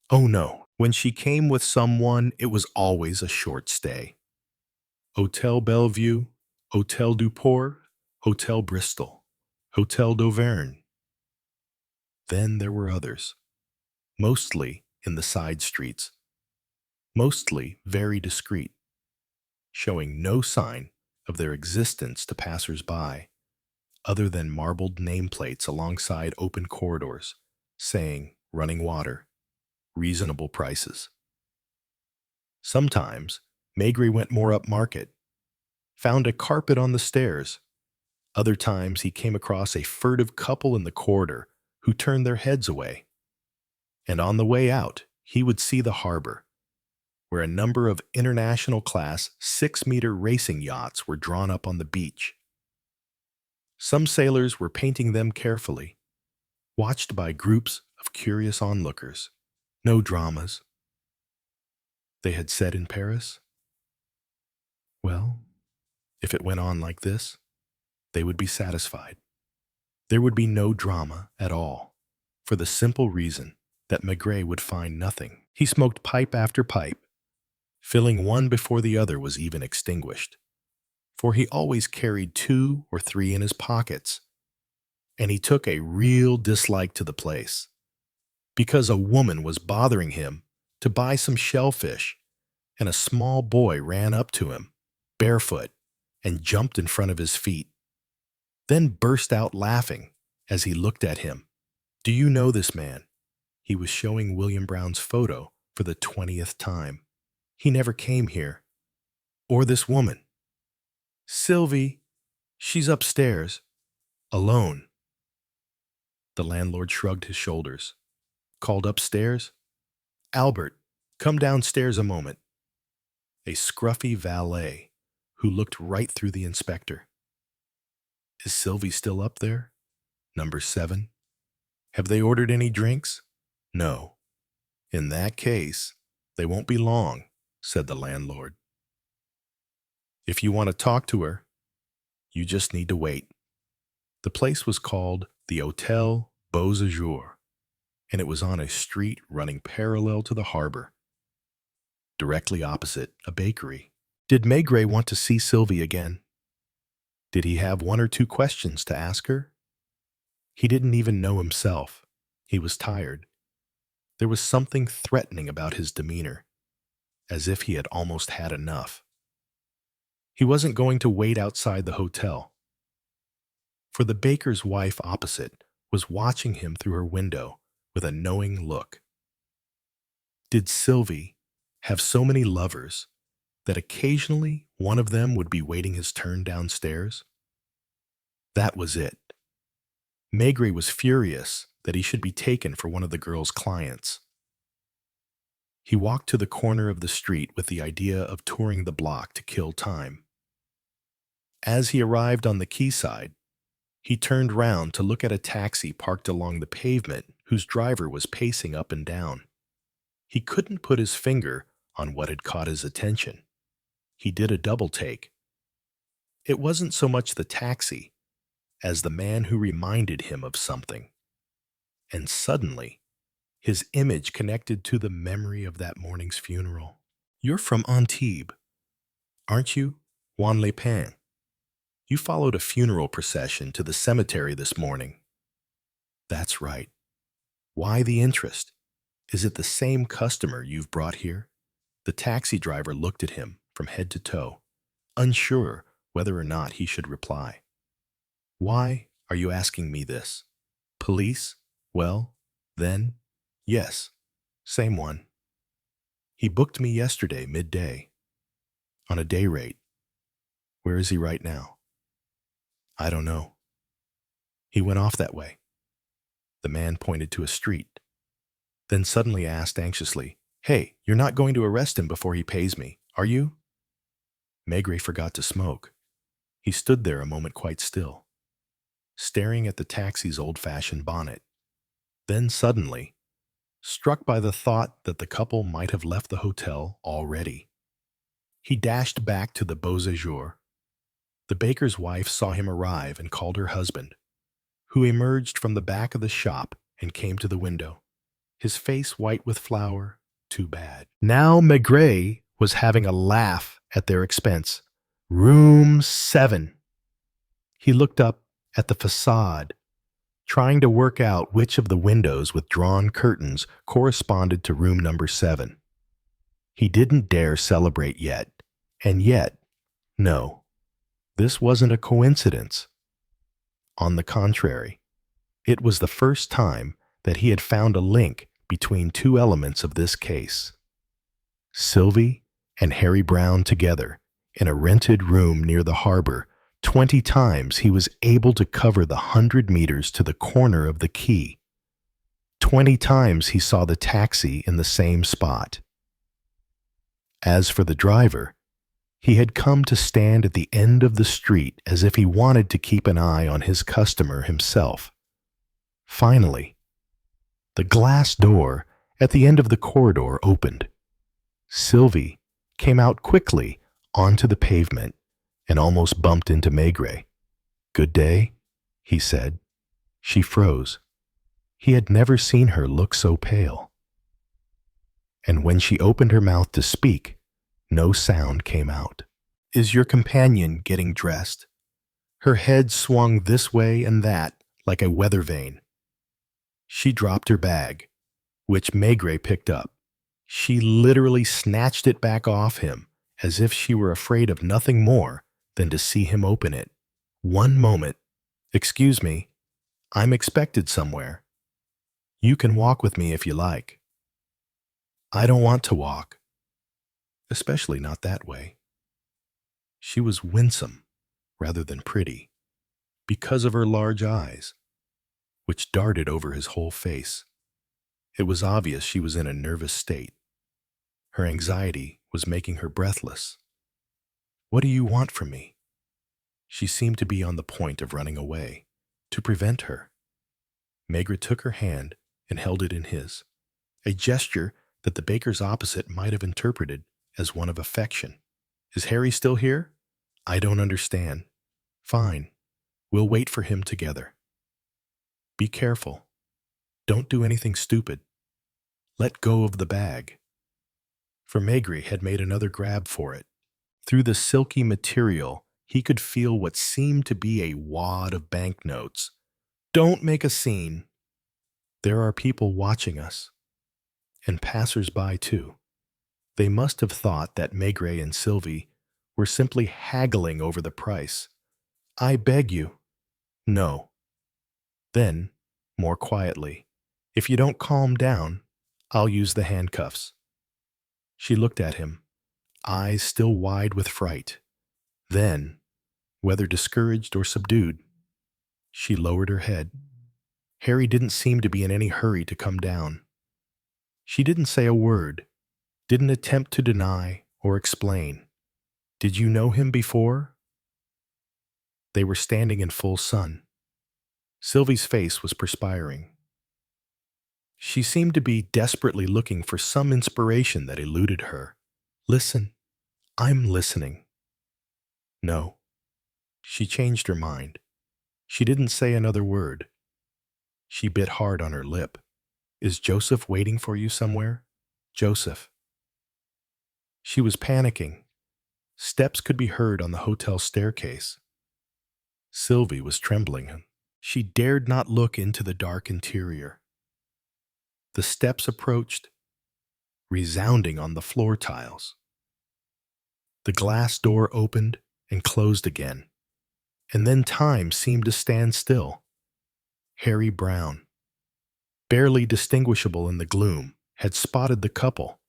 Oh no, when she came with someone, it was always a short stay. Hotel Bellevue, Hotel du Port, Hotel Bristol, Hotel d'Auvergne. Then there were others, mostly in the side streets, mostly very discreet, showing no sign of their existence to passers-by, other than marbled nameplates alongside open corridors, saying running water, reasonable prices. Sometimes Maigret went more upmarket, found a carpet on the stairs. Other times he came across a furtive couple in the corridor who turned their heads away. And on the way out, he would see the harbor, where a number of international-class 6-meter racing yachts were drawn up on the beach. Some sailors were painting them carefully, watched by groups of curious onlookers. No dramas. They had said in Paris, well, if it went on like this, they would be satisfied. There would be no drama at all, for the simple reason that Maigret would find nothing. He smoked pipe after pipe, filling one before the other was even extinguished, for he always carried 2 or 3 in his pockets, and he took a real dislike to the place, because a woman was bothering him to buy some shellfish, and a small boy ran up to him, barefoot, and jumped in front of his feet, then burst out laughing as he looked at him. Do you know this man? He was showing William Brown's photo for the 20th time. He never came here. Or this woman. Sylvie, she's upstairs, alone. The landlord shrugged his shoulders. Called upstairs? Albert, come downstairs a moment. A scruffy valet who looked right through the inspector. Is Sylvie still up there? Number 7. Have they ordered any drinks? No. In that case, they won't be long, said the landlord. If you want to talk to her, you just need to wait. The place was called the Hotel Beaux Jours, and it was on a street running parallel to the harbor, directly opposite a bakery. Did Maigret want to see Sylvie again? Did he have 1 or 2 questions to ask her? He didn't even know himself. He was tired. There was something threatening about his demeanor, as if he had almost had enough. He wasn't going to wait outside the hotel, for the baker's wife opposite was watching him through her window with a knowing look. Did Sylvie have so many lovers that occasionally one of them would be waiting his turn downstairs? That was it. Maigret was furious that he should be taken for one of the girl's clients. He walked to the corner of the street with the idea of touring the block to kill time. As he arrived on the quayside, he turned round to look at a taxi parked along the pavement whose driver was pacing up and down. He couldn't put his finger on what had caught his attention. He did a double take. It wasn't so much the taxi as the man who reminded him of something. And suddenly, his image connected to the memory of that morning's funeral. "You're from Antibes, aren't you, Juan Le Pen? You followed a funeral procession to the cemetery this morning." "That's right. Why the interest? Is it the same customer you've brought here?" The taxi driver looked at him from head to toe, unsure whether or not he should reply. "Why are you asking me this? Police? Well, then, yes, same one. He booked me yesterday midday, on a day rate. Where is he right now?" "I don't know. He went off that way." The man pointed to a street, then suddenly asked anxiously, "Hey, you're not going to arrest him before he pays me, are you?" Maigret forgot to smoke. He stood there a moment quite still, staring at the taxi's old-fashioned bonnet. Then suddenly, struck by the thought that the couple might have left the hotel already, he dashed back to the Beaux Jours. The baker's wife saw him arrive and called her husband, who emerged from the back of the shop and came to the window, his face white with flour. Too bad. Now Maigret was having a laugh at their expense. Room 7. He looked up at the facade, trying to work out which of the windows with drawn curtains corresponded to room number 7. He didn't dare celebrate yet, and yet, no, this wasn't a coincidence. On the contrary, it was the first time that he had found a link between two elements of this case. Sylvie and Harry Brown together in a rented room near the harbor. 20 times he was able to cover the 100 meters to the corner of the quay. 20 times he saw the taxi in the same spot. As for the driver, he had come to stand at the end of the street as if he wanted to keep an eye on his customer himself. Finally, the glass door at the end of the corridor opened. Sylvie came out quickly onto the pavement and almost bumped into Maigret. "Good day," he said. She froze. He had never seen her look so pale. And when she opened her mouth to speak, no sound came out. "Is your companion getting dressed?" Her head swung this way and that like a weather vane. She dropped her bag, which Maigret picked up. She literally snatched it back off him, as if she were afraid of nothing more than to see him open it. "One moment. Excuse me. I'm expected somewhere. You can walk with me if you like." "I don't want to walk. Especially not that way." She was winsome rather than pretty, because of her large eyes, which darted over his whole face. It was obvious she was in a nervous state. Her anxiety was making her breathless. "What do you want from me?" She seemed to be on the point of running away, to prevent her. Maigret took her hand and held it in his, a gesture that the baker's opposite might have interpreted as one of affection. "Is Harry still here?" "I don't understand." "Fine. We'll wait for him together. Be careful. Don't do anything stupid. Let go of the bag." For Maigret had made another grab for it. Through the silky material, he could feel what seemed to be a wad of banknotes. "Don't make a scene. There are people watching us, and passers-by too. They must have thought that Maigret and Sylvie were simply haggling over the price. "I beg you." "No." Then, more quietly, "If you don't calm down, I'll use the handcuffs." She looked at him, eyes still wide with fright. Then, whether discouraged or subdued, she lowered her head. Harry didn't seem to be in any hurry to come down. She didn't say a word, didn't attempt to deny or explain. "Did you know him before?" They were standing in full sun. Sylvie's face was perspiring. She seemed to be desperately looking for some inspiration that eluded her. Listen, I'm listening. No. She changed her mind. She didn't say another word. She bit hard on her lip. Is Joseph waiting for you somewhere? Joseph. She was panicking. Steps could be heard on the hotel staircase. Sylvie was trembling. She dared not look into the dark interior. The steps approached, resounding on the floor tiles. The glass door opened and closed again, and then time seemed to stand still. Harry Brown, barely distinguishable in the gloom, had spotted the couple.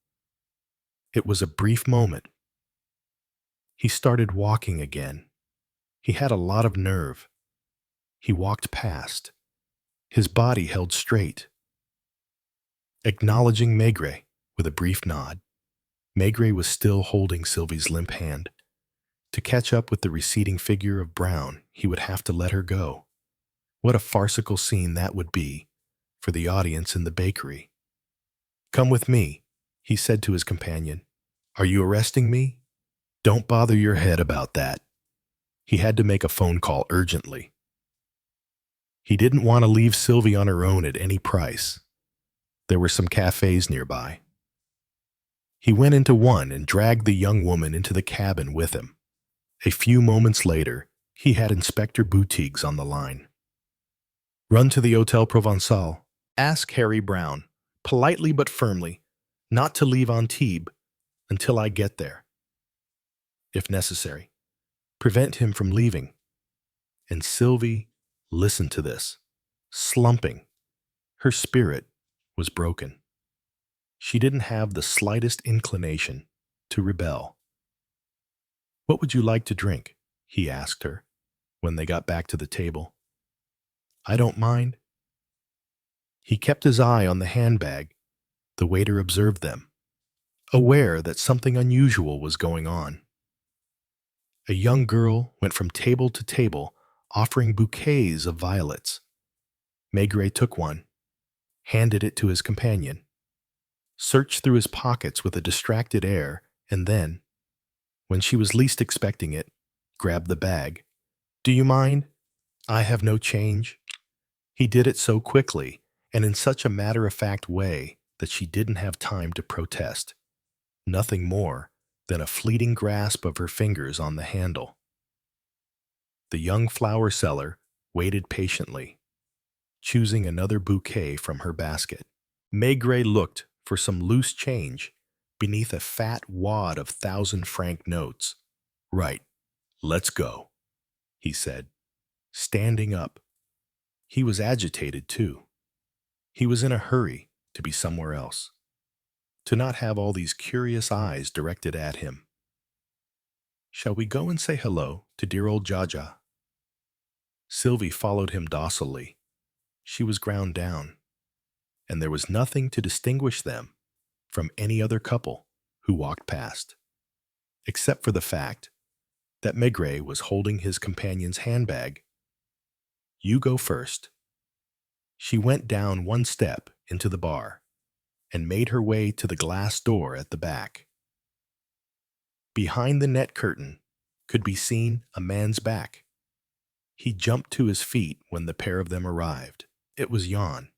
It was a brief moment. He started walking again. He had a lot of nerve. He walked past, his body held straight. Acknowledging Maigret with a brief nod, Maigret was still holding Sylvie's limp hand. To catch up with the receding figure of Brown, he would have to let her go. What a farcical scene that would be for the audience in the bakery. Come with me, he said to his companion. Are you arresting me? Don't bother your head about that. He had to make a phone call urgently. He didn't want to leave Sylvie on her own at any price. There were some cafes nearby. He went into one and dragged the young woman into the cabin with him. A few moments later, he had Inspector Boutiques on the line. Run to the Hotel Provençal. Ask Harry Brown, politely but firmly, not to leave Antibes until I get there. If necessary, prevent him from leaving. And Sylvie listened to this, slumping. Her spirit was broken. She didn't have the slightest inclination to rebel. What would you like to drink? He asked her when they got back to the table. I don't mind. He kept his eye on the handbag. The waiter observed them, aware that something unusual was going on. A young girl went from table to table, offering bouquets of violets. Maigret took one, handed it to his companion, searched through his pockets with a distracted air, and then, when she was least expecting it, grabbed the bag. Do you mind? I have no change. He did it so quickly and in such a matter-of-fact way that she didn't have time to protest. Nothing more than a fleeting grasp of her fingers on the handle. The young flower seller waited patiently, choosing another bouquet from her basket. Maigret looked for some loose change beneath a fat wad of 1,000-franc notes. Right, let's go, he said, standing up. He was agitated, too. He was in a hurry to be somewhere else, to not have all these curious eyes directed at him. Shall we go and say hello to dear old Jaja? Sylvie followed him docilely. She was ground down, and there was nothing to distinguish them from any other couple who walked past, except for the fact that Maigret was holding his companion's handbag. You go first. She went down one step into the bar and made her way to the glass door at the back. Behind the net curtain could be seen a man's back. He jumped to his feet when the pair of them arrived. It was Jan,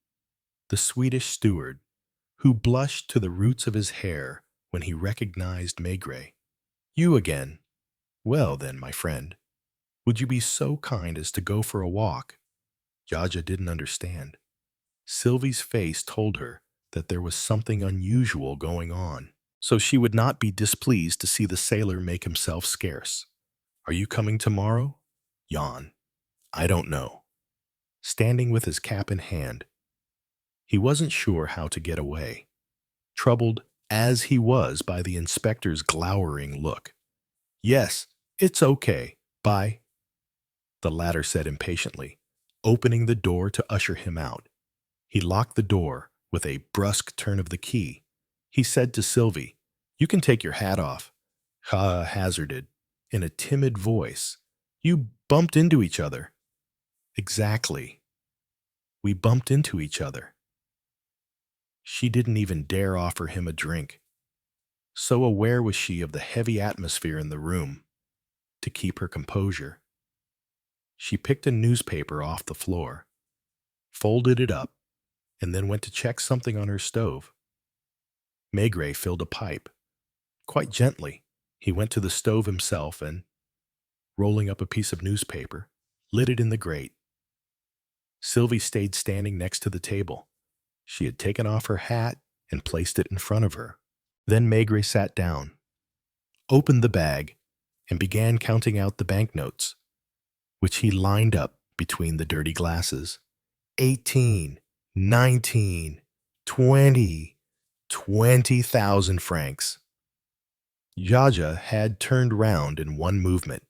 the Swedish steward, who blushed to the roots of his hair when he recognized Maigret. You again? Well then, my friend, would you be so kind as to go for a walk? Jaja didn't understand. Sylvie's face told her that there was something unusual going on, so she would not be displeased to see the sailor make himself scarce. Are you coming tomorrow? Jan. I don't know. Standing with his cap in hand, he wasn't sure how to get away, troubled as he was by the inspector's glowering look. Yes, it's okay. Bye, the latter said impatiently, opening the door to usher him out. He locked the door with a brusque turn of the key. He said to Sylvie, You can take your hat off. Ha hazarded, in a timid voice. You bumped into each other. Exactly. We bumped into each other. She didn't even dare offer him a drink. So aware was she of the heavy atmosphere in the room. To keep her composure, she picked a newspaper off the floor, folded it up, and then went to check something on her stove. Maigret filled a pipe. Quite gently, he went to the stove himself and, rolling up a piece of newspaper, lit it in the grate. Sylvie stayed standing next to the table. She had taken off her hat and placed it in front of her. Then Maigret sat down, opened the bag, and began counting out the banknotes, which he lined up between the dirty glasses. 18, 19, 20, 20,000 francs. Jaja had turned round in one movement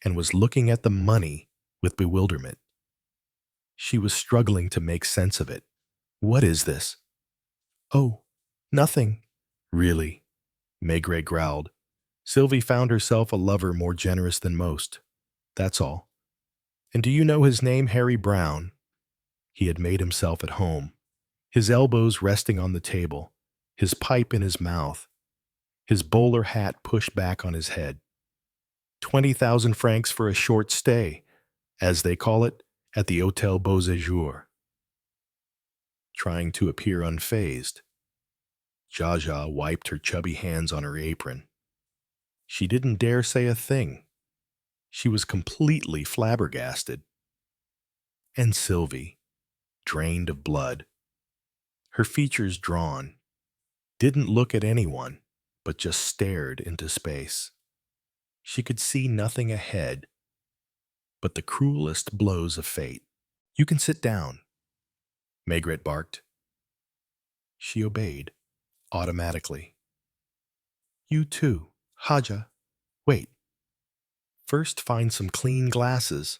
and was looking at the money with bewilderment. She was struggling to make sense of it. What is this? Oh, nothing. Really? Maigret growled. Sylvie found herself a lover more generous than most. That's all. And do you know his name, Harry Brown? He had made himself at home, his elbows resting on the table, his pipe in his mouth, his bowler hat pushed back on his head. 20,000 francs for a short stay, as they call it, at the Hôtel Beauséjour. Trying to appear unfazed, Jaja wiped her chubby hands on her apron. She didn't dare say a thing. She was completely flabbergasted. And Sylvie, drained of blood, her features drawn, didn't look at anyone, but just stared into space. She could see nothing ahead but the cruelest blows of fate. You can sit down, Maigret barked. She obeyed, automatically. You too, Haja. Wait. First find some clean glasses.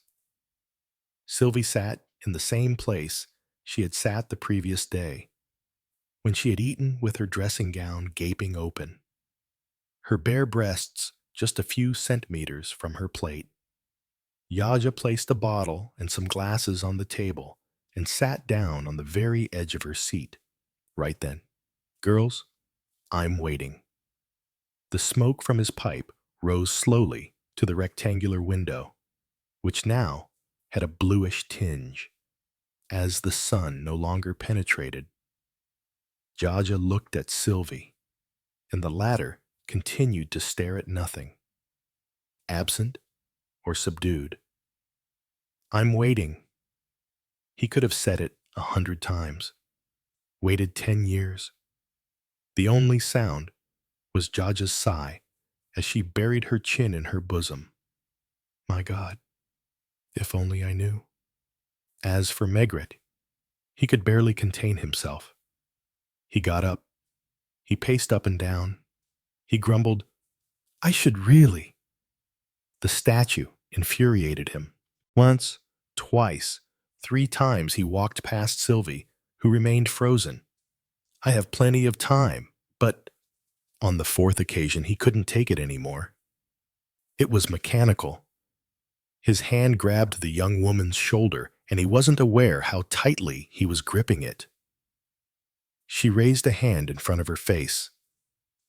Sylvie sat in the same place she had sat the previous day, when she had eaten with her dressing gown gaping open, her bare breasts just a few centimeters from her plate. Jaja placed a bottle and some glasses on the table and sat down on the very edge of her seat. Right then. Girls, I'm waiting. The smoke from his pipe rose slowly to the rectangular window, which now had a bluish tinge, as the sun no longer penetrated. Jaja looked at Sylvie, and the latter continued to stare at nothing, absent or subdued. I'm waiting. He could have said it 100 times, waited 10 years. The only sound was Jaja's sigh as she buried her chin in her bosom. My God, if only I knew. As for Maigret, he could barely contain himself. He got up. He paced up and down. He grumbled, I should really. The statue infuriated him. Once, twice, 3 times he walked past Sylvie, who remained frozen. I have plenty of time, but on the 4th occasion he couldn't take it anymore. It was mechanical. His hand grabbed the young woman's shoulder, and he wasn't aware how tightly he was gripping it. She raised a hand in front of her face,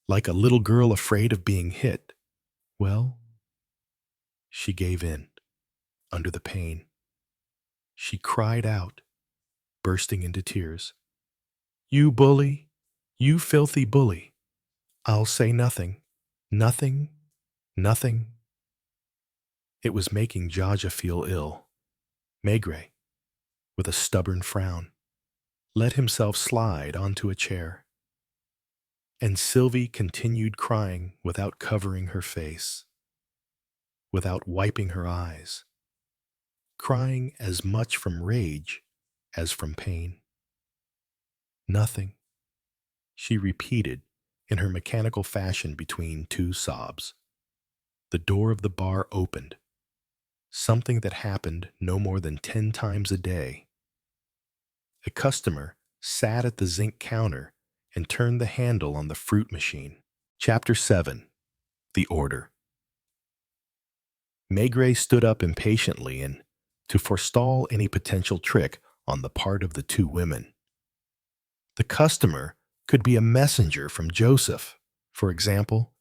like a little girl afraid of being hit. Well, she gave in, under the pain. She cried out, bursting into tears. You bully, you filthy bully. I'll say nothing, nothing, nothing. It was making Jaja feel ill. Maigret, with a stubborn frown, let himself slide onto a chair. And Sylvie continued crying without covering her face, without wiping her eyes, crying as much from rage as from pain. Nothing, she repeated in her mechanical fashion between 2 sobs. The door of the bar opened, something that happened no more than 10 times a day. A customer sat at the zinc counter and turned the handle on the fruit machine. Chapter 7. The Order. Maigret stood up impatiently and, to forestall any potential trick on the part of the 2 women. The customer could be a messenger from Joseph, For example,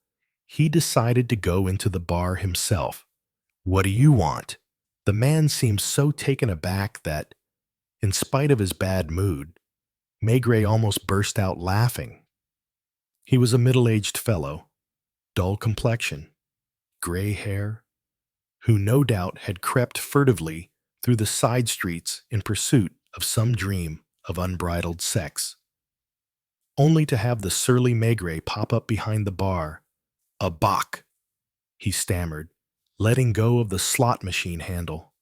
he decided to go into the bar himself. "What do you want?" The man seemed so taken aback that, in spite of his bad mood, Maigret almost burst out laughing. He was a middle-aged fellow, dull complexion, gray hair, who no doubt had crept furtively through the side streets in pursuit of some dream of unbridled sex, only to have the surly Maigret pop up behind the bar. "A bock," he stammered, letting go of the slot machine handle.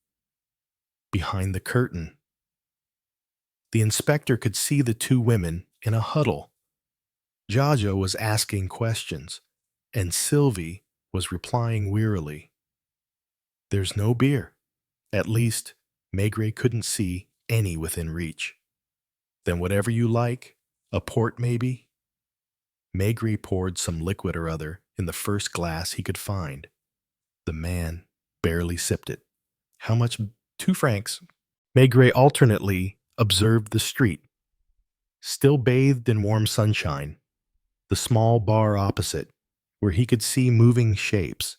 Behind the curtain, the inspector could see the two women in a huddle. Jaja was asking questions, and Sylvie was replying wearily. "There's no beer." At least, Maigret couldn't see any within reach. "Then whatever you like, a port maybe?" Maigret poured some liquid or other in the first glass he could find. The man barely sipped it. "How much?" "2 francs." Maigret alternately observed the street, still bathed in warm sunshine, the small bar opposite, where he could see moving shapes,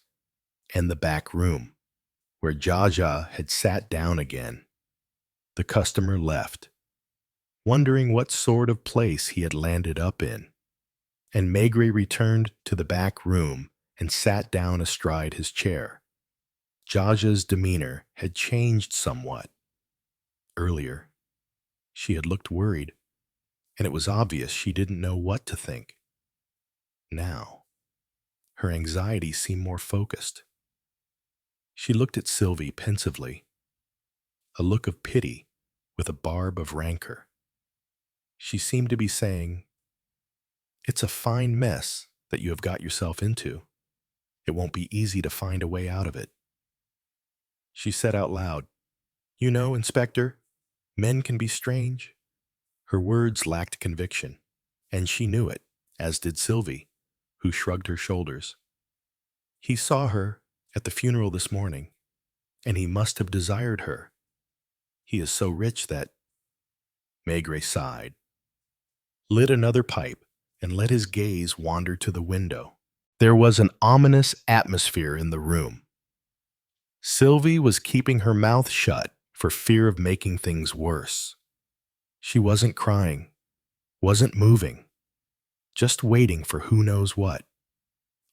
and the back room, where Jaja had sat down again. The customer left, wondering what sort of place he had landed up in, and Maigret returned to the back room and sat down astride his chair. Jaja's demeanor had changed somewhat. Earlier, she had looked worried, and it was obvious she didn't know what to think. Now, her anxiety seemed more focused. She looked at Sylvie pensively, a look of pity with a barb of rancor. She seemed to be saying, "It's a fine mess that you have got yourself into. It won't be easy to find a way out of it." She said out loud, "You know, Inspector, men can be strange." Her words lacked conviction, and she knew it, as did Sylvie, who shrugged her shoulders. "He saw her at the funeral this morning, and he must have desired her. He is so rich that—" Maigret sighed, lit another pipe, and let his gaze wander to the window. There was an ominous atmosphere in the room. Sylvie was keeping her mouth shut for fear of making things worse. She wasn't crying, wasn't moving, just waiting for who knows what.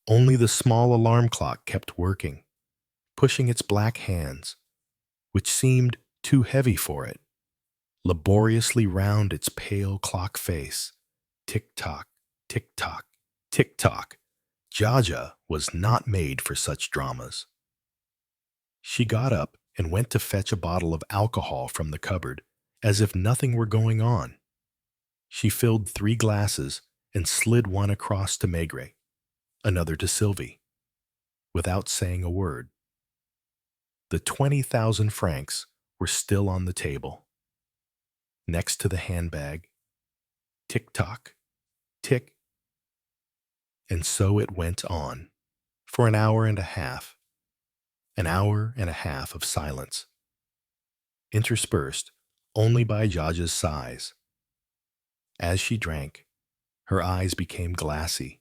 Only the small alarm clock kept working, pushing its black hands, which seemed too heavy for it, laboriously round its pale clock face. Tick-tock, tick-tock, tick-tock. Jaja was not made for such dramas. She got up and went to fetch a bottle of alcohol from the cupboard, as if nothing were going on. She filled 3 glasses and slid one across to Maigret, another to Sylvie, without saying a word. The 20,000 francs were still on the table, next to the handbag. Tick-tock, tick. And so it went on, for an hour and a half of silence, interspersed only by Jaja's sighs. As she drank, her eyes became glassy.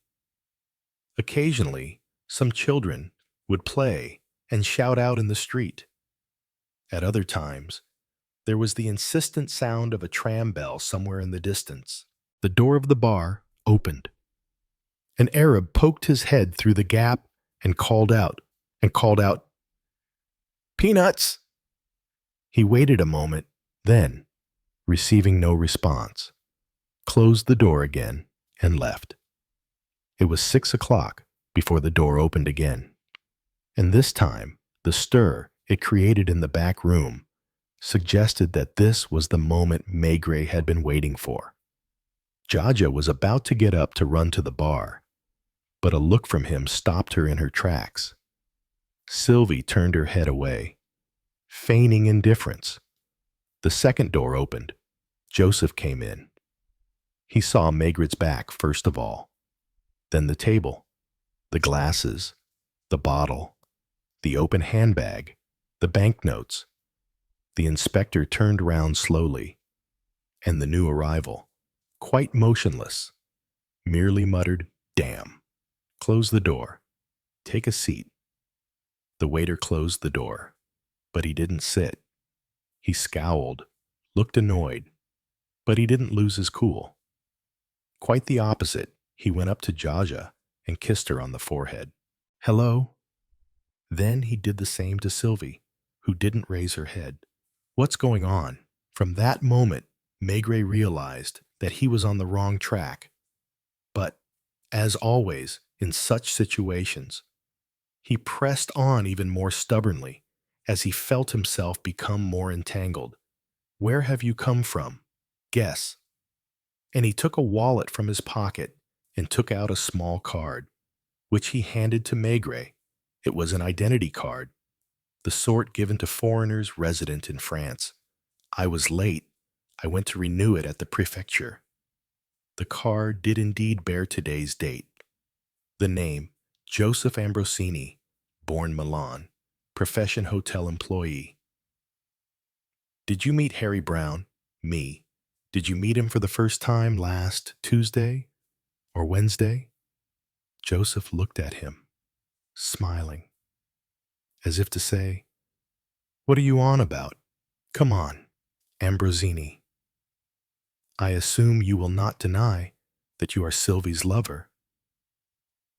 Occasionally, some children would play and shout out in the street. At other times, there was the insistent sound of a tram bell somewhere in the distance. The door of the bar opened. An Arab poked his head through the gap and called out, "Peanuts!" He waited a moment, then, receiving no response, closed the door again and left. It was 6 o'clock before the door opened again, and this time the stir it created in the back room suggested that this was the moment Maigret had been waiting for. Jaja was about to get up to run to the bar, but a look from him stopped her in her tracks. Sylvie turned her head away, feigning indifference. The second door opened. Joseph came in. He saw Maigret's back first of all, then the table, the glasses, the bottle, the open handbag, the banknotes. The inspector turned round slowly, and the new arrival, quite motionless, merely muttered, "Damn." Close the door. Take a seat. The waiter closed the door, but he didn't sit. He scowled, looked annoyed, but he didn't lose his cool. Quite the opposite, he went up to Jaja and kissed her on the forehead. Hello? Then he did the same to Sylvie, who didn't raise her head. What's going on? From that moment, Maigret realized that he was on the wrong track. But, as always, in such situations, he pressed on even more stubbornly as he felt himself become more entangled. Where have you come from? Guess. And he took a wallet from his pocket and took out a small card, which he handed to Maigret. It was an identity card, the sort given to foreigners resident in France. I was late. I went to renew it at the prefecture. The card did indeed bear today's date. The name, Joseph Ambrosini, born Milan, profession hotel employee. Did you meet Harry Brown? Me. Did you meet him for the first time last Tuesday or Wednesday? Joseph looked at him, smiling, as if to say, What are you on about? Come on, Ambrosini. I assume you will not deny that you are Sylvie's lover.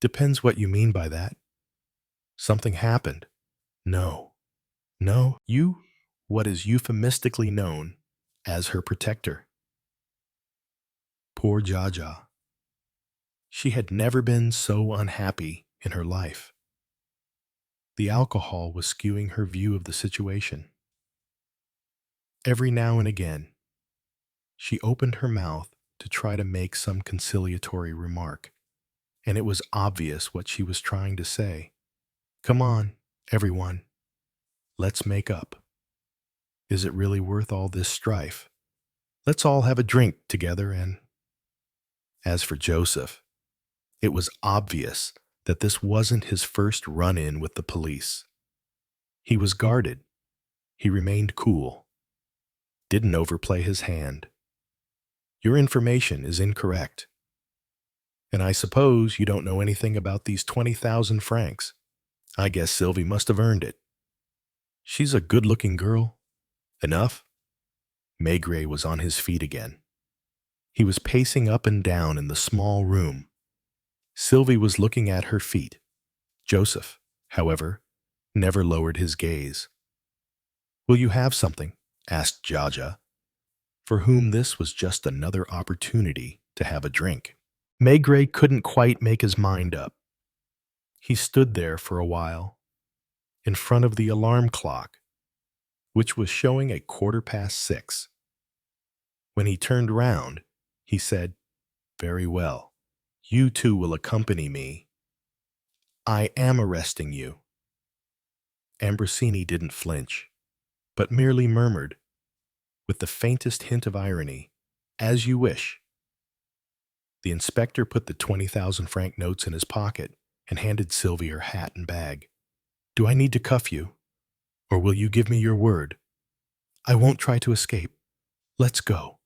Depends what you mean by that. Something happened. No, you, what is euphemistically known as her protector. Poor Jaja. She had never been so unhappy in her life. The alcohol was skewing her view of the situation. Every now and again, she opened her mouth to try to make some conciliatory remark, and it was obvious what she was trying to say. Come on, everyone. Let's make up. Is it really worth all this strife? Let's all have a drink together and... As for Joseph, it was obvious that this wasn't his first run-in with the police. He was guarded. He remained cool. Didn't overplay his hand. Your information is incorrect. And I suppose you don't know anything about these 20,000 francs. I guess Sylvie must have earned it. She's a good-looking girl. Enough? Maigret was on his feet again. He was pacing up and down in the small room. Sylvie was looking at her feet. Joseph, however, never lowered his gaze. Will you have something? Asked Jaja, for whom this was just another opportunity to have a drink. Maigret couldn't quite make his mind up. He stood there for a while, in front of the alarm clock, which was showing 6:15. When he turned round, he said, Very well, you two will accompany me. I am arresting you. Ambrosini didn't flinch, but merely murmured, with the faintest hint of irony, As you wish. The inspector put the 20,000 franc notes in his pocket and handed Sylvie her hat and bag. Do I need to cuff you? Or will you give me your word? I won't try to escape. Let's go.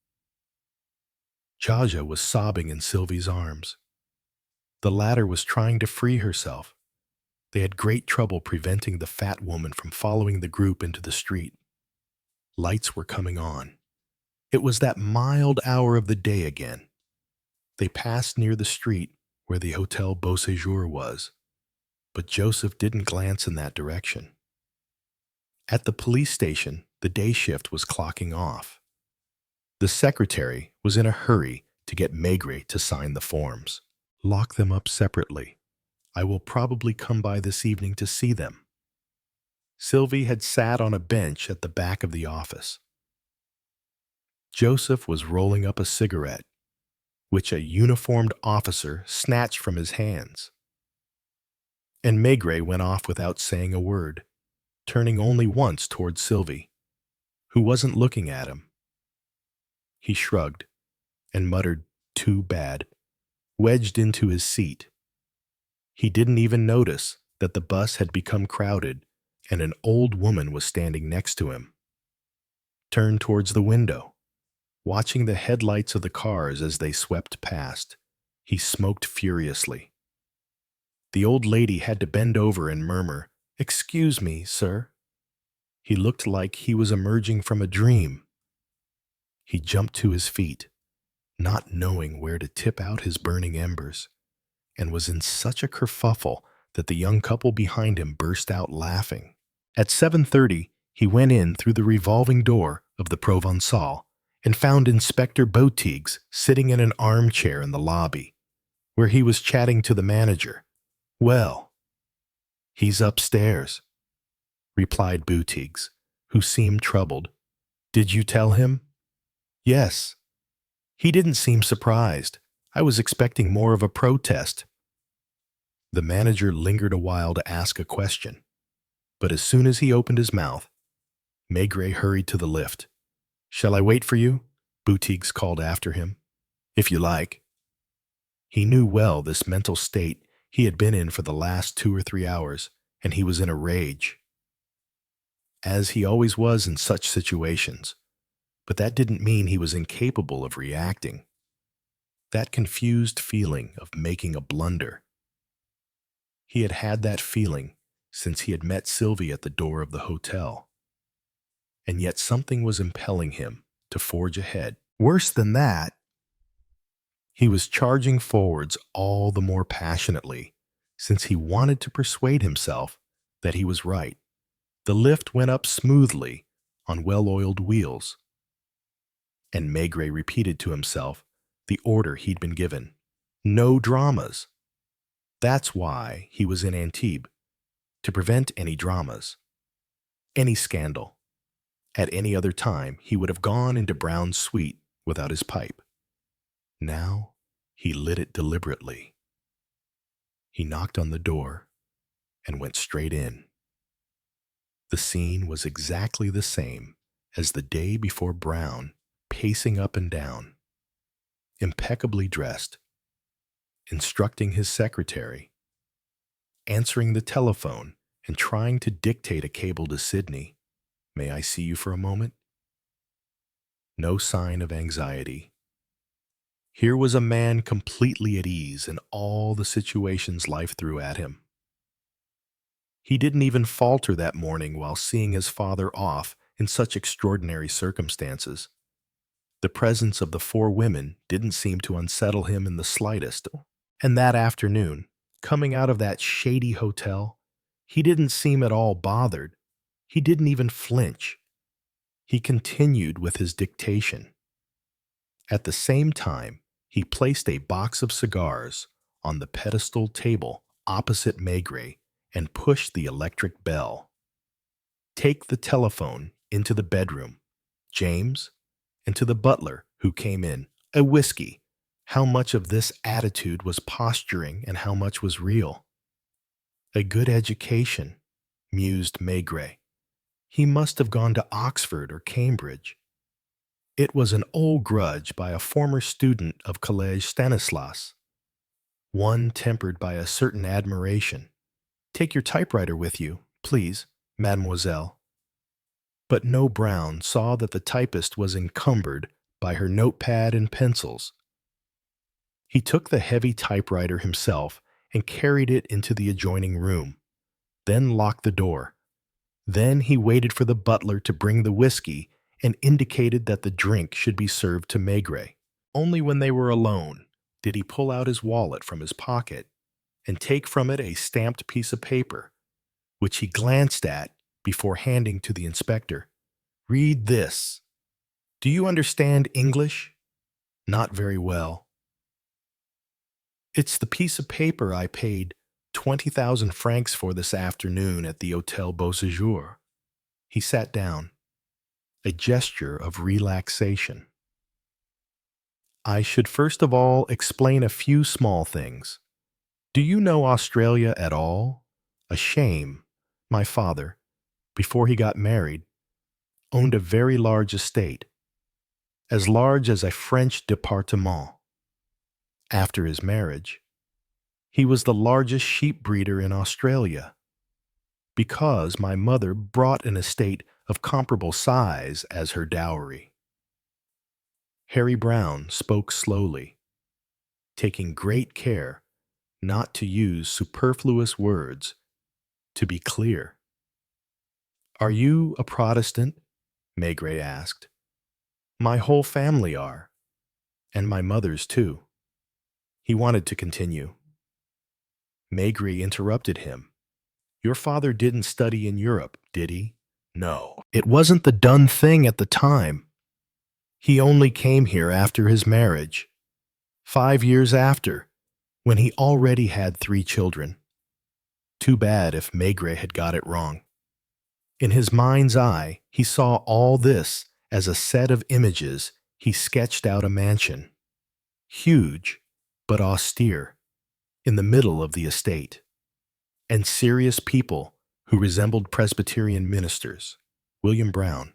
Jaja was sobbing in Sylvie's arms. The latter was trying to free herself. They had great trouble preventing the fat woman from following the group into the street. Lights were coming on. It was that mild hour of the day again. They passed near the street where the Hotel Beauséjour was, but Joseph didn't glance in that direction. At the police station, the day shift was clocking off. The secretary was in a hurry to get Maigret to sign the forms. Lock them up separately. I will probably come by this evening to see them. Sylvie had sat on a bench at the back of the office. Joseph was rolling up a cigarette, which a uniformed officer snatched from his hands. And Maigret went off without saying a word, turning only once toward Sylvie, who wasn't looking at him. He shrugged and muttered, Too bad, wedged into his seat. He didn't even notice that the bus had become crowded and an old woman was standing next to him. Turned towards the window, watching the headlights of the cars as they swept past. He smoked furiously. The old lady had to bend over and murmur, "Excuse me, sir." He looked like he was emerging from a dream. He jumped to his feet, not knowing where to tip out his burning embers, and was in such a kerfuffle that the young couple behind him burst out laughing. At 7:30, he went in through the revolving door of the Provençal and found Inspector Botigues sitting in an armchair in the lobby, where he was chatting to the manager. "Well, he's upstairs," replied Botigues, who seemed troubled. "Did you tell him?" "Yes." "He didn't seem surprised. I was expecting more of a protest." The manager lingered a while to ask a question, but as soon as he opened his mouth, Maigret hurried to the lift. "Shall I wait for you?" Botigues called after him. "If you like." He knew well this mental state he had been in for the last 2 or 3 hours, and he was in a rage, as he always was in such situations. But that didn't mean he was incapable of reacting. That confused feeling of making a blunder. He had had that feeling since he had met Sylvie at the door of the hotel. And yet something was impelling him to forge ahead. Worse than that, he was charging forwards all the more passionately, since he wanted to persuade himself that he was right. The lift went up smoothly on well-oiled wheels, and Maigret repeated to himself the order he'd been given. No dramas. That's why he was in Antibes, to prevent any dramas, any scandal. At any other time, he would have gone into Brown's suite without his pipe. Now, he lit it deliberately. He knocked on the door and went straight in. The scene was exactly the same as the day before. Brown, pacing up and down, impeccably dressed, instructing his secretary, answering the telephone and trying to dictate a cable to Sydney. "May I see you for a moment?" No sign of anxiety. Here was a man completely at ease in all the situations life threw at him. He didn't even falter that morning while seeing his father off in such extraordinary circumstances. The presence of the 4 women didn't seem to unsettle him in the slightest. And that afternoon, coming out of that shady hotel, he didn't seem at all bothered. He didn't even flinch. He continued with his dictation. At the same time, he placed a box of cigars on the pedestal table opposite Maigret and pushed the electric bell. "Take the telephone into the bedroom, James," and to the butler who came in, "A whiskey." How much of this attitude was posturing and how much was real? A good education, mused Maigret. He must have gone to Oxford or Cambridge. It was an old grudge by a former student of Collège Stanislas, one tempered by a certain admiration. "Take your typewriter with you, please, mademoiselle." But no Brown saw that the typist was encumbered by her notepad and pencils. He took the heavy typewriter himself and carried it into the adjoining room, then locked the door. Then he waited for the butler to bring the whiskey and indicated that the drink should be served to Maigret. Only when they were alone did he pull out his wallet from his pocket and take from it a stamped piece of paper, which he glanced at before handing to the inspector. "Read this. Do you understand English?" "Not very well." "It's the piece of paper I paid 20,000 francs for this afternoon at the Hôtel Beauséjour." He sat down, a gesture of relaxation. "I should first of all explain a few small things. Do you know Australia at all? A shame. My father, before he got married, owned a very large estate, as large as a French département. After his marriage, he was the largest sheep breeder in Australia, because my mother brought an estate of comparable size as her dowry." Harry Brown spoke slowly, taking great care not to use superfluous words, to be clear. Are you a Protestant? Maigret asked. My whole family are, and my mother's too. He wanted to continue. Maigret interrupted him. Your father didn't study in Europe, did he? No. It wasn't the done thing at the time. He only came here after his marriage, 5 years after, when he already had 3 children. Too bad if Maigret had got it wrong. In his mind's eye, he saw all this as a set of images. He sketched out a mansion, huge but austere, in the middle of the estate, and serious people who resembled Presbyterian ministers. William Brown,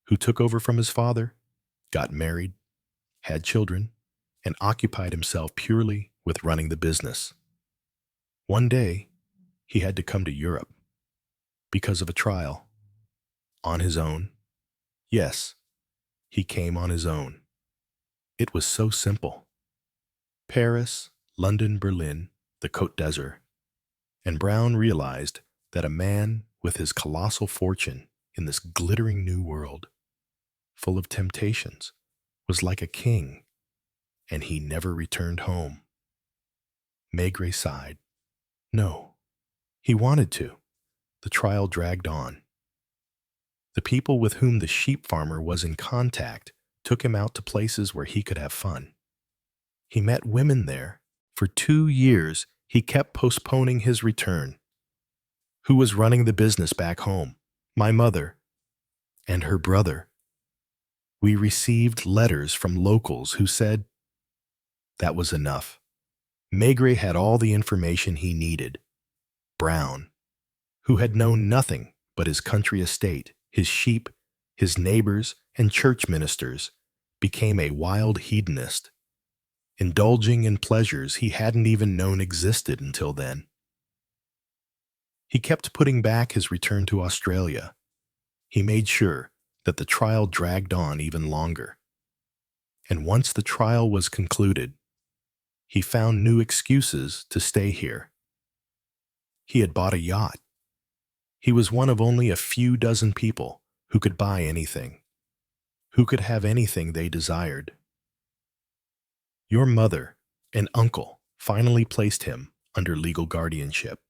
who took over from his father, got married, had children, and occupied himself purely with running the business. One day, he had to come to Europe because of a trial. On his own. Yes, he came on his own. It was so simple. Paris, London, Berlin, the Côte d'Azur. And Brown realized that a man with his colossal fortune in this glittering new world, full of temptations, was like a king, and he never returned home. Maigret sighed. No, he wanted to. The trial dragged on. The people with whom the sheep farmer was in contact took him out to places where he could have fun. He met women there. For 2 years, he kept postponing his return. Who was running the business back home? My mother and her brother. We received letters from locals who said that was enough. Maigret had all the information he needed. Brown, who had known nothing but his country estate, his sheep, his neighbors, and church ministers, became a wild hedonist, indulging in pleasures he hadn't even known existed until then. He kept putting back his return to Australia. He made sure that the trial dragged on even longer. And once the trial was concluded, he found new excuses to stay here. He had bought a yacht. He was one of only a few dozen people who could buy anything, who could have anything they desired. Your mother and uncle finally placed him under legal guardianship.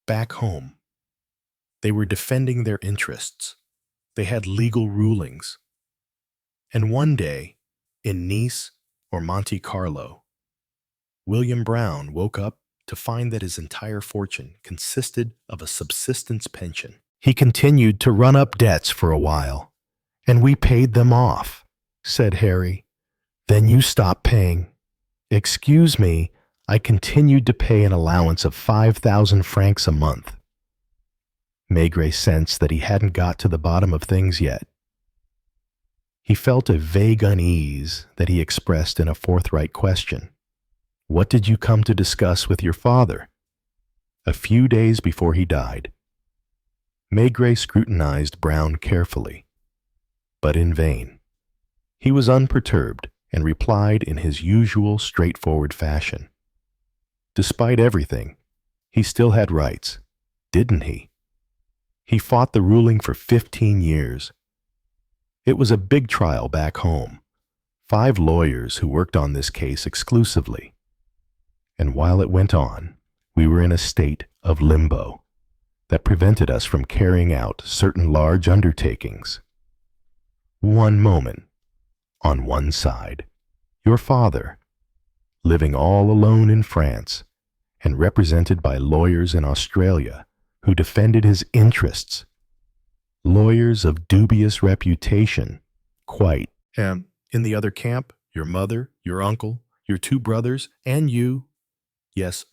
Back home, they were defending their interests. They had legal rulings. And one day, in Nice or Monte Carlo, William Brown woke up to find that his entire fortune consisted of a subsistence pension. He continued to run up debts for a while, and we paid them off, said Harry. Then you stopped paying. Excuse me, I continued to pay an allowance of 5,000 francs a month. Maigret sensed that he hadn't got to the bottom of things yet. He felt a vague unease that he expressed in a forthright question. What did you come to discuss with your father? A few days before he died. Maigret scrutinized Brown carefully, but in vain. He was unperturbed and replied in his usual straightforward fashion. Despite everything, he still had rights, didn't he? He fought the ruling for 15 years. It was a big trial back home. 5 lawyers who worked on this case exclusively. And while it went on, we were in a state of limbo that prevented us from carrying out certain large undertakings. One moment, on one side, your father, living all alone in France and represented by lawyers in Australia who defended his interests, lawyers of dubious reputation, quite. And in the other camp, your mother, your uncle, your 2 brothers, and you. Yes,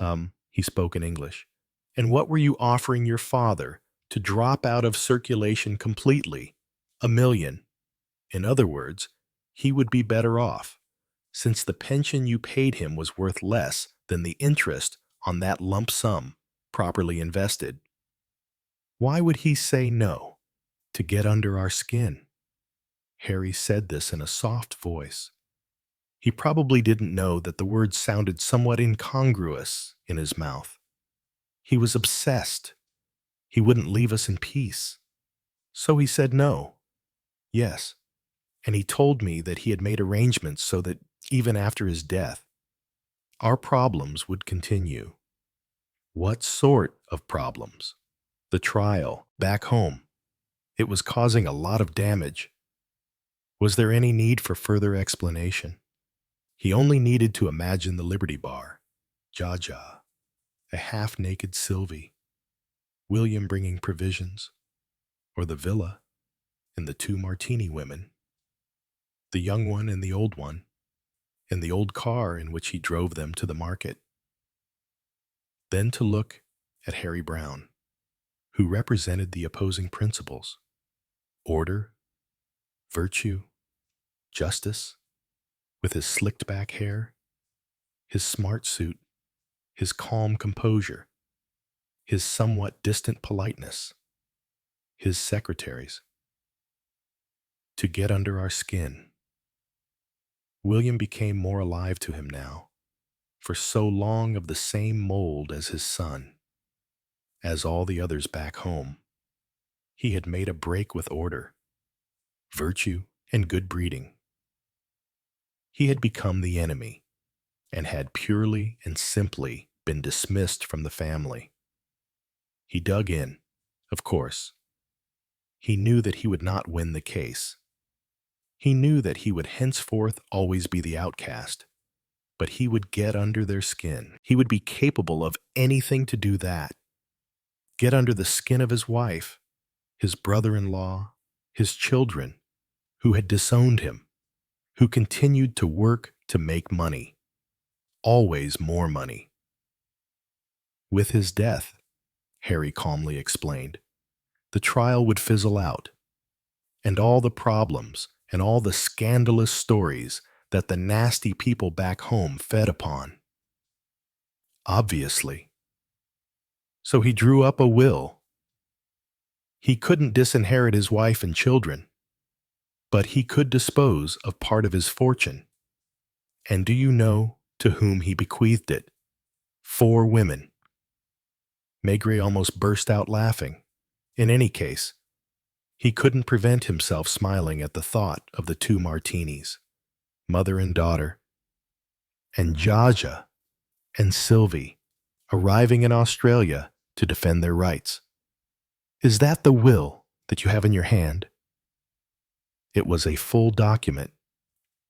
he spoke in English. And what were you offering your father to drop out of circulation completely? $1 million. In other words, he would be better off, since the pension you paid him was worth less than the interest on that lump sum properly invested. Why would he say no? To get under our skin. Harry said this in a soft voice. He probably didn't know that the words sounded somewhat incongruous in his mouth. He was obsessed. He wouldn't leave us in peace. So he said no. Yes. And he told me that he had made arrangements so that even after his death, our problems would continue. What sort of problems? The trial, back home. It was causing a lot of damage. Was there any need for further explanation? He only needed to imagine the Liberty Bar, Jaja, a half-naked Sylvie, William bringing provisions, or the villa and the two martini women, the young one and the old one, and the old car in which he drove them to the market. Then to look at Harry Brown, who represented the opposing principles: order, virtue, justice, with his slicked back hair, his smart suit, his calm composure, his somewhat distant politeness, his secretaries. To get under our skin. William became more alive to him now, for so long of the same mold as his son. As all the others back home, he had made a break with order, virtue, and good breeding. He had become the enemy, and had purely and simply been dismissed from the family. He dug in, of course. He knew that he would not win the case. He knew that he would henceforth always be the outcast, but he would get under their skin. He would be capable of anything to do that. Get under the skin of his wife, his brother-in-law, his children, who had disowned him, who continued to work to make money, always more money. With his death, Harry calmly explained, the trial would fizzle out, and all the problems and all the scandalous stories that the nasty people back home fed upon. Obviously. So he drew up a will. He couldn't disinherit his wife and children, but he could dispose of part of his fortune. And do you know to whom he bequeathed it? 4 women. Maigret almost burst out laughing. In any case, he couldn't prevent himself smiling at the thought of the 2 martinis, mother and daughter, and Jaja and Sylvie arriving in Australia to defend their rights. Is that the will that you have in your hand? It was a full document,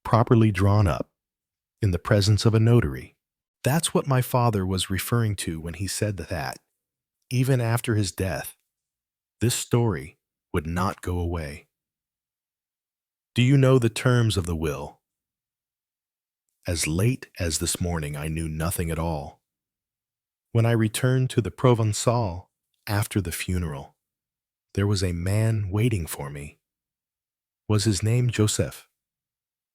properly drawn up, in the presence of a notary. That's what my father was referring to when he said that, even after his death, this story would not go away. Do you know the terms of the will? As late as this morning, I knew nothing at all. When I returned to the Provençal after the funeral, there was a man waiting for me. Was his name Joseph?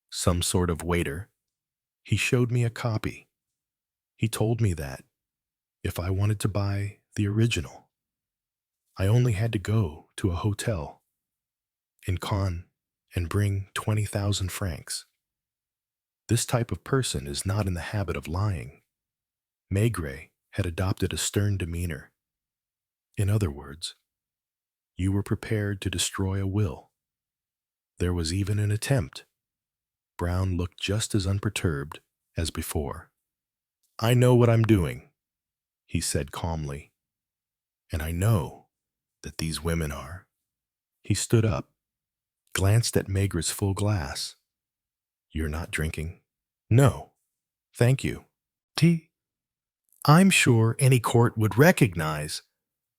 Some sort of waiter. He showed me a copy. He told me that, if I wanted to buy the original, I only had to go to a hotel in Cannes and bring 20,000 francs. This type of person is not in the habit of lying. Maigret had adopted a stern demeanor. In other words, you were prepared to destroy a will. There was even an attempt. Brown looked just as unperturbed as before. I know what I'm doing, he said calmly. And I know that these women are. He stood up, glanced at Maigret's full glass. You're not drinking? No, thank you. Tea? I'm sure any court would recognize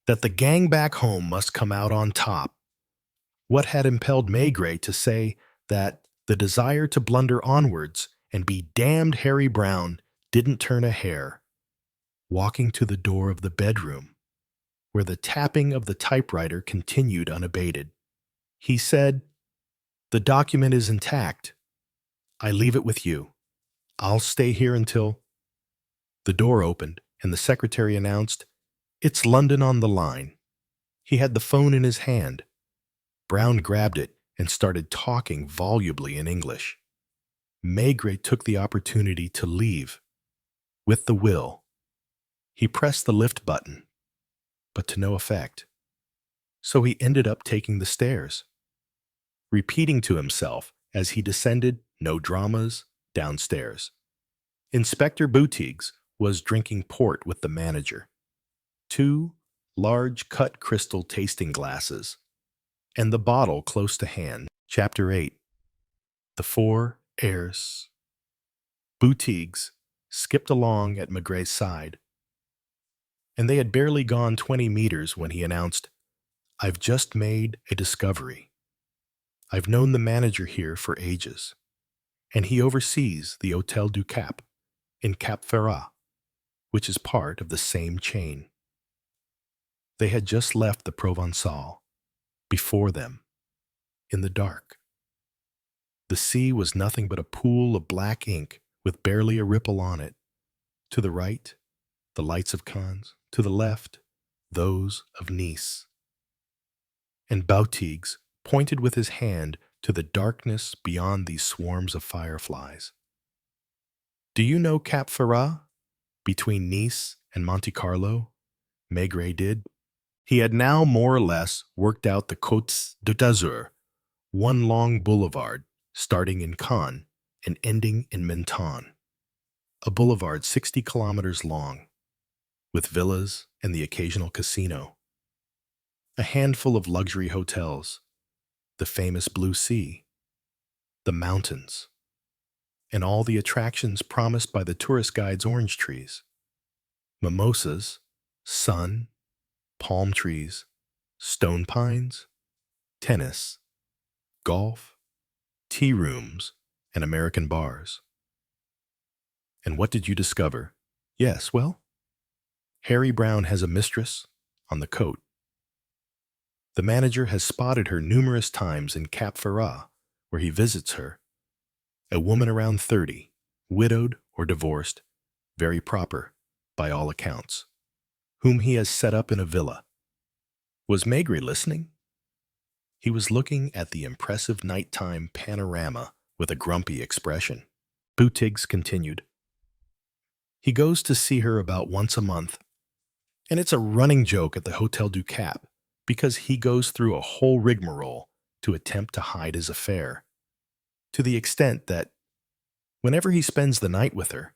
that the gang back home must come out on top. What had impelled Maigret to say that the desire to blunder onwards and be damned Harry Brown didn't turn a hair? Walking to the door of the bedroom, where the tapping of the typewriter continued unabated, he said, the document is intact. I leave it with you. I'll stay here until... The door opened, and the secretary announced, It's London on the line. He had the phone in his hand. Brown grabbed it and started talking volubly in English. Maigret took the opportunity to leave with the will. He pressed the lift button, but to no effect. So he ended up taking the stairs, repeating to himself as he descended, no dramas, downstairs. Inspector Boutiques was drinking port with the manager. 2 large cut crystal tasting glasses, and the bottle close to hand. Chapter 8. The Four Heirs. Boutiques skipped along at Maigret's side, and they had barely gone 20 meters when he announced, "I've just made a discovery. I've known the manager here for ages, and he oversees the Hôtel du Cap in Cap Ferrat, which is part of the same chain." They had just left the Provençal. Before them, in the dark, the sea was nothing but a pool of black ink with barely a ripple on it. To the right, the lights of Cannes. To the left, those of Nice. And Boutiques pointed with his hand to the darkness beyond these swarms of fireflies. "Do you know Cap Ferrat? Between Nice and Monte Carlo?" Maigret did. He had now more or less worked out the Côte d'Azur, one long boulevard starting in Cannes and ending in Menton. A boulevard 60 kilometers long, with villas and the occasional casino. A handful of luxury hotels, the famous Blue Sea, the mountains, and all the attractions promised by the tourist guide's orange trees. Mimosas, sun, palm trees, stone pines, tennis, golf, tea rooms, and American bars. And what did you discover? Yes, well, Harry Brown has a mistress on the coat. The manager has spotted her numerous times in Cap Ferrat, where he visits her. A woman around 30, widowed or divorced, very proper, by all accounts, whom he has set up in a villa. Was Maigret listening? He was looking at the impressive nighttime panorama with a grumpy expression. Boutiques continued. He goes to see her about once a month, and it's a running joke at the Hôtel du Cap because he goes through a whole rigmarole to attempt to hide his affair, to the extent that whenever he spends the night with her,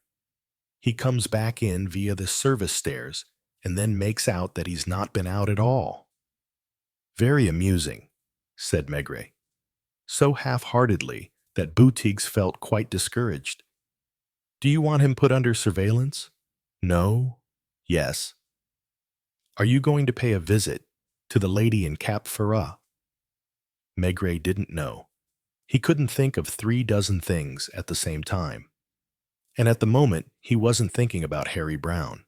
he comes back in via the service stairs and then makes out that he's not been out at all. Very amusing, said Maigret, so half-heartedly that Boutiques felt quite discouraged. Do you want him put under surveillance? No? Yes. Are you going to pay a visit to the lady in Cap Ferrat? Maigret didn't know. He couldn't think of 36 things at the same time. And at the moment, he wasn't thinking about Harry Brown,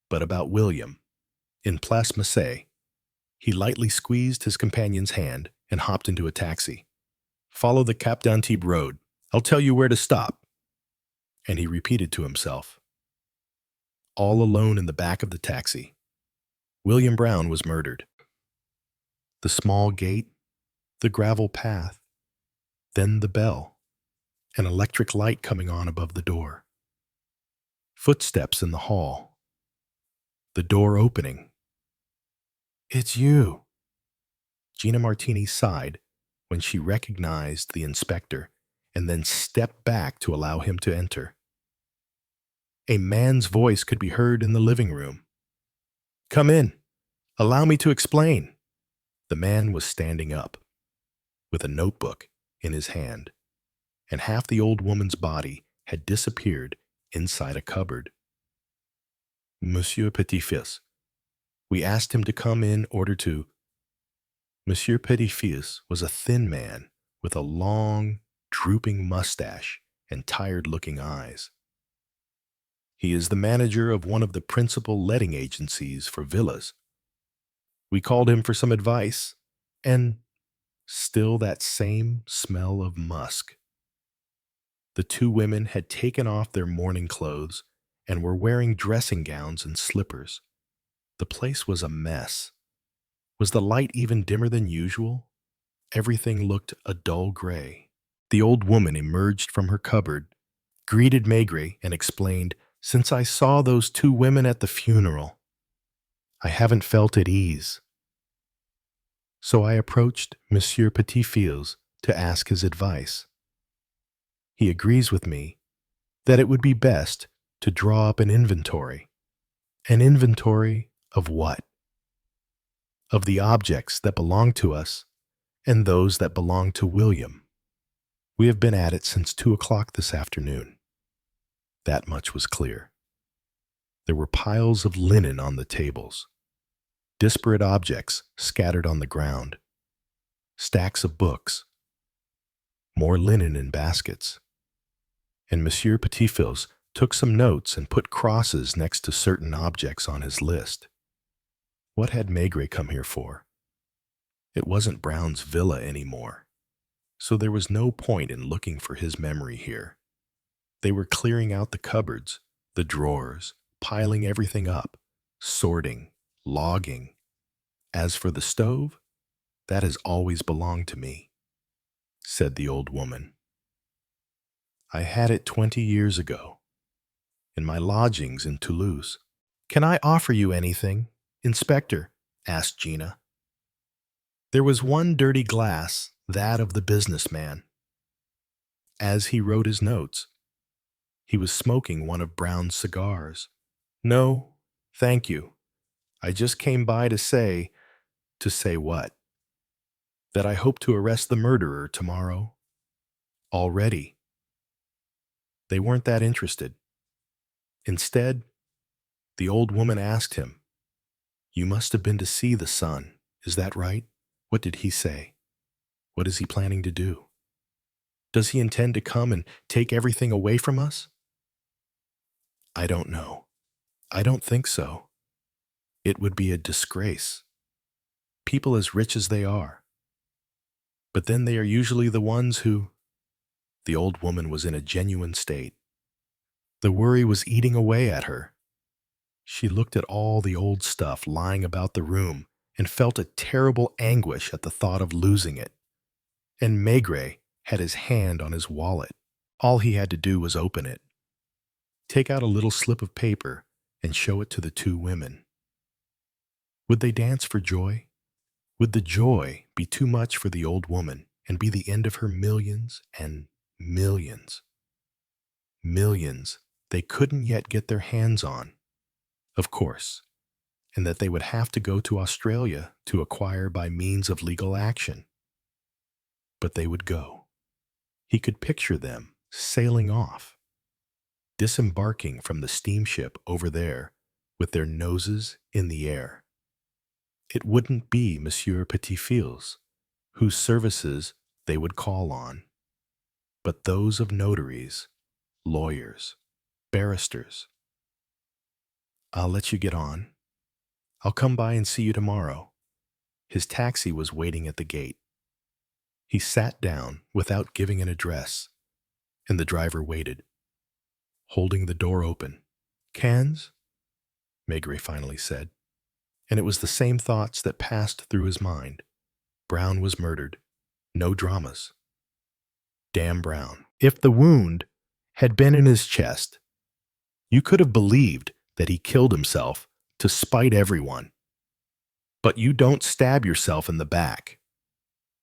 but about William. In Place Massé, he lightly squeezed his companion's hand and hopped into a taxi. Follow the Cap d'Antibes road. I'll tell you where to stop. And he repeated to himself. All alone in the back of the taxi, William Brown was murdered. The small gate, the gravel path, then the bell, an electric light coming on above the door. Footsteps in the hall. The door opening. It's you. Gina Martini sighed when she recognized the inspector and then stepped back to allow him to enter. A man's voice could be heard in the living room. Come in. Allow me to explain. The man was standing up, with a notebook in his hand, and half the old woman's body had disappeared inside a cupboard. Monsieur Petit-Fils. We asked him to come in order to... Monsieur Petit-Fils was a thin man with a long, drooping mustache and tired-looking eyes. He is the manager of one of the principal letting agencies for villas. We called him for some advice, and still that same smell of musk. The two women had taken off their morning clothes and were wearing dressing gowns and slippers. The place was a mess. Was the light even dimmer than usual? Everything looked a dull gray. The old woman emerged from her cupboard, greeted Maigret, and explained, "Since I saw those two women at the funeral, I haven't felt at ease. So I approached Monsieur Petitfils to ask his advice. He agrees with me that it would be best to draw up an inventory. An inventory of what? Of the objects that belong to us and those that belong to William. We have been at it since 2 o'clock this afternoon." That much was clear. There were piles of linen on the tables, disparate objects scattered on the ground, stacks of books, more linen in baskets, and Monsieur Petitfils took some notes and put crosses next to certain objects on his list. What had Maigret come here for? It wasn't Brown's villa anymore, so there was no point in looking for his memory here. They were clearing out the cupboards, the drawers, piling everything up, sorting, logging. As for the stove, that has always belonged to me, said the old woman. I had it 20 years ago, in my lodgings in Toulouse. Can I offer you anything, Inspector? Asked Gina. There was one dirty glass, that of the businessman. As he wrote his notes, he was smoking one of Brown's cigars. No, thank you. I just came by to say what? That I hope to arrest the murderer tomorrow. Already. They weren't that interested. Instead, the old woman asked him, "You must have been to see the son, is that right? What did he say? What is he planning to do? Does he intend to come and take everything away from us?" I don't know. I don't think so. It would be a disgrace. People as rich as they are. But then they are usually the ones who... The old woman was in a genuine state. The worry was eating away at her. She looked at all the old stuff lying about the room and felt a terrible anguish at the thought of losing it. And Maigret had his hand on his wallet. All he had to do was open it, take out a little slip of paper, and show it to the two women. Would they dance for joy? Would the joy be too much for the old woman and be the end of her millions and millions? Millions they couldn't yet get their hands on, of course, and that they would have to go to Australia to acquire by means of legal action. But they would go. He could picture them sailing off, disembarking from the steamship over there with their noses in the air. It wouldn't be Monsieur Petitfils, whose services they would call on, but those of notaries, lawyers, barristers. I'll let you get on. I'll come by and see you tomorrow. His taxi was waiting at the gate. He sat down without giving an address, and the driver waited, holding the door open. Cans? Maigret finally said, and it was the same thoughts that passed through his mind. Brown was murdered. No dramas. Damn Brown. If the wound had been in his chest, you could have believed that he killed himself to spite everyone. But you don't stab yourself in the back.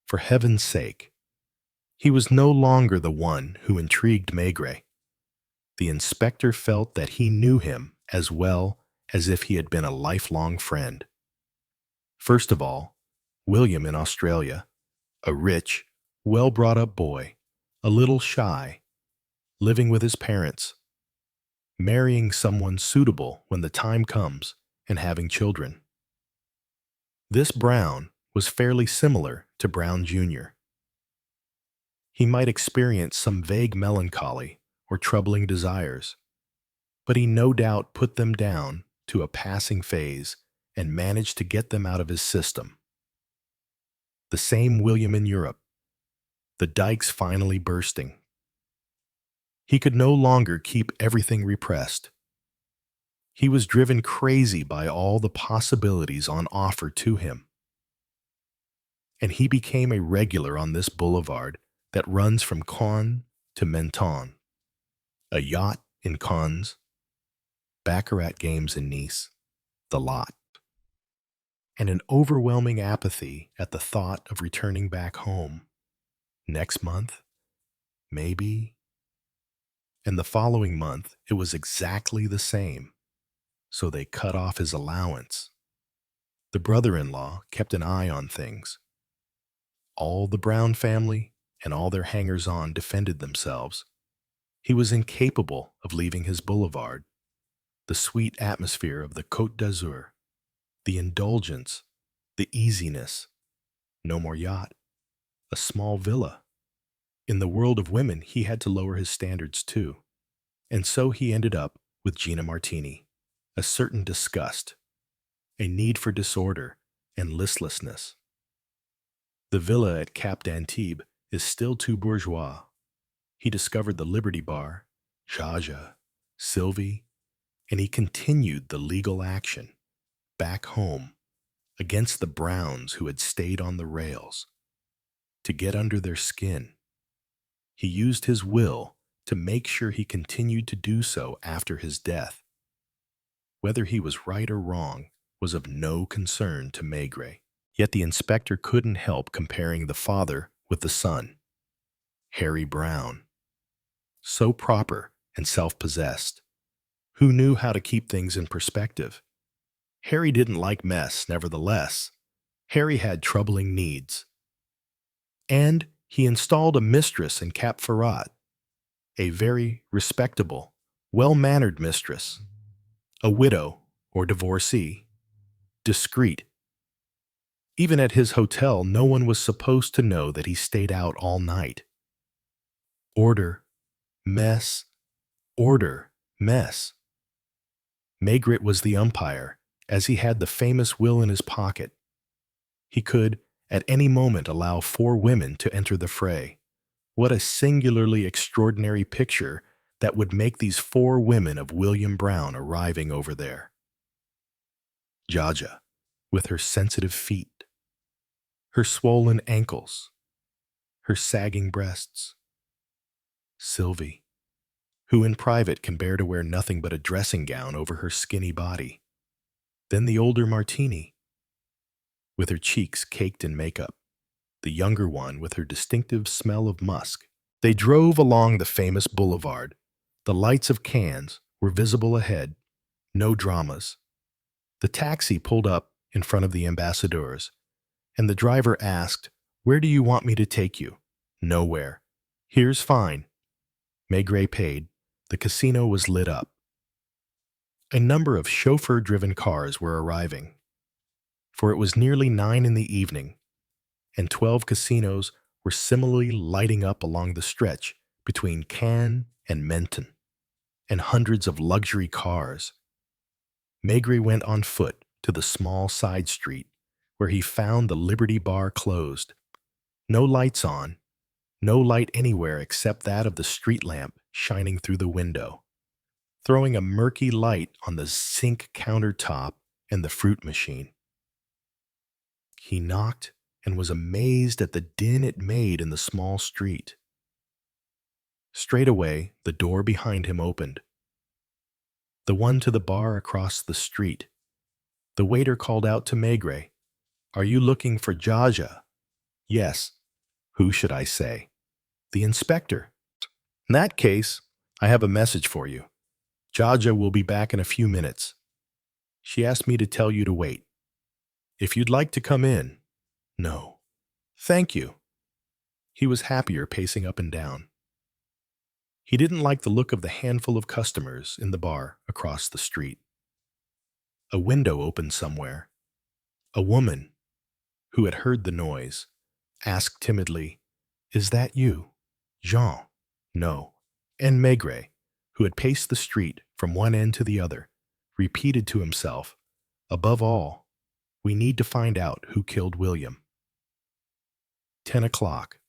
For heaven's sake. He was no longer the one who intrigued Maigret. The inspector felt that he knew him as well as if he had been a lifelong friend. First of all, William in Australia, a rich, well-brought-up boy, a little shy, living with his parents, marrying someone suitable when the time comes, and having children. This Brown was fairly similar to Brown Jr. He might experience some vague melancholy or troubling desires, but he no doubt put them down to a passing phase and managed to get them out of his system. The same William in Europe, the dikes finally bursting. He could no longer keep everything repressed. He was driven crazy by all the possibilities on offer to him. And he became a regular on this boulevard that runs from Caen to Menton, a yacht in Cannes, baccarat games in Nice, the lot, and an overwhelming apathy at the thought of returning back home. Next month, maybe. And the following month, it was exactly the same. So they cut off his allowance. The brother-in-law kept an eye on things. All the Brown family and all their hangers-on defended themselves. He was incapable of leaving his boulevard, the sweet atmosphere of the Côte d'Azur, the indulgence, the easiness. No more yacht, a small villa. In the world of women, he had to lower his standards too. And so he ended up with Gina Martini, a certain disgust, a need for disorder and listlessness. The villa at Cap d'Antibes is still too bourgeois. He discovered the Liberty Bar, Jaja, Sylvie, and he continued the legal action, back home, against the Browns who had stayed on the rails, to get under their skin. He used his will to make sure he continued to do so after his death. Whether he was right or wrong was of no concern to Maigret. Yet the inspector couldn't help comparing the father with the son. Harry Brown. So proper and self-possessed. Who knew how to keep things in perspective? Harry didn't like mess, nevertheless. Harry had troubling needs. And he installed a mistress in Cap Ferrat, a very respectable, well-mannered mistress, a widow or divorcee, discreet. Even at his hotel, no one was supposed to know that he stayed out all night. Order, mess, order, mess. Maigret was the umpire, as he had the famous will in his pocket. He could, at any moment, allow 4 women to enter the fray. What a singularly extraordinary picture that would make these 4 women of William Brown arriving over there. Jaja, with her sensitive feet, her swollen ankles, her sagging breasts. Sylvie, who in private can bear to wear nothing but a dressing gown over her skinny body. Then the older Martini, with her cheeks caked in makeup, the younger one with her distinctive smell of musk. They drove along the famous boulevard. The lights of Cannes were visible ahead, no dramas. The taxi pulled up in front of the ambassadeurs, and the driver asked, "Where do you want me to take you?" "Nowhere." "Here's fine." Maigret paid. The casino was lit up. A number of chauffeur-driven cars were arriving, for it was nearly 9 in the evening, and 12 casinos were similarly lighting up along the stretch between Cannes and Menton, and hundreds of luxury cars. Maigret went on foot to the small side street, where he found the Liberty Bar closed. No lights on, no light anywhere except that of the street lamp shining through the window, throwing a murky light on the zinc countertop and the fruit machine. He knocked and was amazed at the din it made in the small street. Straightaway, the door behind him opened. The one to the bar across the street. The waiter called out to Maigret, "Are you looking for Jaja?" "Yes." "Who should I say?" "The inspector." "In that case, I have a message for you. Jaja will be back in a few minutes. She asked me to tell you to wait. If you'd like to come in." "No." "Thank you." He was happier pacing up and down. He didn't like the look of the handful of customers in the bar across the street. A window opened somewhere. A woman, who had heard the noise, asked timidly, "Is that you, Jean?" "No." And Maigret, who had paced the street from one end to the other, repeated to himself, "Above all, we need to find out who killed William." 10 o'clock.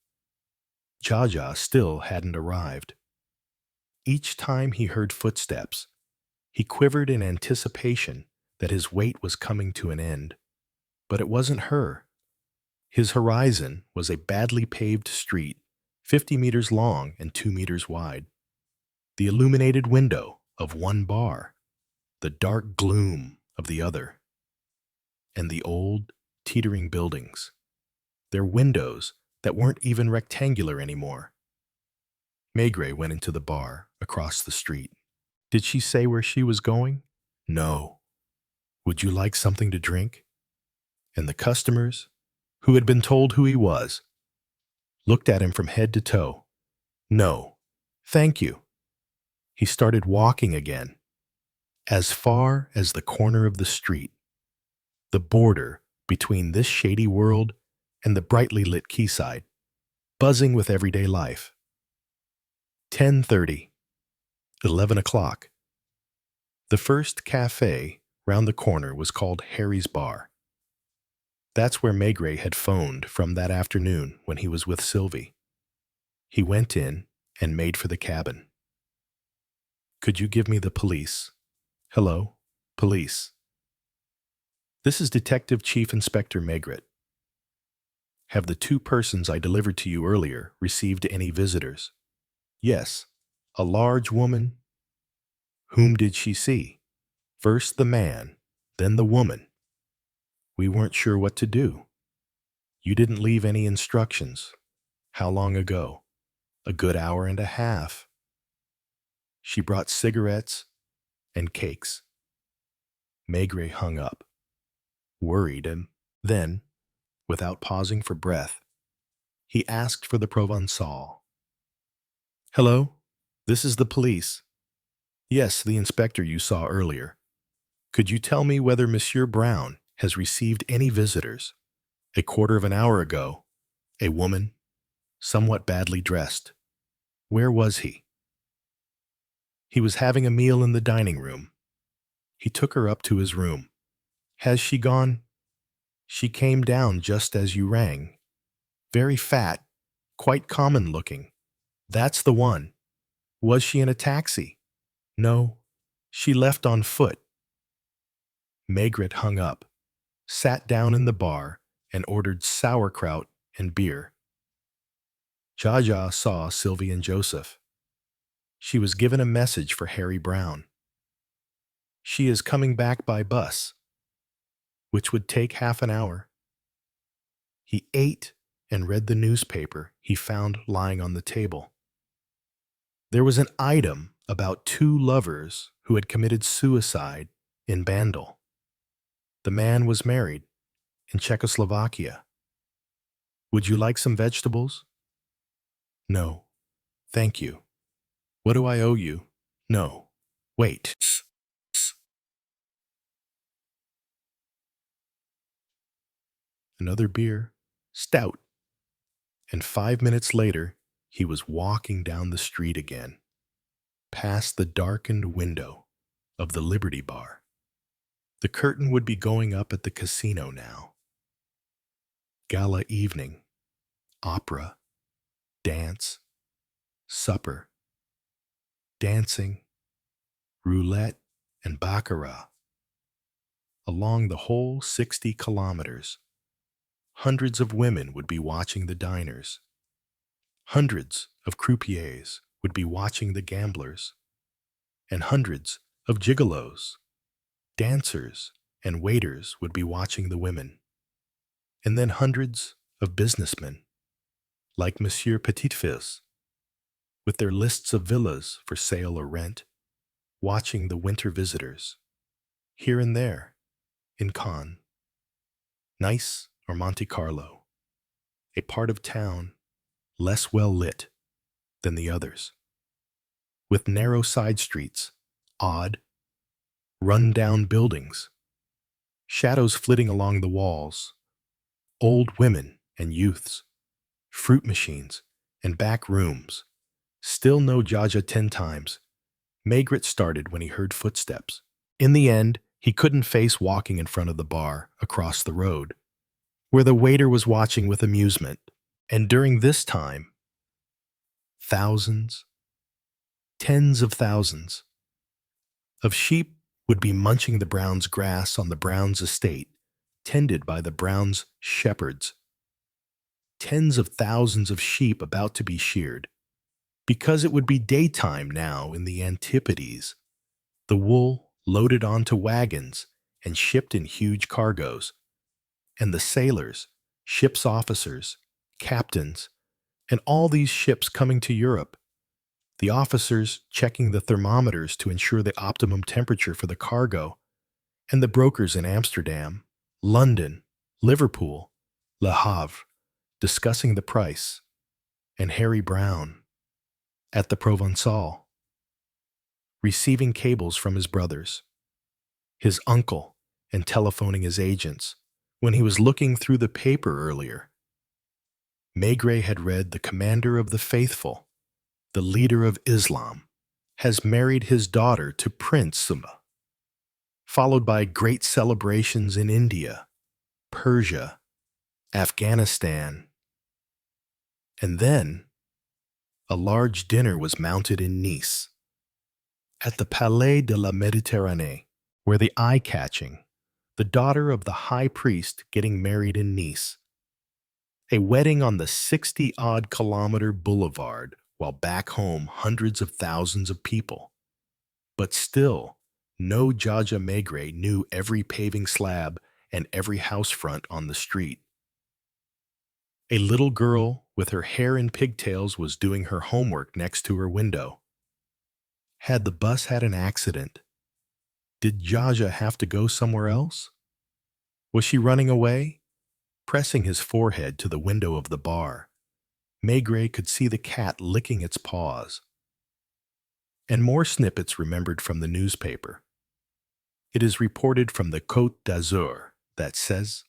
Jaja still hadn't arrived. Each time he heard footsteps, he quivered in anticipation that his wait was coming to an end. But it wasn't her. His horizon was a badly paved street, 50 meters long and 2 meters wide. The illuminated window of one bar, the dark gloom of the other, and the old, teetering buildings, their windows that weren't even rectangular anymore. Maigret went into the bar across the street. Did she say where she was going? No. Would you like something to drink? And the customers, who had been told who he was, looked at him from head to toe. No, thank you. He started walking again, as far as the corner of the street, the border between this shady world and the brightly lit quayside, buzzing with everyday life. 10:30, 11 o'clock. The first cafe round the corner was called Harry's Bar. That's where Maigret had phoned from that afternoon when he was with Sylvie. He went in and made for the cabin. Could you give me the police? Hello, police. This is Detective Chief Inspector Maigret. Have the two persons I delivered to you earlier received any visitors? Yes, a large woman. Whom did she see? First the man, then the woman. We weren't sure what to do. You didn't leave any instructions. How long ago? A good hour and a half. She brought cigarettes and cakes. Maigret hung up, worried, and then, without pausing for breath, he asked for the Provençal. Hello, this is the police. Yes, the inspector you saw earlier. Could you tell me whether Monsieur Brown has received any visitors? A quarter of an hour ago, a woman, somewhat badly dressed. Where was he? He was having a meal in the dining room. He took her up to his room. Has she gone? She came down just as you rang. Very fat, quite common looking. That's the one. Was she in a taxi? No, she left on foot. Maigret hung up, sat down in the bar, and ordered sauerkraut and beer. Jaja saw Sylvie and Joseph. She was given a message for Harry Brown. She is coming back by bus, which would take half an hour. He ate and read the newspaper he found lying on the table. There was an item about two lovers who had committed suicide in Bandel. The man was married in Czechoslovakia. Would you like some vegetables? No, thank you. What do I owe you? No, wait. Another beer, stout. And 5 minutes later, he was walking down the street again, past the darkened window of the Liberty Bar. The curtain would be going up at the casino now. Gala evening, opera, dance, supper, dancing, roulette, and baccarat. Along the whole 60 kilometers, hundreds of women would be watching the diners. Hundreds of croupiers would be watching the gamblers. And hundreds of gigolos, dancers, and waiters would be watching the women. And then hundreds of businessmen, like Monsieur Petitfils, with their lists of villas for sale or rent, watching the winter visitors, here and there, in Cannes, Nice, or Monte Carlo, a part of town less well lit than the others, with narrow side streets, odd, run-down buildings, shadows flitting along the walls, old women and youths, fruit machines, and back rooms. Still no Jaja 10 times. Maigret started when he heard footsteps. In the end, he couldn't face walking in front of the bar across the road, where the waiter was watching with amusement. And during this time, thousands, tens of thousands, of sheep would be munching the Browns' grass on the Browns' estate, tended by the Browns' shepherds. tens of thousands of sheep about to be sheared. Because it would be daytime now in the Antipodes, the wool loaded onto wagons and shipped in huge cargoes, and the sailors, ship's officers, captains, and all these ships coming to Europe, the officers checking the thermometers to ensure the optimum temperature for the cargo, and the brokers in Amsterdam, London, Liverpool, Le Havre, discussing the price, and Harry Brown at the Provençal, receiving cables from his brothers, his uncle, and telephoning his agents when he was looking through the paper earlier. Maigret had read the commander of the faithful, the leader of Islam, has married his daughter to Prince Sumba, followed by great celebrations in India, Persia, Afghanistan, and then a large dinner was mounted in Nice, at the Palais de la Méditerranée, where the eye-catching, the daughter of the high priest getting married in Nice, a wedding on the 60-odd kilometer boulevard, while back home hundreds of thousands of people. But still, no Jaja Maigret knew every paving slab and every house front on the street. A little girl with her hair in pigtails was doing her homework next to her window. Had the bus had an accident? Did Jaja have to go somewhere else? Was she running away? Pressing his forehead to the window of the bar, Maigret could see the cat licking its paws. And more snippets remembered from the newspaper. It is reported from the Côte d'Azur that says,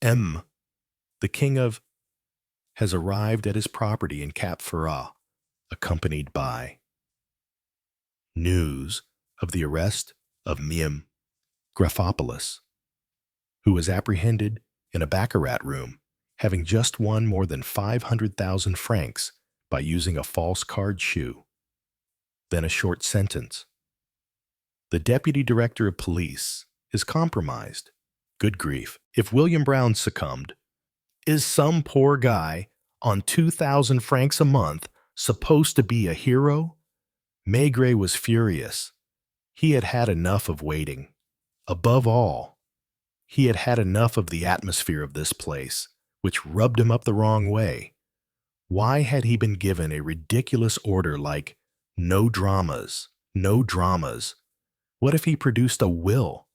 M, the king of, has arrived at his property in Cap Ferrat, accompanied by news of the arrest of Miem Graphopoulos, who was apprehended in a baccarat room, having just won more than 500,000 francs by using a false card shoe. Then a short sentence. The deputy director of police is compromised. Good grief. If William Brown succumbed, is some poor guy on 2,000 francs a month supposed to be a hero? Maigret was furious. He had had enough of waiting. Above all, he had had enough of the atmosphere of this place, which rubbed him up the wrong way. Why had he been given a ridiculous order like, no dramas, no dramas? What if he produced a will,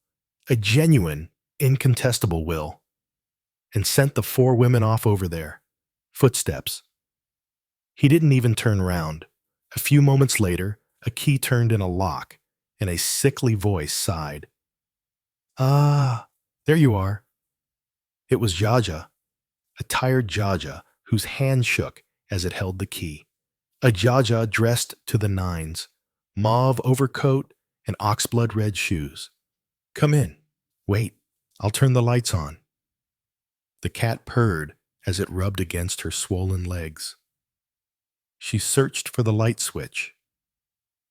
a genuine, incontestable will, and sent the 4 women off over there? Footsteps. He didn't even turn round. A few moments later, a key turned in a lock, and a sickly voice sighed. Ah, there you are. It was Jaja, a tired Jaja whose hand shook as it held the key. A Jaja dressed to the nines, mauve overcoat and oxblood red shoes. Come in. Wait, I'll turn the lights on. The cat purred as it rubbed against her swollen legs. She searched for the light switch.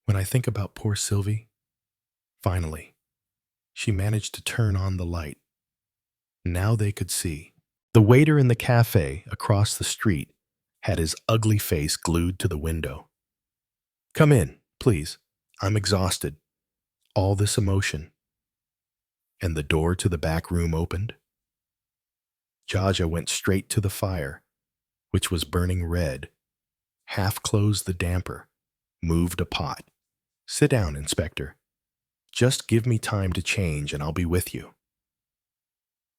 When I think about poor Sylvie, finally, she managed to turn on the light. Now they could see. The waiter in the cafe across the street had his ugly face glued to the window. Come in, please. I'm exhausted. All this emotion. And the door to the back room opened. Jaja went straight to the fire, which was burning red, half closed the damper, moved a pot. Sit down, Inspector. Just give me time to change and I'll be with you.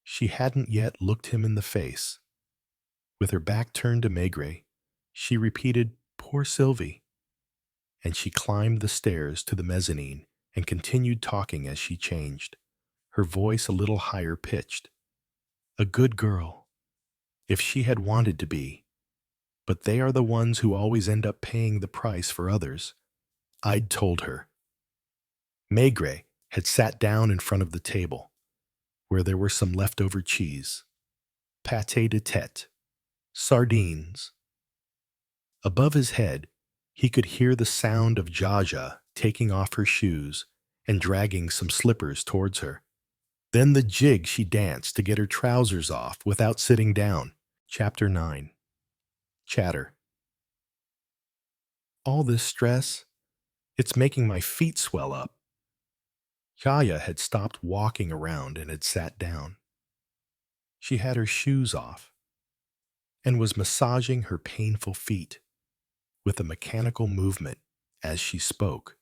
She hadn't yet looked him in the face. With her back turned to Maigret, she repeated, Poor Sylvie. And she climbed the stairs to the mezzanine and continued talking as she changed, her voice a little higher pitched. A good girl, if she had wanted to be, but they are the ones who always end up paying the price for others. I'd told her. Maigret had sat down in front of the table, where there were some leftover cheese, pâté de tête, sardines. Above his head, he could hear the sound of Jaja taking off her shoes and dragging some slippers towards her. Then the jig she danced to get her trousers off without sitting down. Chapter 9. Chatter. All this stress, it's making my feet swell up. Yaya had stopped walking around and had sat down. She had her shoes off and was massaging her painful feet with a mechanical movement as she spoke.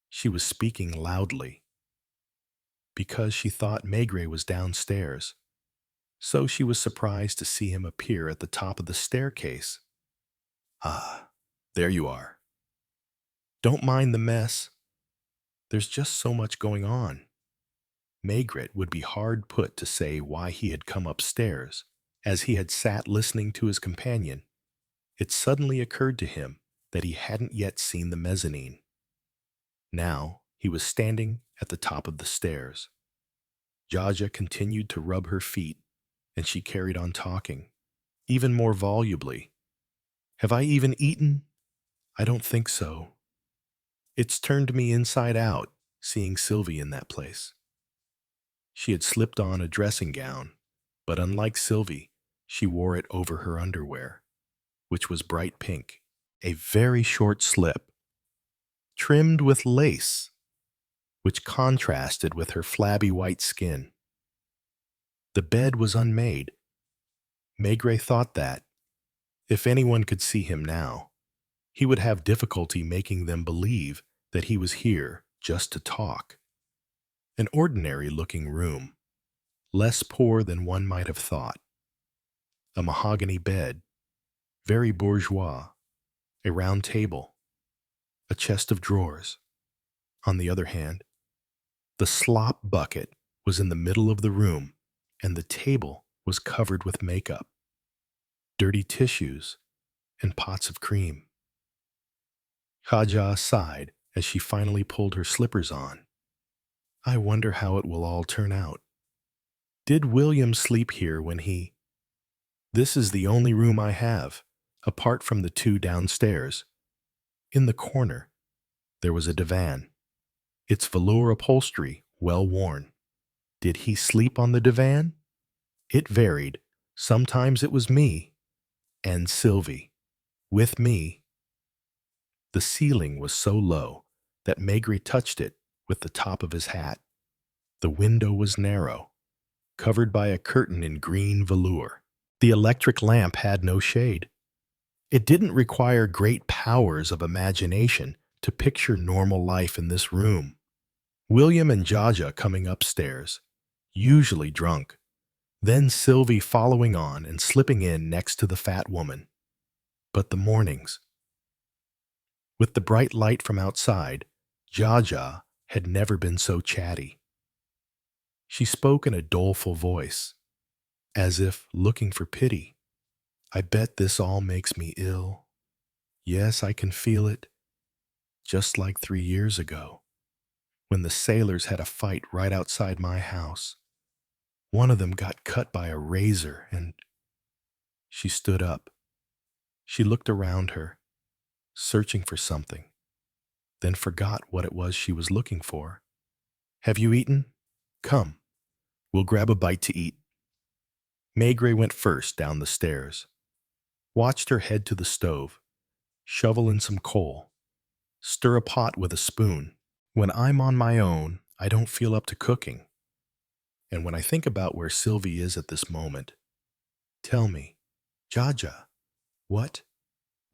She was speaking loudly because she thought Maigret was downstairs, so she was surprised to see him appear at the top of the staircase. Ah, there you are. Don't mind the mess. There's just so much going on. Maigret would be hard put to say why he had come upstairs. As he had sat listening to his companion, it suddenly occurred to him that he hadn't yet seen the mezzanine. Now he was standing at the top of the stairs. Jaja continued to rub her feet, and she carried on talking, even more volubly. Have I even eaten? I don't think so. It's turned me inside out, seeing Sylvie in that place. She had slipped on a dressing gown, but unlike Sylvie, she wore it over her underwear, which was bright pink, a very short slip, trimmed with lace, which contrasted with her flabby white skin. The bed was unmade. Maigret thought that, if anyone could see him now, he would have difficulty making them believe that he was here just to talk. An ordinary-looking room, less poor than one might have thought. A mahogany bed, very bourgeois, a round table, a chest of drawers. On the other hand, the slop bucket was in the middle of the room, and the table was covered with makeup, dirty tissues, and pots of cream. Haja sighed as she finally pulled her slippers on. I wonder how it will all turn out. Did William sleep here when he... This is the only room I have, apart from the two downstairs. In the corner, there was a divan, its velour upholstery well worn. Did he sleep on the divan? It varied. Sometimes it was me and Sylvie. With me. The ceiling was so low that Maigret touched it with the top of his hat. The window was narrow, covered by a curtain in green velour. The electric lamp had no shade. It didn't require great powers of imagination to picture normal life in this room. William and Jaja coming upstairs, usually drunk, then Sylvie following on and slipping in next to the fat woman. But the mornings. With the bright light from outside, Jaja had never been so chatty. She spoke in a doleful voice, as if looking for pity. I bet this all makes me ill. Yes, I can feel it. Just like 3 years ago, when the sailors had a fight right outside my house. One of them got cut by a razor and... She stood up. She looked around her, searching for something, then forgot what it was she was looking for. Have you eaten? Come, we'll grab a bite to eat. Maigret went first down the stairs, watched her head to the stove, shovel in some coal, stir a pot with a spoon. When I'm on my own, I don't feel up to cooking. And when I think about where Sylvie is at this moment, tell me, Jaja, what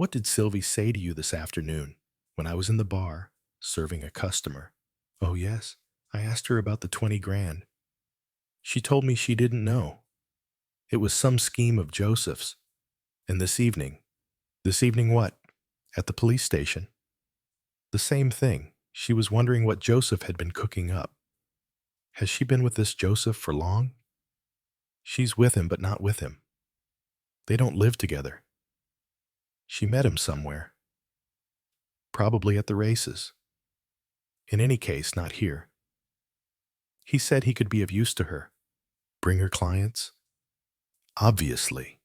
did Sylvie say to you this afternoon when I was in the bar serving a customer? Oh yes, I asked her about the 20 grand. She told me she didn't know. It was some scheme of Joseph's. And this evening what? At the police station. The same thing. She was wondering what Joseph had been cooking up. Has she been with this Joseph for long? She's with him, but not with him. They don't live together. She met him somewhere. Probably at the races. In any case, not here. He said he could be of use to her. Bring her clients. Obviously.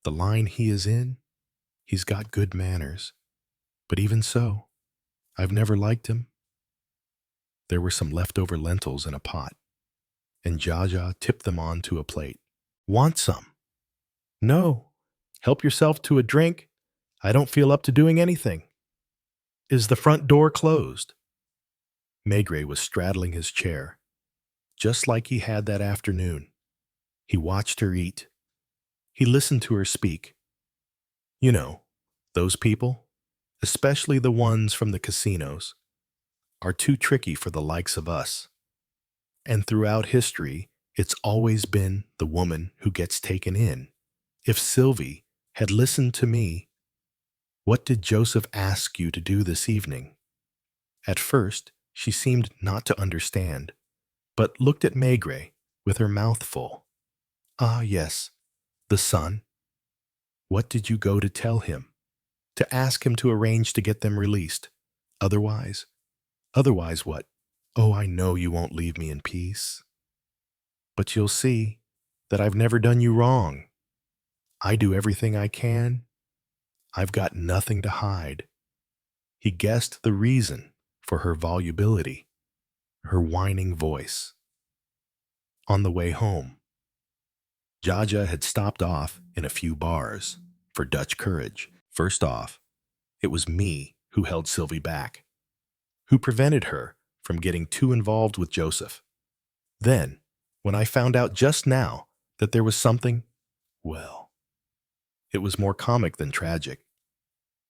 The line he is in, he's got good manners. But even so, I've never liked him. There were some leftover lentils in a pot, and Jaja tipped them onto a plate. Want some? No, Help yourself to a drink. I don't feel up to doing anything. Is the front door closed? Maigret was straddling his chair, just like he had that afternoon. He watched her eat. He listened to her speak. You know, those people, especially the ones from the casinos, are too tricky for the likes of us. And throughout history, it's always been the woman who gets taken in. If Sylvie had listened to me, what did Joseph ask you to do this evening? At first, she seemed not to understand, but looked at Maigret with her mouth full. Ah, yes, the son. What did you go to tell him? To ask him to arrange to get them released. Otherwise? Otherwise what? Oh, I know you won't leave me in peace. But you'll see that I've never done you wrong. I do everything I can. I've got nothing to hide. He guessed the reason for her volubility, her whining voice. On the way home, Jaja had stopped off in a few bars for Dutch courage. First off, it was me who held Sylvie back, who prevented her from getting too involved with Joseph. Then, when I found out just now that there was something, well, it was more comic than tragic.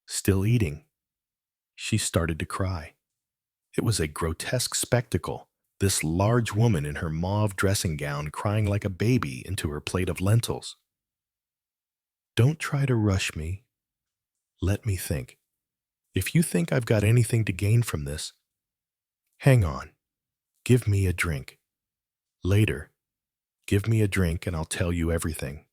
Still eating, she started to cry. It was a grotesque spectacle, this large woman in her mauve dressing gown crying like a baby into her plate of lentils. Don't try to rush me. Let me think. If you think I've got anything to gain from this, hang on. Give me a drink. Later, give me a drink and I'll tell you everything.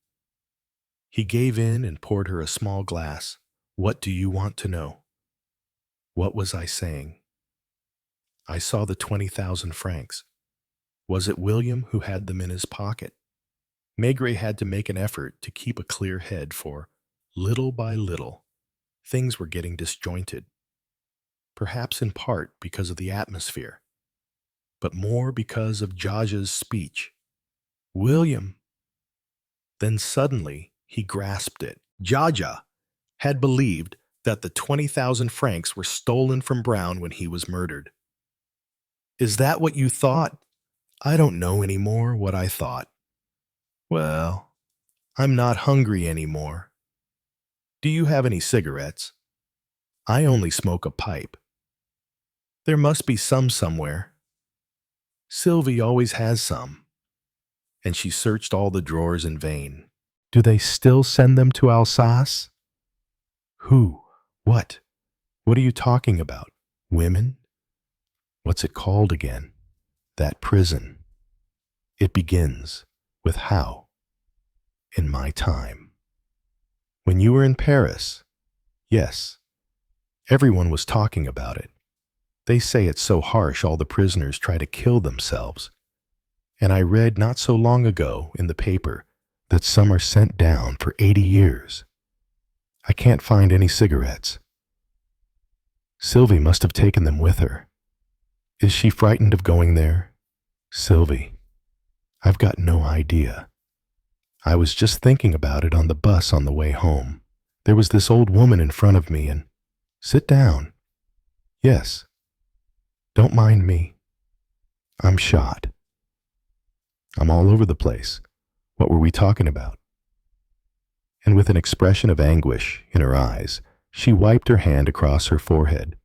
He gave in and poured her a small glass. What do you want to know? What was I saying? I saw the 20,000 francs. Was it William who had them in his pocket? Maigret had to make an effort to keep a clear head, for, little by little, things were getting disjointed. Perhaps in part because of the atmosphere, but more because of Jaja's speech. William! Then suddenly he grasped it. Jaja had believed that the 20,000 francs were stolen from Brown when he was murdered. Is that what you thought? I don't know anymore what I thought. Well, I'm not hungry anymore. Do you have any cigarettes? I only smoke a pipe. There must be some somewhere. Sylvie always has some. And she searched all the drawers in vain. Do they still send them to Alsace? Who? What? What are you talking about? Women? What's it called again? That prison. It begins with how? In my time. When you were in Paris? Yes. Everyone was talking about it. They say it's so harsh all the prisoners try to kill themselves. And I read not so long ago in the paper that some are sent down for 80 years. I can't find any cigarettes. Sylvie must have taken them with her. Is she frightened of going there? Sylvie, I've got no idea. I was just thinking about it on the bus on the way home. There was this old woman in front of me and... Sit down. Yes. Don't mind me. I'm shot. I'm all over the place. What were we talking about? And with an expression of anguish in her eyes, she wiped her hand across her forehead,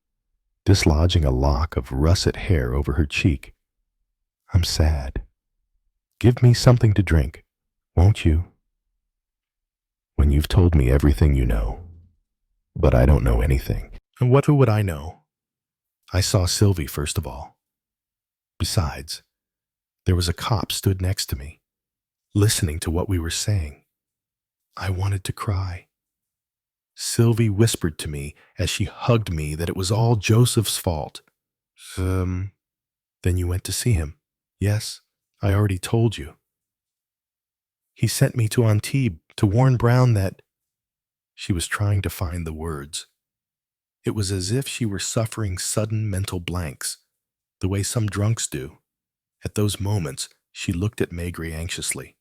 dislodging a lock of russet hair over her cheek. I'm sad. Give me something to drink, won't you? When you've told me everything you know. But I don't know anything. And what would I know? I saw Sylvie first of all. Besides, there was a cop stood next to me, listening to what we were saying. I wanted to cry. Sylvie whispered to me as she hugged me that it was all Joseph's fault. Then you went to see him? Yes, I already told you. He sent me to Antibes to warn Brown that... She was trying to find the words. It was as if she were suffering sudden mental blanks, the way some drunks do. At those moments, she looked at Maigret anxiously,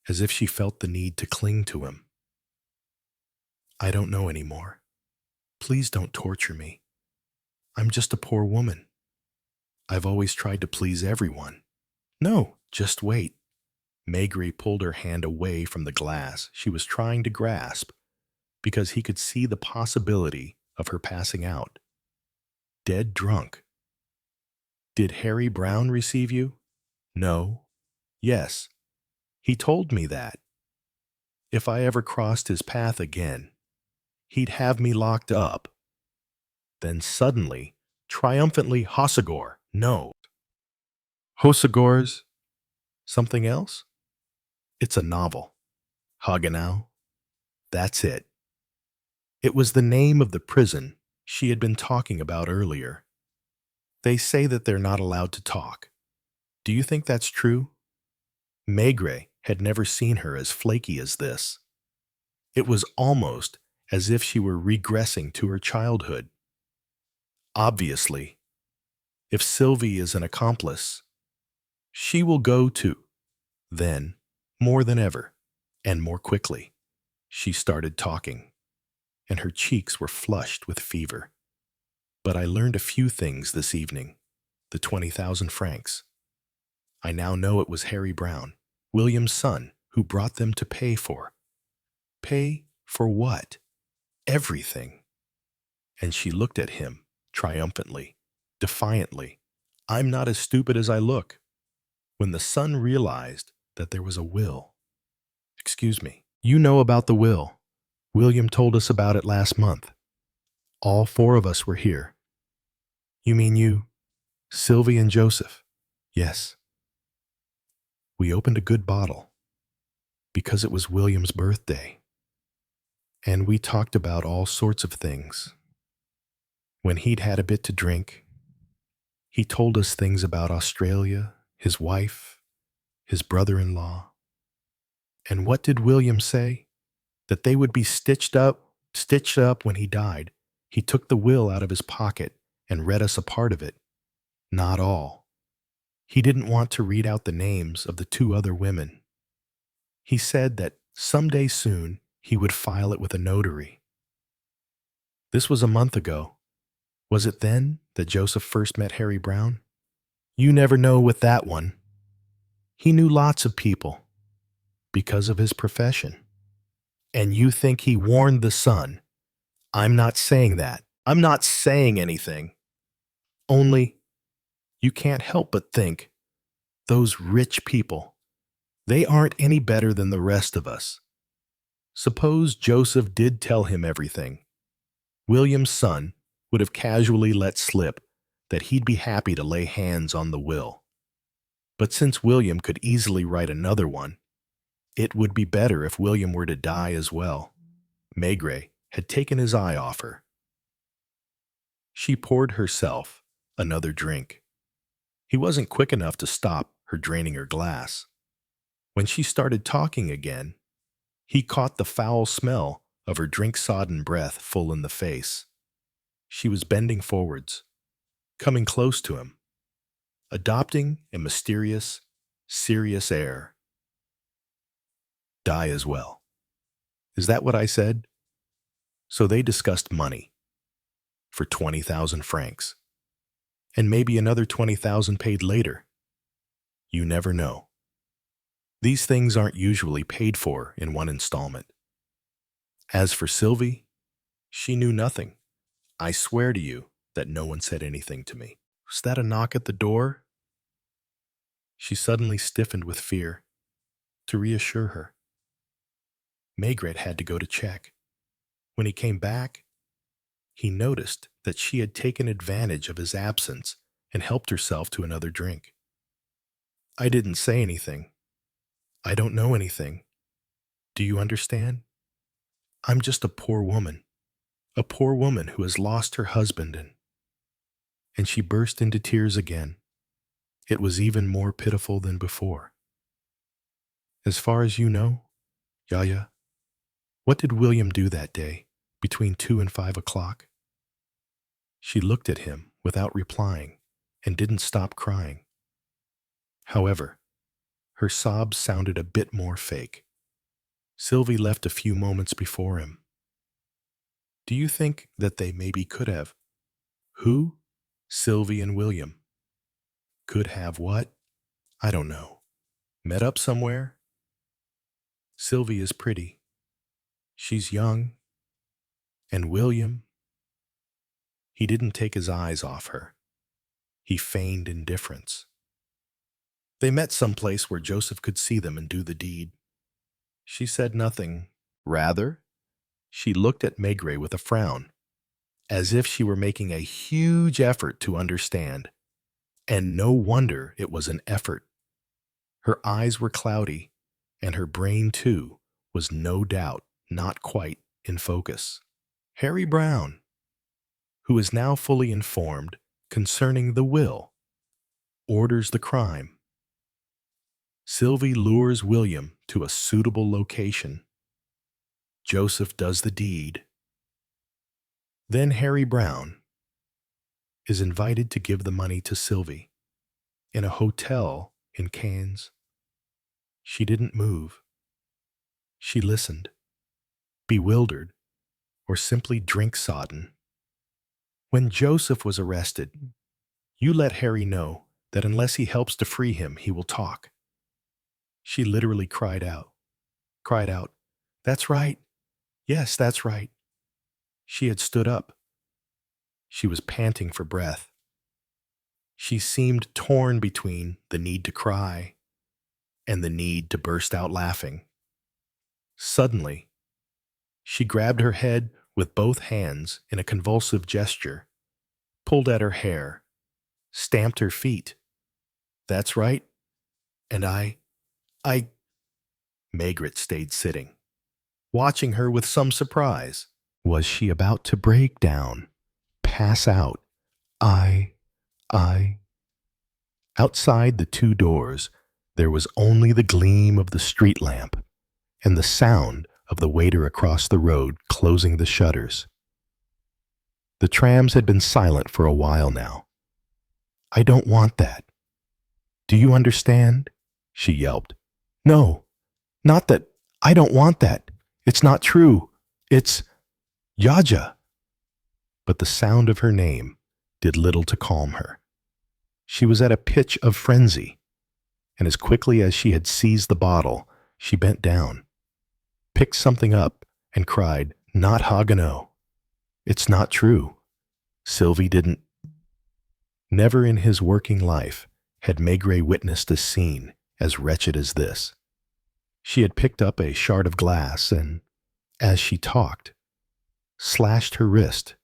as if she felt the need to cling to him. I don't know anymore. Please don't torture me. I'm just a poor woman. I've always tried to please everyone. No, just wait. Maigret pulled her hand away from the glass she was trying to grasp because he could see the possibility of her passing out. Dead drunk. Did Harry Brown receive you? No. Yes. He told me that. If I ever crossed his path again, he'd have me locked up. Then suddenly, triumphantly, Hossegor. No. Hossegor's something else? It's a novel. Hagenau. That's it. It was the name of the prison she had been talking about earlier. They say that they're not allowed to talk. Do you think that's true? Maigret had never seen her as flaky as this. It was almost as if she were regressing to her childhood. Obviously, if Sylvie is an accomplice, she will go too. Then, more than ever, and more quickly, she started talking, and her cheeks were flushed with fever. But I learned a few things this evening. The 20,000 francs. I now know it was Harry Brown, William's son, who brought them to pay for. Pay for what? Everything. And she looked at him triumphantly, defiantly. I'm not as stupid as I look. When the son realized that there was a will. Excuse me. You know about the will. William told us about it last month. All four of us were here. You mean you, Sylvie and Joseph? Yes. We opened a good bottle because it was William's birthday. And we talked about all sorts of things. When he'd had a bit to drink, he told us things about Australia, his wife, his brother-in-law. And what did William say? That they would be stitched up when he died. He took the will out of his pocket and read us a part of it. Not all. He didn't want to read out the names of the two other women. He said that someday soon he would file it with a notary. This was a month ago. Was it then that Joseph first met Harry Brown? You never know with that one. He knew lots of people because of his profession. And you think he warned the son? I'm not saying that. I'm not saying anything. Only, you can't help but think, those rich people, they aren't any better than the rest of us. Suppose Joseph did tell him everything. William's son would have casually let slip that he'd be happy to lay hands on the will. But since William could easily write another one, it would be better if William were to die as well. Maigret had taken his eye off her. She poured herself another drink. He wasn't quick enough to stop her draining her glass. When she started talking again, he caught the foul smell of her drink-sodden breath full in the face. She was bending forwards, coming close to him, adopting a mysterious, serious air. Die as well. Is that what I said? So they discussed money for 20,000 francs, and maybe another 20,000 paid later. You never know. These things aren't usually paid for in one installment. As for Sylvie, she knew nothing. I swear to you that no one said anything to me. Was that a knock at the door? She suddenly stiffened with fear. To reassure her, Maigret had to go to check. When he came back, he noticed that she had taken advantage of his absence and helped herself to another drink. I didn't say anything. I don't know anything. Do you understand? I'm just a poor woman who has lost her husband and she burst into tears again. It was even more pitiful than before. As far as you know, Yaya, what did William do that day between 2 and 5 o'clock? She looked at him without replying and didn't stop crying. However, her sobs sounded a bit more fake. Sylvie left a few moments before him. Do you think that they maybe could have? Who? Sylvie and William. Could have what? I don't know. Met up somewhere? Sylvie is pretty. She's young. And William? He didn't take his eyes off her. He feigned indifference. They met someplace where Joseph could see them and do the deed. She said nothing. Rather, she looked at Maigret with a frown, as if she were making a huge effort to understand. And no wonder it was an effort. Her eyes were cloudy, and her brain, too, was no doubt not quite in focus. Harry Brown, who is now fully informed concerning the will, orders the crime. Sylvie lures William to a suitable location. Joseph does the deed. Then Harry Brown is invited to give the money to Sylvie in a hotel in Cannes. She didn't move. She listened, bewildered, or simply drink-sodden. When Joseph was arrested, you let Harry know that unless he helps to free him, he will talk. She literally cried out, "That's right. Yes, that's right." She had stood up. She was panting for breath. She seemed torn between the need to cry and the need to burst out laughing. Suddenly, she grabbed her head with both hands in a convulsive gesture, pulled at her hair, stamped her feet. "That's right. And I... Maigret stayed sitting, watching her with some surprise. Was she about to break down, pass out? I... Outside the two doors, there was only the gleam of the street lamp and the sound of the waiter across the road closing the shutters. The trams had been silent for a while now. "I don't want that. Do you understand?" she yelped. "No, not that. I don't want that. It's not true. It's Yaja." But the sound of her name did little to calm her. She was at a pitch of frenzy, and as quickly as she had seized the bottle, she bent down, picked something up, and cried, "Not Haguenau. It's not true. Sylvie didn't." Never in his working life had Maigret witnessed a scene as wretched as this. She had picked up a shard of glass and, as she talked, slashed her wrist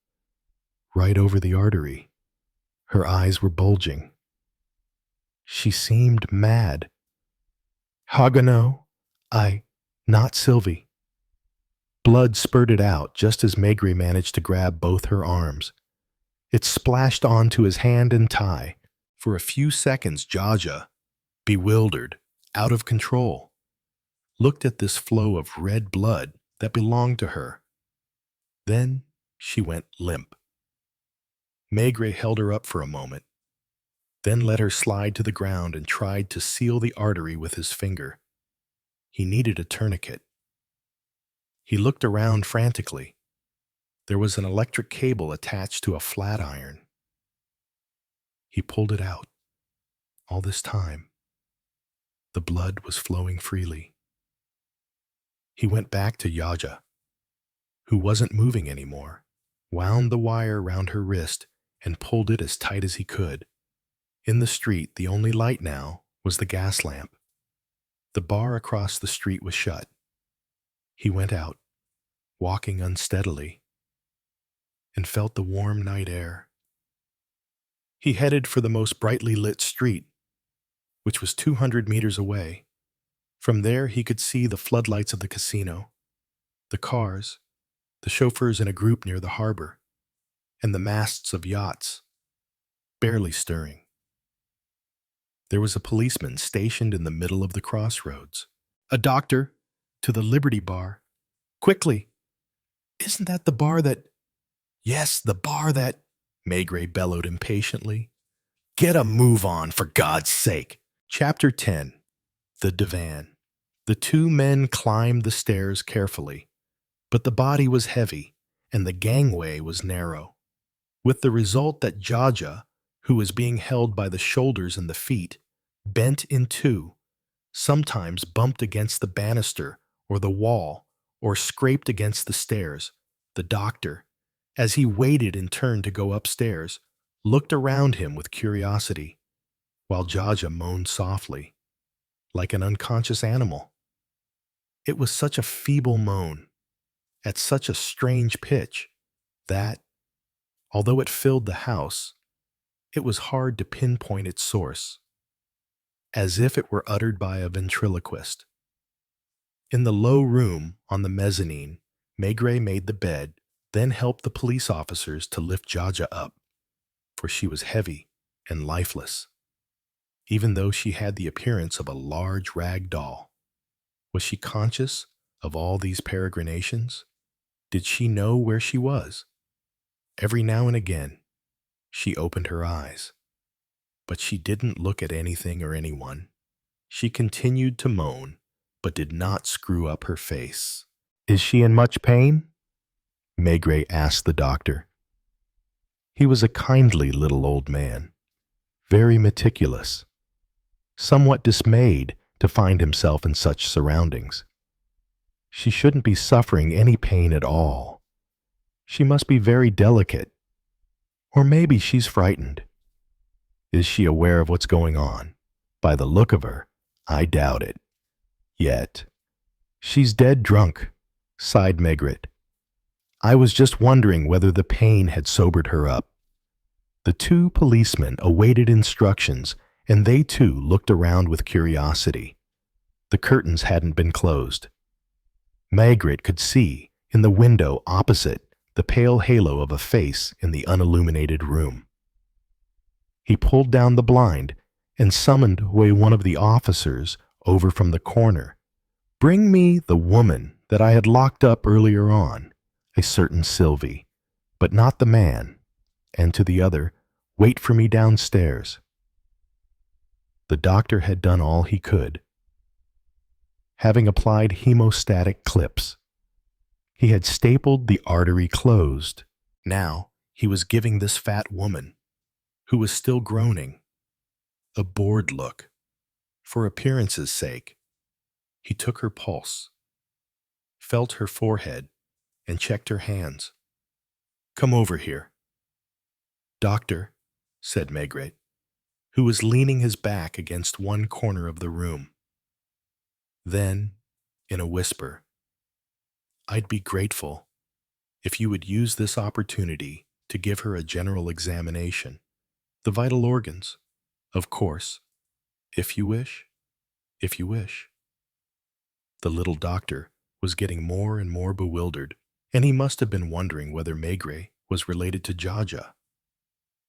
right over the artery. Her eyes were bulging. She seemed mad. "Haguenau, not Sylvie." Blood spurted out just as Maigret managed to grab both her arms. It splashed onto his hand and thigh. For a few seconds, Jaja, bewildered, out of control, looked at this flow of red blood that belonged to her. Then she went limp. Maigret held her up for a moment, then let her slide to the ground and tried to seal the artery with his finger. He needed a tourniquet. He looked around frantically. There was an electric cable attached to a flat iron. He pulled it out. All this time, the blood was flowing freely. He went back to Yaja, who wasn't moving anymore, wound the wire round her wrist, and pulled it as tight as he could. In the street, the only light now was the gas lamp. The bar across the street was shut. He went out, walking unsteadily, and felt the warm night air. He headed for the most brightly lit street, which was 200 meters away. From there, he could see the floodlights of the casino, the cars, the chauffeurs in a group near the harbor, and the masts of yachts, barely stirring. There was a policeman stationed in the middle of the crossroads. "A doctor, to the Liberty Bar. Quickly! Isn't that the bar that—" "Yes, the bar that—" Maigret bellowed impatiently. "Get a move on, for God's sake!" Chapter 10. The Divan. The two men climbed the stairs carefully, but the body was heavy, and the gangway was narrow, with the result that Jaja, who was being held by the shoulders and the feet, bent in two, sometimes bumped against the banister or the wall, or scraped against the stairs. The doctor, as he waited in turn to go upstairs, looked around him with curiosity, while Jaja moaned softly, like an unconscious animal. It was such a feeble moan, at such a strange pitch, that, although it filled the house, it was hard to pinpoint its source, as if it were uttered by a ventriloquist. In the low room on the mezzanine, Maigret made the bed, then helped the police officers to lift Jaja up, for she was heavy and lifeless, even though she had the appearance of a large rag doll. Was she conscious of all these peregrinations? Did she know where she was? Every now and again, she opened her eyes, but she didn't look at anything or anyone. She continued to moan, but did not screw up her face. "Is she in much pain?" Maigret asked the doctor. He was a kindly little old man, very meticulous, somewhat dismayed to find himself in such surroundings. She shouldn't be suffering any pain at all. She must be very delicate. Or maybe she's frightened. Is she aware of what's going on? By the look of her, I doubt it. Yet, she's dead drunk, sighed Maigret. I was just wondering whether the pain had sobered her up. The two policemen awaited instructions, and they too looked around with curiosity. The curtains hadn't been closed. Maigret could see, in the window opposite, the pale halo of a face in the unilluminated room. He pulled down the blind and summoned away one of the officers over from the corner. Bring me the woman that I had locked up earlier on, a certain Sylvie, but not the man, and to the other, wait for me downstairs. The doctor had done all he could. Having applied hemostatic clips, he had stapled the artery closed. Now he was giving this fat woman, who was still groaning, a bored look. For appearance's sake, he took her pulse, felt her forehead, and checked her hands. Come over here. Doctor, said Maigret, who was leaning his back against one corner of the room. Then, in a whisper, I'd be grateful if you would use this opportunity to give her a general examination. The vital organs, of course, if you wish, if you wish. The little doctor was getting more and more bewildered, and he must have been wondering whether Maigret was related to Jaja.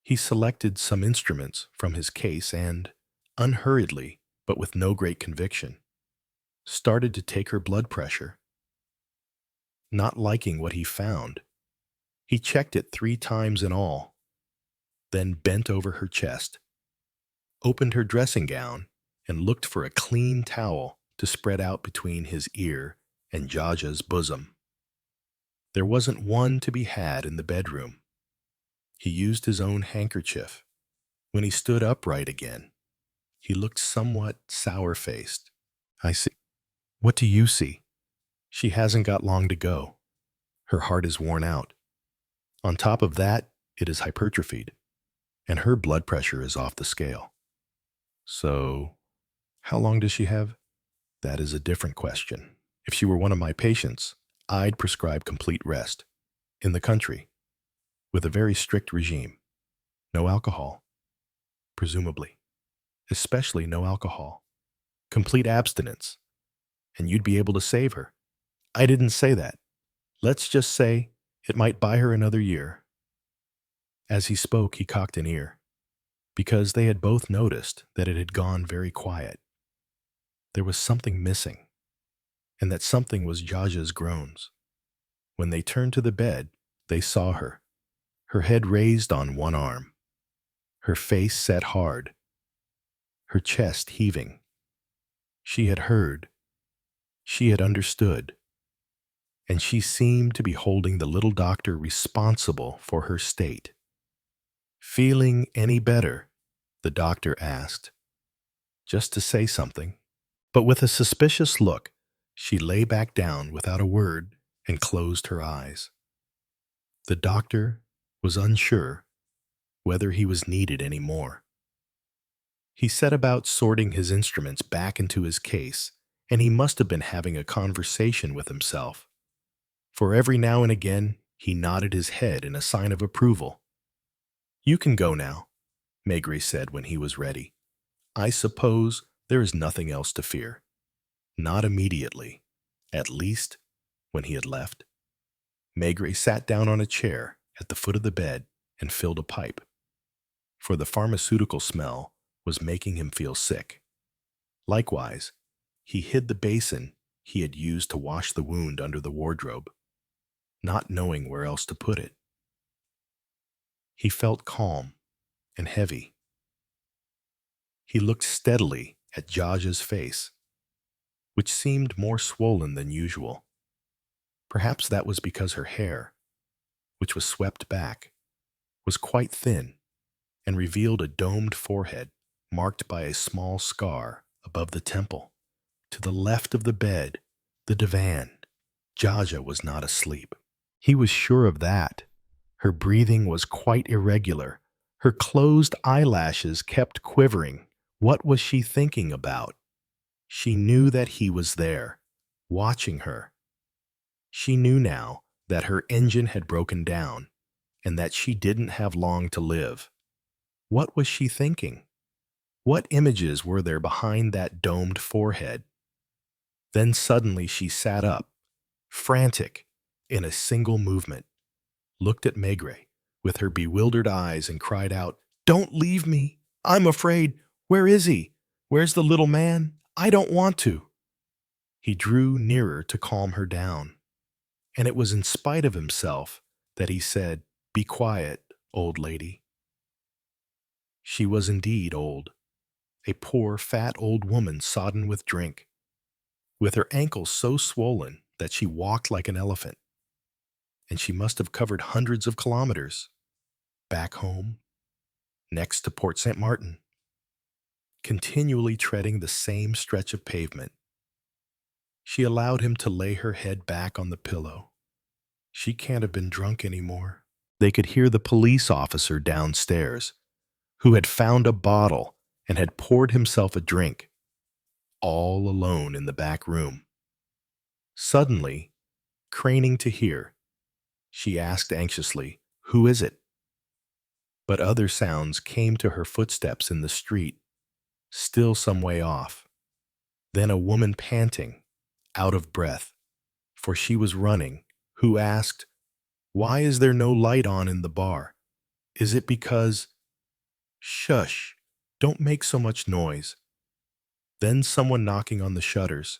He selected some instruments from his case and, unhurriedly, but with no great conviction, started to take her blood pressure. Not liking what he found, he checked it 3 times in all, then bent over her chest, opened her dressing gown, and looked for a clean towel to spread out between his ear and Jaja's bosom. There wasn't one to be had in the bedroom. He used his own handkerchief. When he stood upright again, he looked somewhat sour-faced. I see. What do you see? She hasn't got long to go. Her heart is worn out. On top of that, it is hypertrophied, and her blood pressure is off the scale. So, how long does she have? That is a different question. If she were one of my patients, I'd prescribe complete rest. In the country, with a very strict regime. No alcohol, presumably. Especially no alcohol. Complete abstinence. And you'd be able to save her. I didn't say that. Let's just say it might buy her another year. As he spoke, he cocked an ear, because they had both noticed that it had gone very quiet. There was something missing, and that something was Jaja's groans. When they turned to the bed, they saw her head raised on one arm, her face set hard, her chest heaving. She had heard. She had understood. and she seemed to be holding the little doctor responsible for her state. "Feeling any better?" the doctor asked, just to say something. But with a suspicious look, she lay back down without a word and closed her eyes. The doctor was unsure whether he was needed anymore. He set about sorting his instruments back into his case, and he must have been having a conversation with himself, for every now and again he nodded his head in a sign of approval. "You can go now," Maigret said when he was ready. "I suppose there is nothing else to fear." Not immediately, at least when he had left. Maigret sat down on a chair at the foot of the bed and filled a pipe, for the pharmaceutical smell was making him feel sick. Likewise, he hid the basin he had used to wash the wound under the wardrobe, not knowing where else to put it. He felt calm and heavy. He looked steadily at Jaja's face, which seemed more swollen than usual. Perhaps that was because her hair, which was swept back, was quite thin and revealed a domed forehead marked by a small scar above the temple. To the left of the bed, the divan, Jaja was not asleep. He was sure of that. Her breathing was quite irregular. Her closed eyelashes kept quivering. What was she thinking about? She knew that he was there, watching her. She knew now that her engine had broken down and that she didn't have long to live. What was she thinking? What images were there behind that domed forehead? Then suddenly she sat up, frantic, in a single movement, looked at Maigret with her bewildered eyes and cried out, "Don't leave me! I'm afraid! Where is he? Where's the little man? I don't want to!" He drew nearer to calm her down, and it was in spite of himself that he said, "Be quiet, old lady." She was indeed old, a poor, fat old woman sodden with drink, with her ankles so swollen that she walked like an elephant, and she must have covered hundreds of kilometers, back home, next to Port St. Martin, continually treading the same stretch of pavement. She allowed him to lay her head back on the pillow. She can't have been drunk anymore. They could hear the police officer downstairs, who had found a bottle and had poured himself a drink, all alone in the back room. Suddenly, craning to hear, she asked anxiously, "Who is it?" But other sounds came to her footsteps in the street, still some way off. Then a woman panting, out of breath, for she was running, who asked, "Why is there no light on in the bar? Is it because—" "Shush! Don't make so much noise." Then someone knocking on the shutters.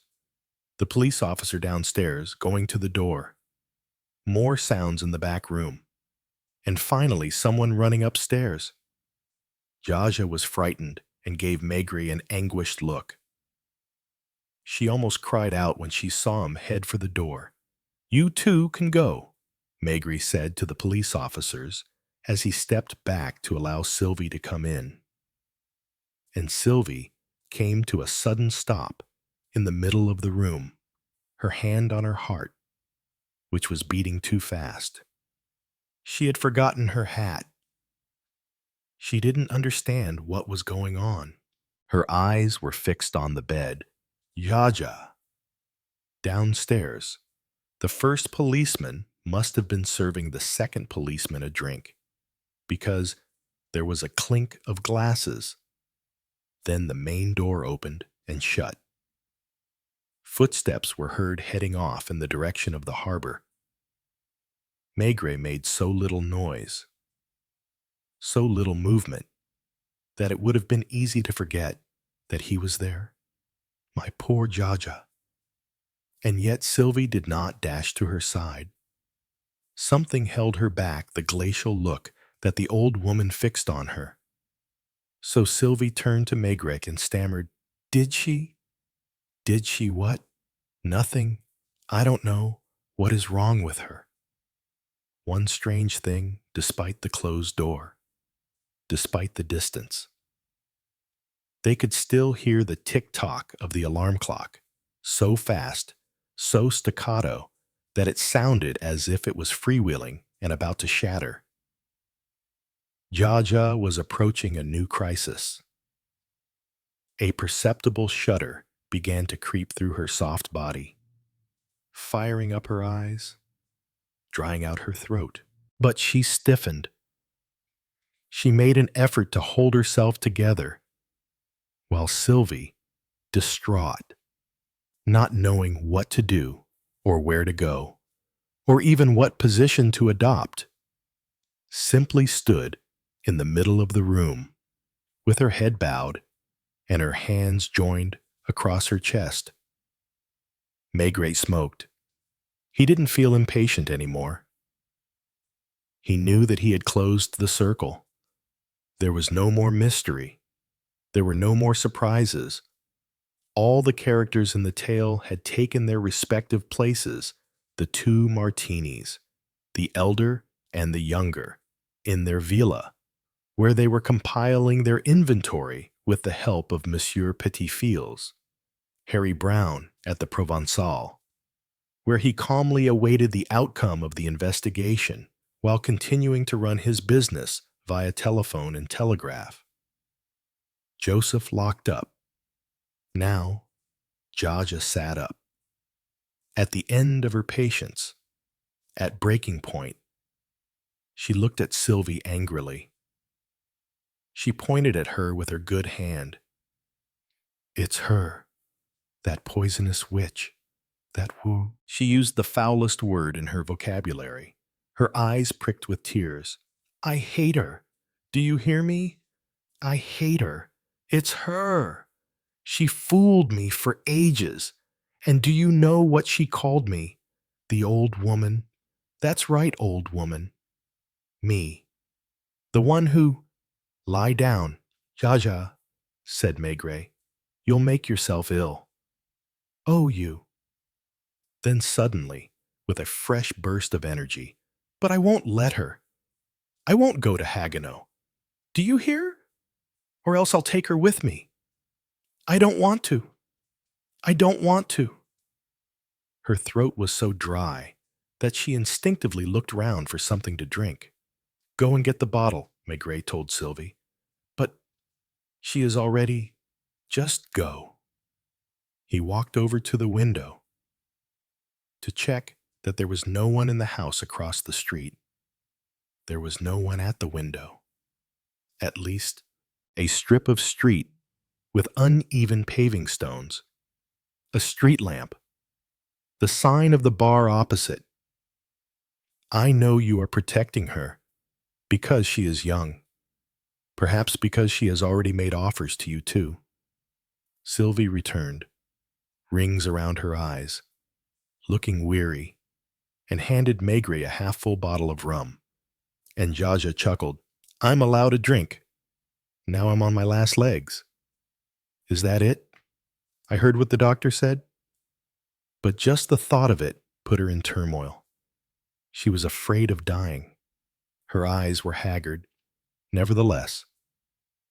The police officer downstairs going to the door. More sounds in the back room. And finally someone running upstairs. Jaja was frightened and gave Maigret an anguished look. She almost cried out when she saw him head for the door. "You too can go," Maigret said to the police officers as he stepped back to allow Sylvie to come in. And Sylvie came to a sudden stop in the middle of the room, her hand on her heart, which was beating too fast. She had forgotten her hat. She didn't understand what was going on. Her eyes were fixed on the bed. Jaja. Downstairs, the first policeman must have been serving the second policeman a drink, because there was a clink of glasses. Then the main door opened and shut. Footsteps were heard heading off in the direction of the harbor. Maigret made so little noise, so little movement, that it would have been easy to forget that he was there. My poor Jaja. And yet Sylvie did not dash to her side. Something held her back, the glacial look that the old woman fixed on her. So Sylvie turned to Maigret and stammered, "Did she? Did she what? Nothing. I don't know. What is wrong with her? One strange thing, despite the closed door, despite the distance. They could still hear the tick-tock of the alarm clock, so fast, so staccato, that it sounded as if it was freewheeling and about to shatter. Jaja was approaching a new crisis. A perceptible shudder began to creep through her soft body, firing up her eyes, drying out her throat. But she stiffened. She made an effort to hold herself together, while Sylvie, distraught, not knowing what to do or where to go, or even what position to adopt, simply stood in the middle of the room, with her head bowed and her hands joined across her chest. Maigret smoked. He didn't feel impatient anymore. He knew that he had closed the circle. There was no more mystery. There were no more surprises. All the characters in the tale had taken their respective places, the two Martinis, the elder and the younger, in their villa, where they were compiling their inventory with the help of Monsieur Petitfils, Harry Brown at the Provençal, where he calmly awaited the outcome of the investigation while continuing to run his business via telephone and telegraph. Joseph locked up. Now, Jaja sat up. At the end of her patience, at breaking point, she looked at Sylvie angrily. She pointed at her with her good hand. It's her, that poisonous witch, that who. She used the foulest word in her vocabulary. Her eyes pricked with tears. I hate her. Do you hear me? I hate her. It's her. She fooled me for ages. And do you know what she called me? The old woman. That's right, old woman. Me. The one who... Lie down, Jaja, said Maigret. You'll make yourself ill. Oh, you. Then suddenly, with a fresh burst of energy, but I won't let her. I won't go to Haguenau. Do you hear? Or else I'll take her with me. I don't want to. I don't want to. Her throat was so dry that she instinctively looked round for something to drink. Go and get the bottle, Maigret told Sylvie. But she is already... Just go. He walked over to the window to check that there was no one in the house across the street. There was no one at the window. At least, a strip of street with uneven paving stones, a street lamp, the sign of the bar opposite. I know you are protecting her because she is young, perhaps because she has already made offers to you too. Sylvie returned, rings around her eyes, looking weary, and handed Maigret a half-full bottle of rum. And Jaja chuckled, I'm allowed a drink. Now I'm on my last legs. Is that it? I heard what the doctor said. But just the thought of it put her in turmoil. She was afraid of dying. Her eyes were haggard. Nevertheless,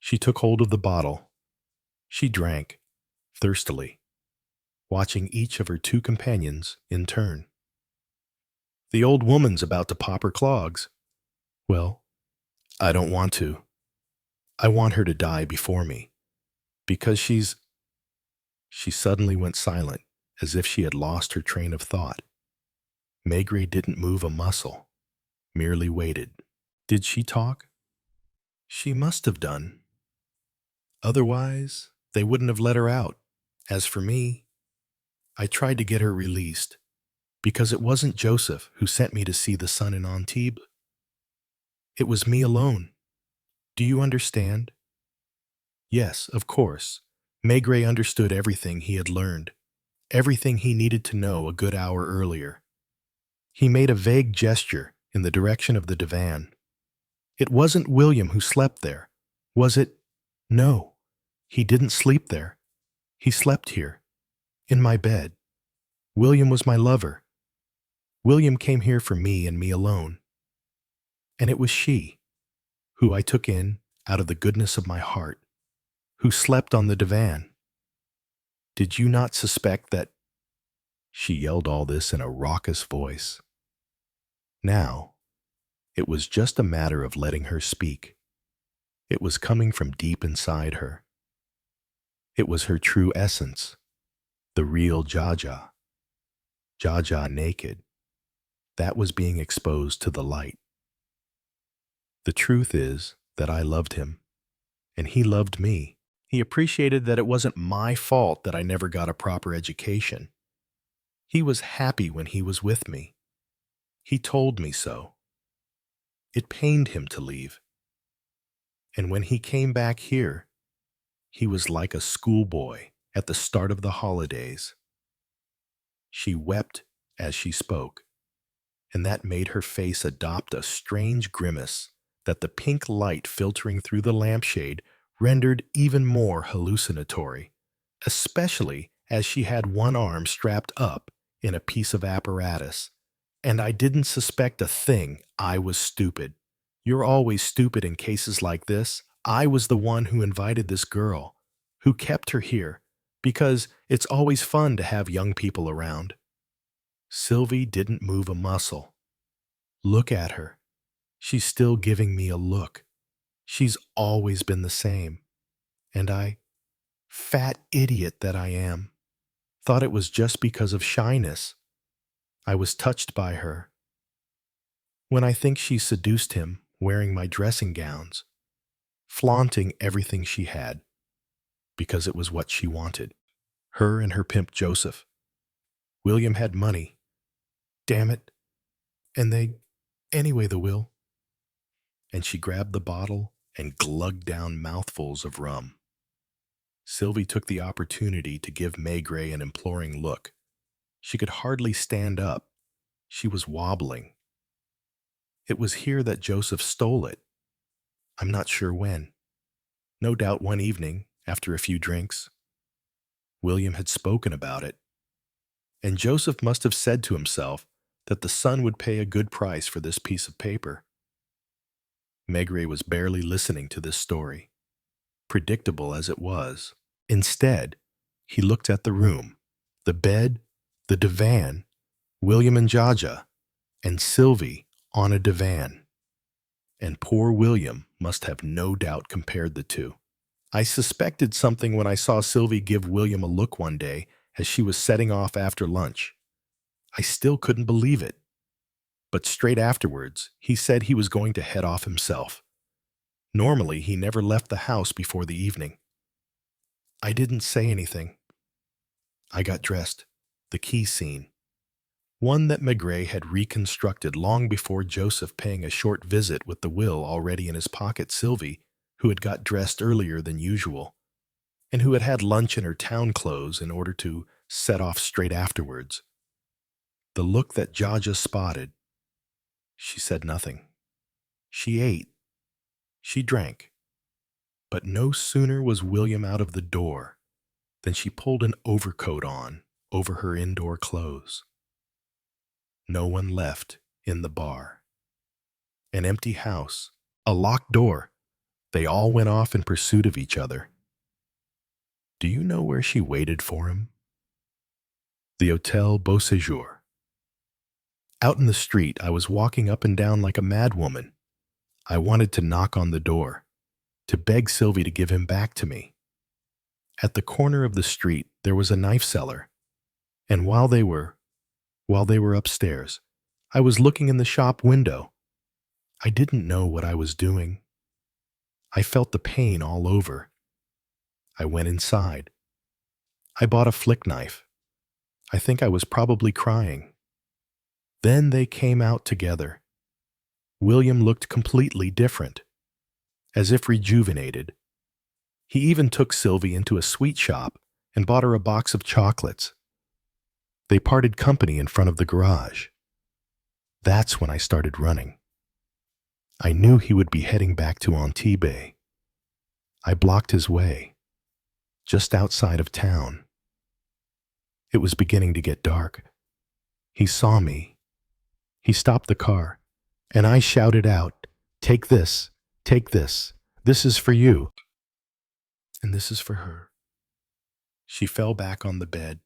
she took hold of the bottle. She drank, thirstily, watching each of her two companions in turn. The old woman's about to pop her clogs. Well, I don't want to. I want her to die before me, because she's... She suddenly went silent, as if she had lost her train of thought. Maigret didn't move a muscle, merely waited. Did she talk? She must have done. Otherwise, they wouldn't have let her out. As for me, I tried to get her released, because it wasn't Joseph who sent me to see the sun in Antibes. It was me alone. Do you understand? Yes, of course. Maigret understood everything he had learned, everything he needed to know a good hour earlier. He made a vague gesture in the direction of the divan. It wasn't William who slept there, was it? No, he didn't sleep there. He slept here, in my bed. William was my lover. William came here for me and me alone. And it was she, who I took in out of the goodness of my heart, who slept on the divan. Did you not suspect that? She yelled all this in a raucous voice. Now, it was just a matter of letting her speak. It was coming from deep inside her. It was her true essence, the real Jaja. Jaja naked. That was being exposed to the light. The truth is that I loved him, and he loved me. He appreciated that it wasn't my fault that I never got a proper education. He was happy when he was with me. He told me so. It pained him to leave. And when he came back here, he was like a schoolboy at the start of the holidays. She wept as she spoke, and that made her face adopt a strange grimace that the pink light filtering through the lampshade rendered even more hallucinatory, especially as she had one arm strapped up in a piece of apparatus. And I didn't suspect a thing. I was stupid. You're always stupid in cases like this. I was the one who invited this girl, who kept her here, because it's always fun to have young people around. Sylvie didn't move a muscle. Look at her. She's still giving me a look. She's always been the same. And I, fat idiot that I am, thought it was just because of shyness. I was touched by her. When I think she seduced him wearing my dressing gowns, flaunting everything she had, because it was what she wanted. Her and her pimp Joseph. William had money. Damn it. And anyway, the will. And she grabbed the bottle and glugged down mouthfuls of rum. Sylvie took the opportunity to give Maigret an imploring look. She could hardly stand up. She was wobbling. It was here that Joseph stole it. I'm not sure when. No doubt one evening, after a few drinks. William had spoken about it. And Joseph must have said to himself that the son would pay a good price for this piece of paper. Maigret was barely listening to this story, predictable as it was. Instead, he looked at the room, the bed, the divan, William and Jaja, and Sylvie on a divan. And poor William must have no doubt compared the two. I suspected something when I saw Sylvie give William a look one day as she was setting off after lunch. I still couldn't believe it. But straight afterwards, he said he was going to head off himself. Normally, he never left the house before the evening. I didn't say anything. I got dressed. The key scene. One that Maigret had reconstructed long before Joseph paying a short visit with the will already in his pocket. Sylvie, who had got dressed earlier than usual, and who had had lunch in her town clothes in order to set off straight afterwards. The look that Jaja spotted. She said nothing. She ate. She drank. But no sooner was William out of the door than she pulled an overcoat on over her indoor clothes. No one left in the bar. An empty house, a locked door. They all went off in pursuit of each other. Do you know where she waited for him? The Hotel Beauséjour. Out in the street, I was walking up and down like a madwoman. I wanted to knock on the door, to beg Sylvie to give him back to me. At the corner of the street, there was a knife seller, and while they were upstairs, I was looking in the shop window. I didn't know what I was doing. I felt the pain all over. I went inside. I bought a flick knife. I think I was probably crying. Then they came out together. William looked completely different, as if rejuvenated. He even took Sylvie into a sweet shop and bought her a box of chocolates. They parted company in front of the garage. That's when I started running. I knew he would be heading back to Antibes. I blocked his way, just outside of town. It was beginning to get dark. He saw me. He stopped the car, and I shouted out, "Take this, take this. This is for you, and this is for her." She fell back on the bed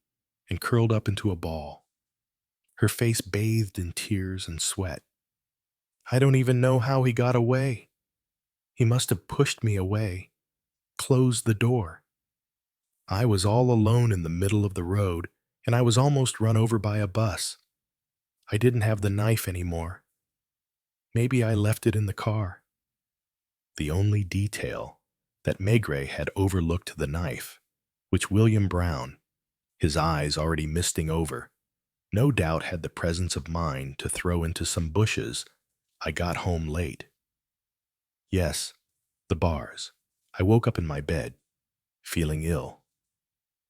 and curled up into a ball, her face bathed in tears and sweat. I don't even know how he got away. He must have pushed me away, closed the door. I was all alone in the middle of the road, and I was almost run over by a bus. I didn't have the knife anymore. Maybe I left it in the car. The only detail that Maigret had overlooked the knife, which William Brown, his eyes already misting over, no doubt had the presence of mind to throw into some bushes. I got home late. Yes, the bars. I woke up in my bed, feeling ill.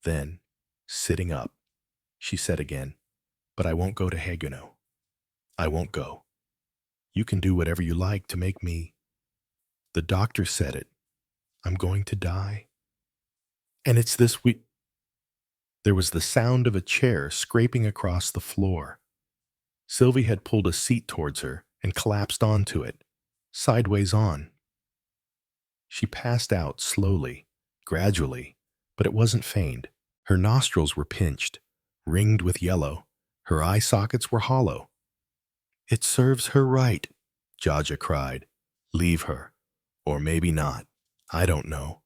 Then, sitting up, she said again, "But I won't go to Haguenau. I won't go. You can do whatever you like to make me." The doctor said it. I'm going to die. And it's this week. There was the sound of a chair scraping across the floor. Sylvie had pulled a seat towards her and collapsed onto it, sideways on. She passed out slowly, gradually, but it wasn't feigned. Her nostrils were pinched, ringed with yellow. Her eye sockets were hollow. "It serves her right," Jaja cried. "Leave her. Or maybe not. I don't know.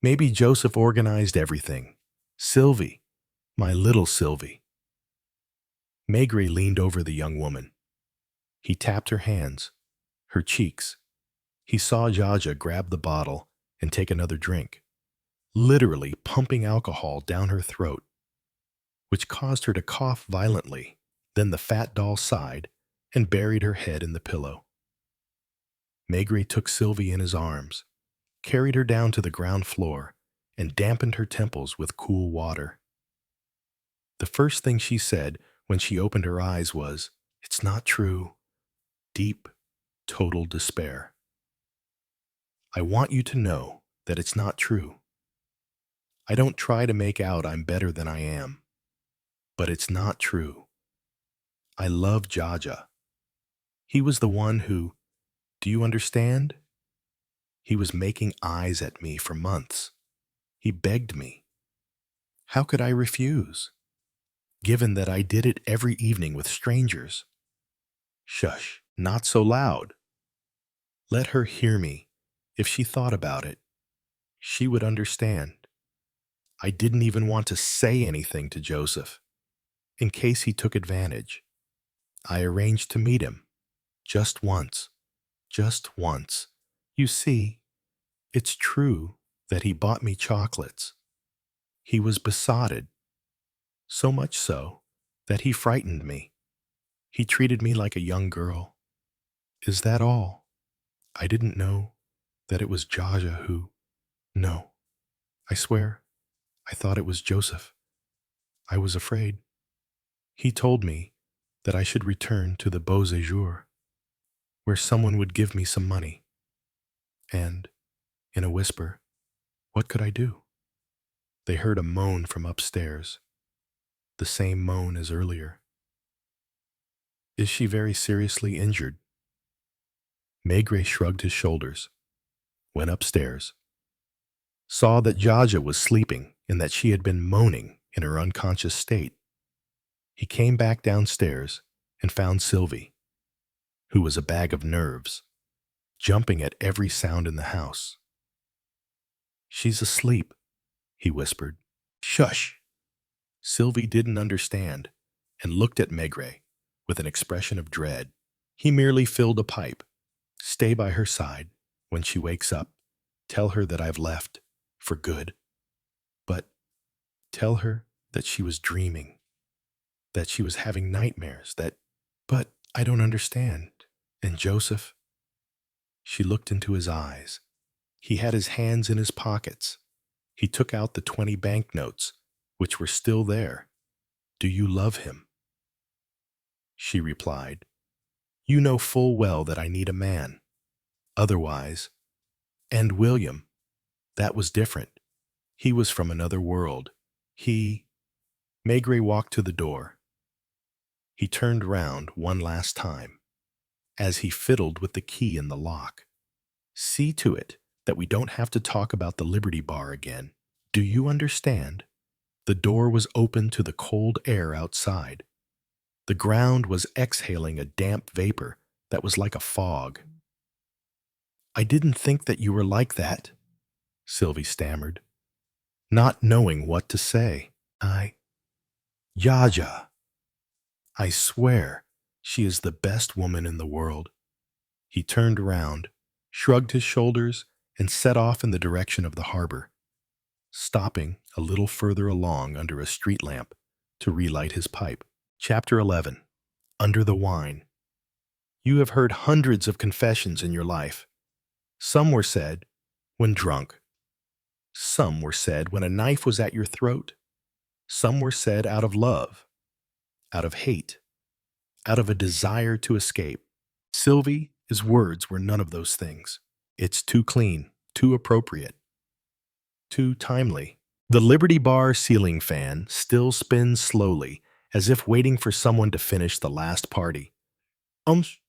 Maybe Joseph organized everything. Sylvie, my little Sylvie." Maigret leaned over the young woman. He tapped her hands, her cheeks. He saw Jaja grab the bottle and take another drink, literally pumping alcohol down her throat, which caused her to cough violently. Then the fat doll sighed and buried her head in the pillow. Maigret took Sylvie in his arms, carried her down to the ground floor, and dampened her temples with cool water. The first thing she said when she opened her eyes was, "It's not true." Deep, total despair. "I want you to know that it's not true. I don't try to make out I'm better than I am. But it's not true. I love Jaja. He was the one who, do you understand? He was making eyes at me for months. He begged me. How could I refuse, given that I did it every evening with strangers?" Shush, not so loud. Let her hear me. If she thought about it, she would understand. I didn't even want to say anything to Joseph, in case he took advantage. I arranged to meet him. Just once. Just once. You see, it's true that he bought me chocolates. He was besotted. So much so that he frightened me. He treated me like a young girl. Is that all? I didn't know that it was Jaja who... No, I swear, I thought it was Joseph. I was afraid. He told me that I should return to the Beaux Jours, where someone would give me some money. And, in a whisper, what could I do? They heard a moan from upstairs, the same moan as earlier. Is she very seriously injured? Maigret shrugged his shoulders, went upstairs, saw that Jaja was sleeping and that she had been moaning in her unconscious state. He came back downstairs and found Sylvie, who was a bag of nerves, jumping at every sound in the house. "She's asleep," he whispered. "Shush!" Sylvie didn't understand and looked at Maigret with an expression of dread. He merely filled a pipe. "Stay by her side. When she wakes up, tell her that I've left, for good. But tell her that she was dreaming, that she was having nightmares, that... But I don't understand. And Joseph?" She looked into his eyes. He had his hands in his pockets. He took out the 20 banknotes, which were still there. "Do you love him?" She replied, "You know full well that I need a man. Otherwise..." And William, that was different. He was from another world. Maigret walked to the door. He turned round one last time as he fiddled with the key in the lock. See to it that we don't have to talk about the Liberty Bar again. Do you understand? The door was open to the cold air outside. The ground was exhaling a damp vapor that was like a fog. I didn't think that you were like that, Sylvie stammered, not knowing what to say. Yaja. I swear, she is the best woman in the world. He turned around, shrugged his shoulders, and set off in the direction of the harbor, stopping a little further along under a street lamp to relight his pipe. Chapter 11. Under the Wine. You have heard hundreds of confessions in your life. Some were said when drunk. Some were said when a knife was at your throat. Some were said out of love, out of hate, out of a desire to escape. Sylvie's words were none of those things. It's too clean, too appropriate, too timely. The Liberty Bar ceiling fan still spins slowly, as if waiting for someone to finish the last party.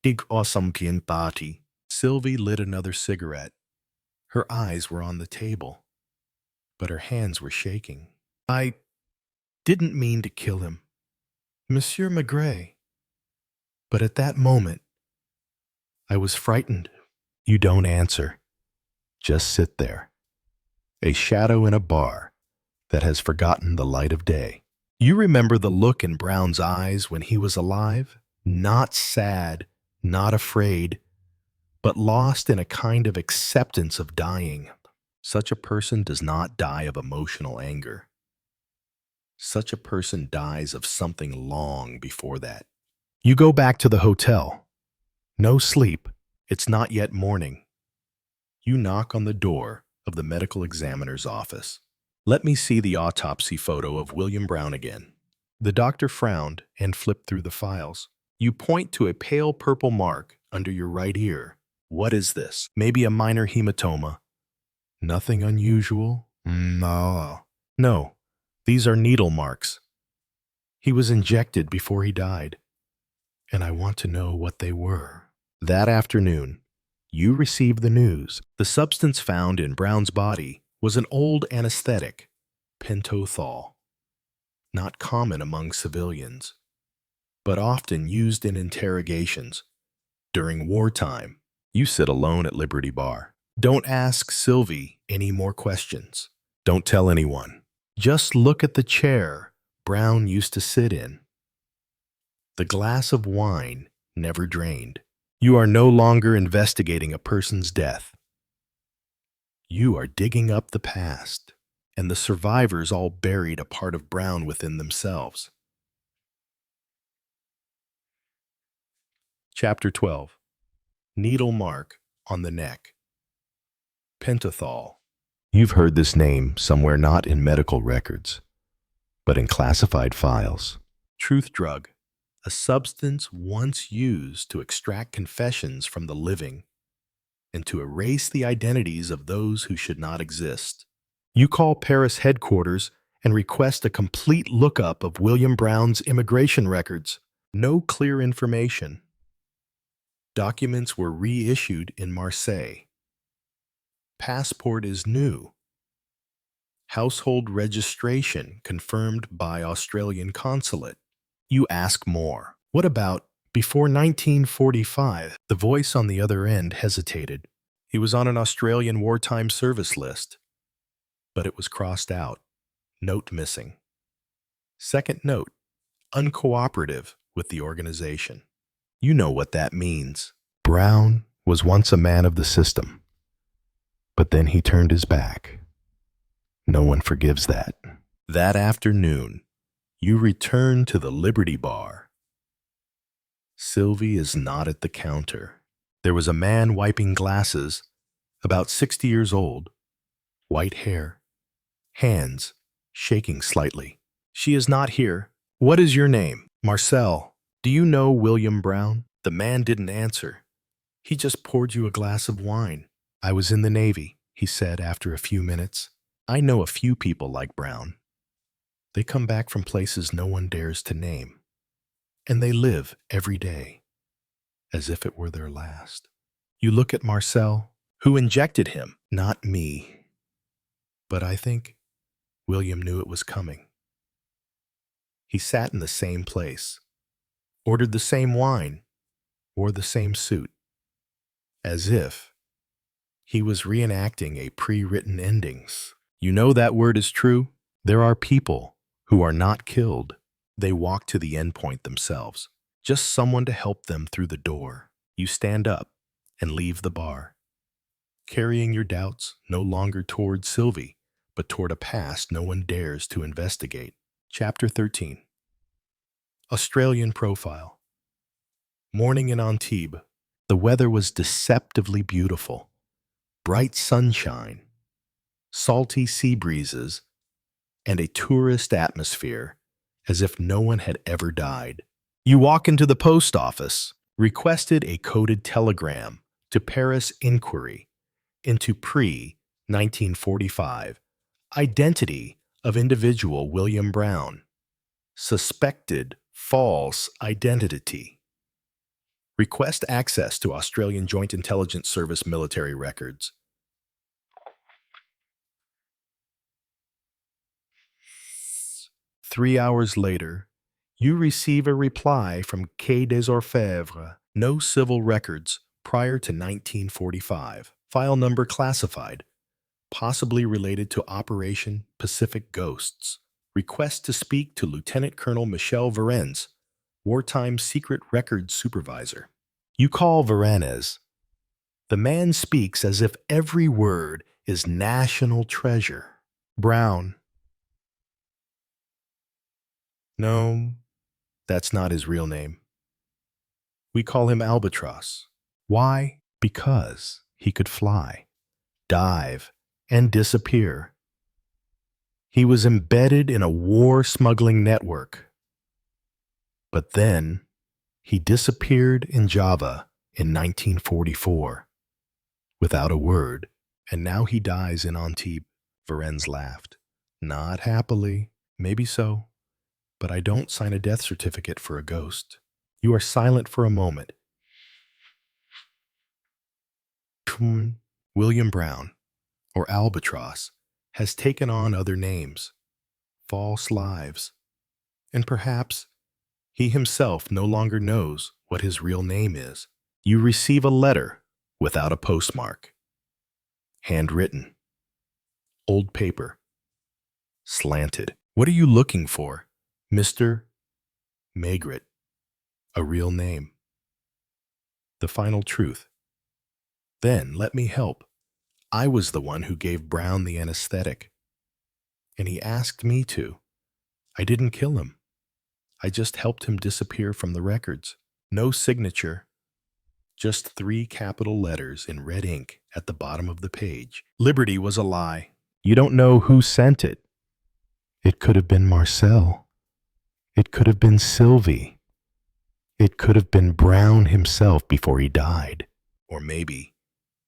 Dig awesome party. Sylvie lit another cigarette. Her eyes were on the table, but her hands were shaking. I didn't mean to kill him, Monsieur Maigret. But at that moment, I was frightened. You don't answer. Just sit there, a shadow in a bar that has forgotten the light of day. You remember the look in Brown's eyes when he was alive? Not sad, not afraid, but lost in a kind of acceptance of dying. Such a person does not die of emotional anger. Such a person dies of something long before that. You go back to the hotel. No sleep. It's not yet morning. You knock on the door of the medical examiner's office. Let me see the autopsy photo of William Brown again. The doctor frowned and flipped through the files. You point to a pale purple mark under your right ear. What is this? Maybe a minor hematoma. Nothing unusual? No. No, these are needle marks. He was injected before he died, and I want to know what they were. That afternoon, you received the news. The substance found in Brown's body was an old anesthetic, pentothal, not common among civilians, but often used in interrogations. During wartime, you sit alone at Liberty Bar. Don't ask Sylvie any more questions. Don't tell anyone. Just look at the chair Brown used to sit in. The glass of wine never drained. You are no longer investigating a person's death. You are digging up the past, and the survivors all buried a part of Brown within themselves. Chapter 12. Needle mark on the neck. Pentothal. You've heard this name somewhere not in medical records, but in classified files. Truth drug, a substance once used to extract confessions from the living and to erase the identities of those who should not exist. You call Paris headquarters and request a complete lookup of William Brown's immigration records. No clear information. Documents were reissued in Marseille. Passport is new. Household registration confirmed by Australian consulate. You ask more. What about before 1945? The voice on the other end hesitated. He was on an Australian wartime service list, but it was crossed out. Note missing. Second note, uncooperative with the organization. You know what that means. Brown was once a man of the system, but then he turned his back. No one forgives that. That afternoon, you return to the Liberty Bar. Sylvie is not at the counter. There was a man wiping glasses, about 60 years old, white hair, hands shaking slightly. She is not here. What is your name? Marcel. Do you know William Brown? The man didn't answer. He just poured you a glass of wine. I was in the Navy, he said after a few minutes. I know a few people like Brown. They come back from places no one dares to name. and they live every day as if it were their last. You look at Marcel, who injected him, not me. But I think William knew it was coming. He sat in the same place, ordered the same wine, wore the same suit, as if he was reenacting a pre-written endings. You know that word is true? There are people who are not killed. They walk to the end point themselves. Just someone to help them through the door. You stand up and leave the bar, carrying your doubts no longer toward Sylvie, but toward a past no one dares to investigate. Chapter 13. Australian Profile. Morning in Antibes. The weather was deceptively beautiful. Bright sunshine, salty sea breezes, and a tourist atmosphere as if no one had ever died. You walk into the post office, requested a coded telegram to Paris inquiry into pre-1945 identity of individual William Brown, suspected false identity. Request access to Australian Joint Intelligence Service military records. Three hours later, you receive a reply from Quai des Orfèvres. No civil records prior to 1945. File number classified, possibly related to Operation Pacific Ghosts. Request to speak to Lieutenant Colonel Michel Varennes, wartime secret records supervisor. You call Varennes. The man speaks as if every word is national treasure. Brown. No, that's not his real name. We call him Albatross. Why? Because he could fly, dive, and disappear. He was embedded in a war smuggling network. But then, he disappeared in Java in 1944, without a word, and now he dies in Antibes. Varennes laughed. Not happily. Maybe so. But I don't sign a death certificate for a ghost. You are silent for a moment. William Brown, or Albatross, has taken on other names, false lives, and perhaps he himself no longer knows what his real name is. You receive a letter without a postmark. Handwritten. Old paper. Slanted. What are you looking for? Mr. Maigret, a real name. The final truth. Then let me help. I was the one who gave Brown the anesthetic, and he asked me to. I didn't kill him. I just helped him disappear from the records. No signature, just 3 capital letters in red ink at the bottom of the page. Liberty was a lie. You don't know who sent it. It could have been Marcel. It could have been Sylvie. It could have been Brown himself before he died. Or maybe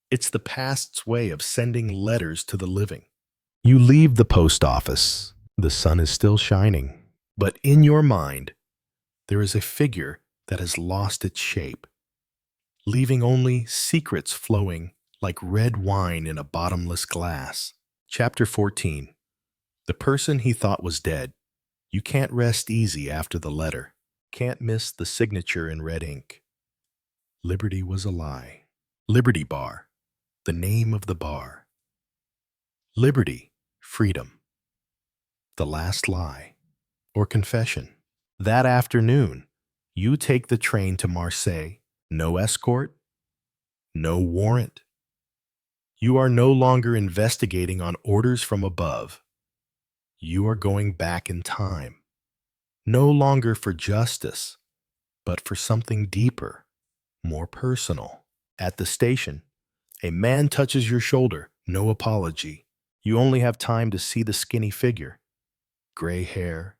it's the past's way of sending letters to the living. You leave the post office. The sun is still shining. But in your mind, there is a figure that has lost its shape, leaving only secrets flowing like red wine in a bottomless glass. Chapter 14. The person he thought was dead. You can't rest easy after the letter. Can't miss the signature in red ink. Liberty was a lie. Liberty Bar. The name of the bar. Liberty, freedom. The last lie, or confession. That afternoon, you take the train to Marseille. No escort, no warrant. You are no longer investigating on orders from above. You are going back in time. No longer for justice, but for something deeper, more personal. At the station, a man touches your shoulder, no apology. You only have time to see the skinny figure, gray hair,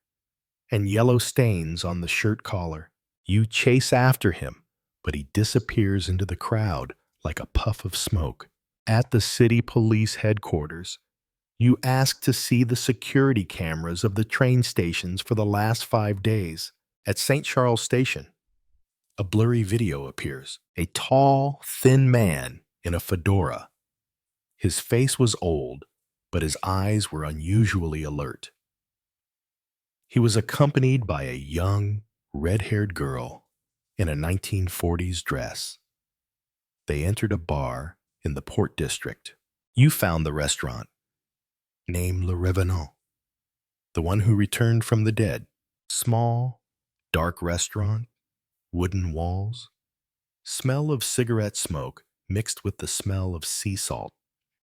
and yellow stains on the shirt collar. You chase after him, but he disappears into the crowd like a puff of smoke. At the city police headquarters, you ask to see the security cameras of the train stations for the last 5 days. At St. Charles Station, a blurry video appears. A tall, thin man in a fedora. His face was old, but his eyes were unusually alert. He was accompanied by a young, red-haired girl in a 1940s dress. They entered a bar in the Port District. You found the restaurant. Name Le Revenant, the one who returned from the dead. Small, dark restaurant, wooden walls, smell of cigarette smoke mixed with the smell of sea salt.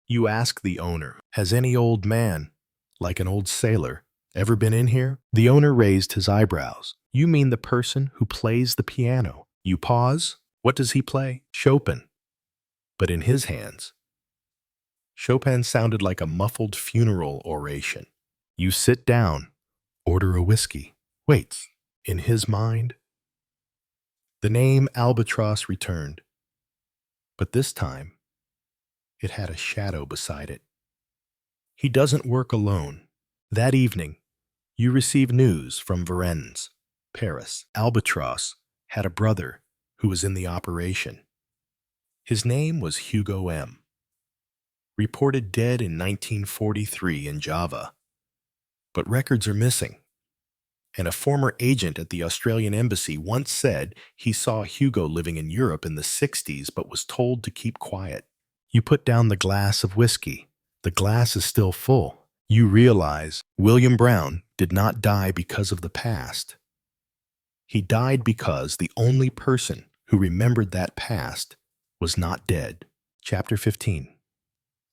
You ask the owner, has any old man, like an old sailor, ever been in here? The owner raised his eyebrows. You mean the person who plays the piano. You pause. What does he play? Chopin. But in his hands, Chopin sounded like a muffled funeral oration. You sit down, order a whiskey. Wait, in his mind, the name Albatross returned, but this time, it had a shadow beside it. He doesn't work alone. That evening, you receive news from Varennes, Paris. Albatross had a brother who was in the operation. His name was Hugo M. Reported dead in 1943 in Java. But records are missing. And a former agent at the Australian embassy once said he saw Hugo living in Europe in the 60s but was told to keep quiet. You put down the glass of whiskey. The glass is still full. You realize William Brown did not die because of the past. He died because the only person who remembered that past was not dead. Chapter 15.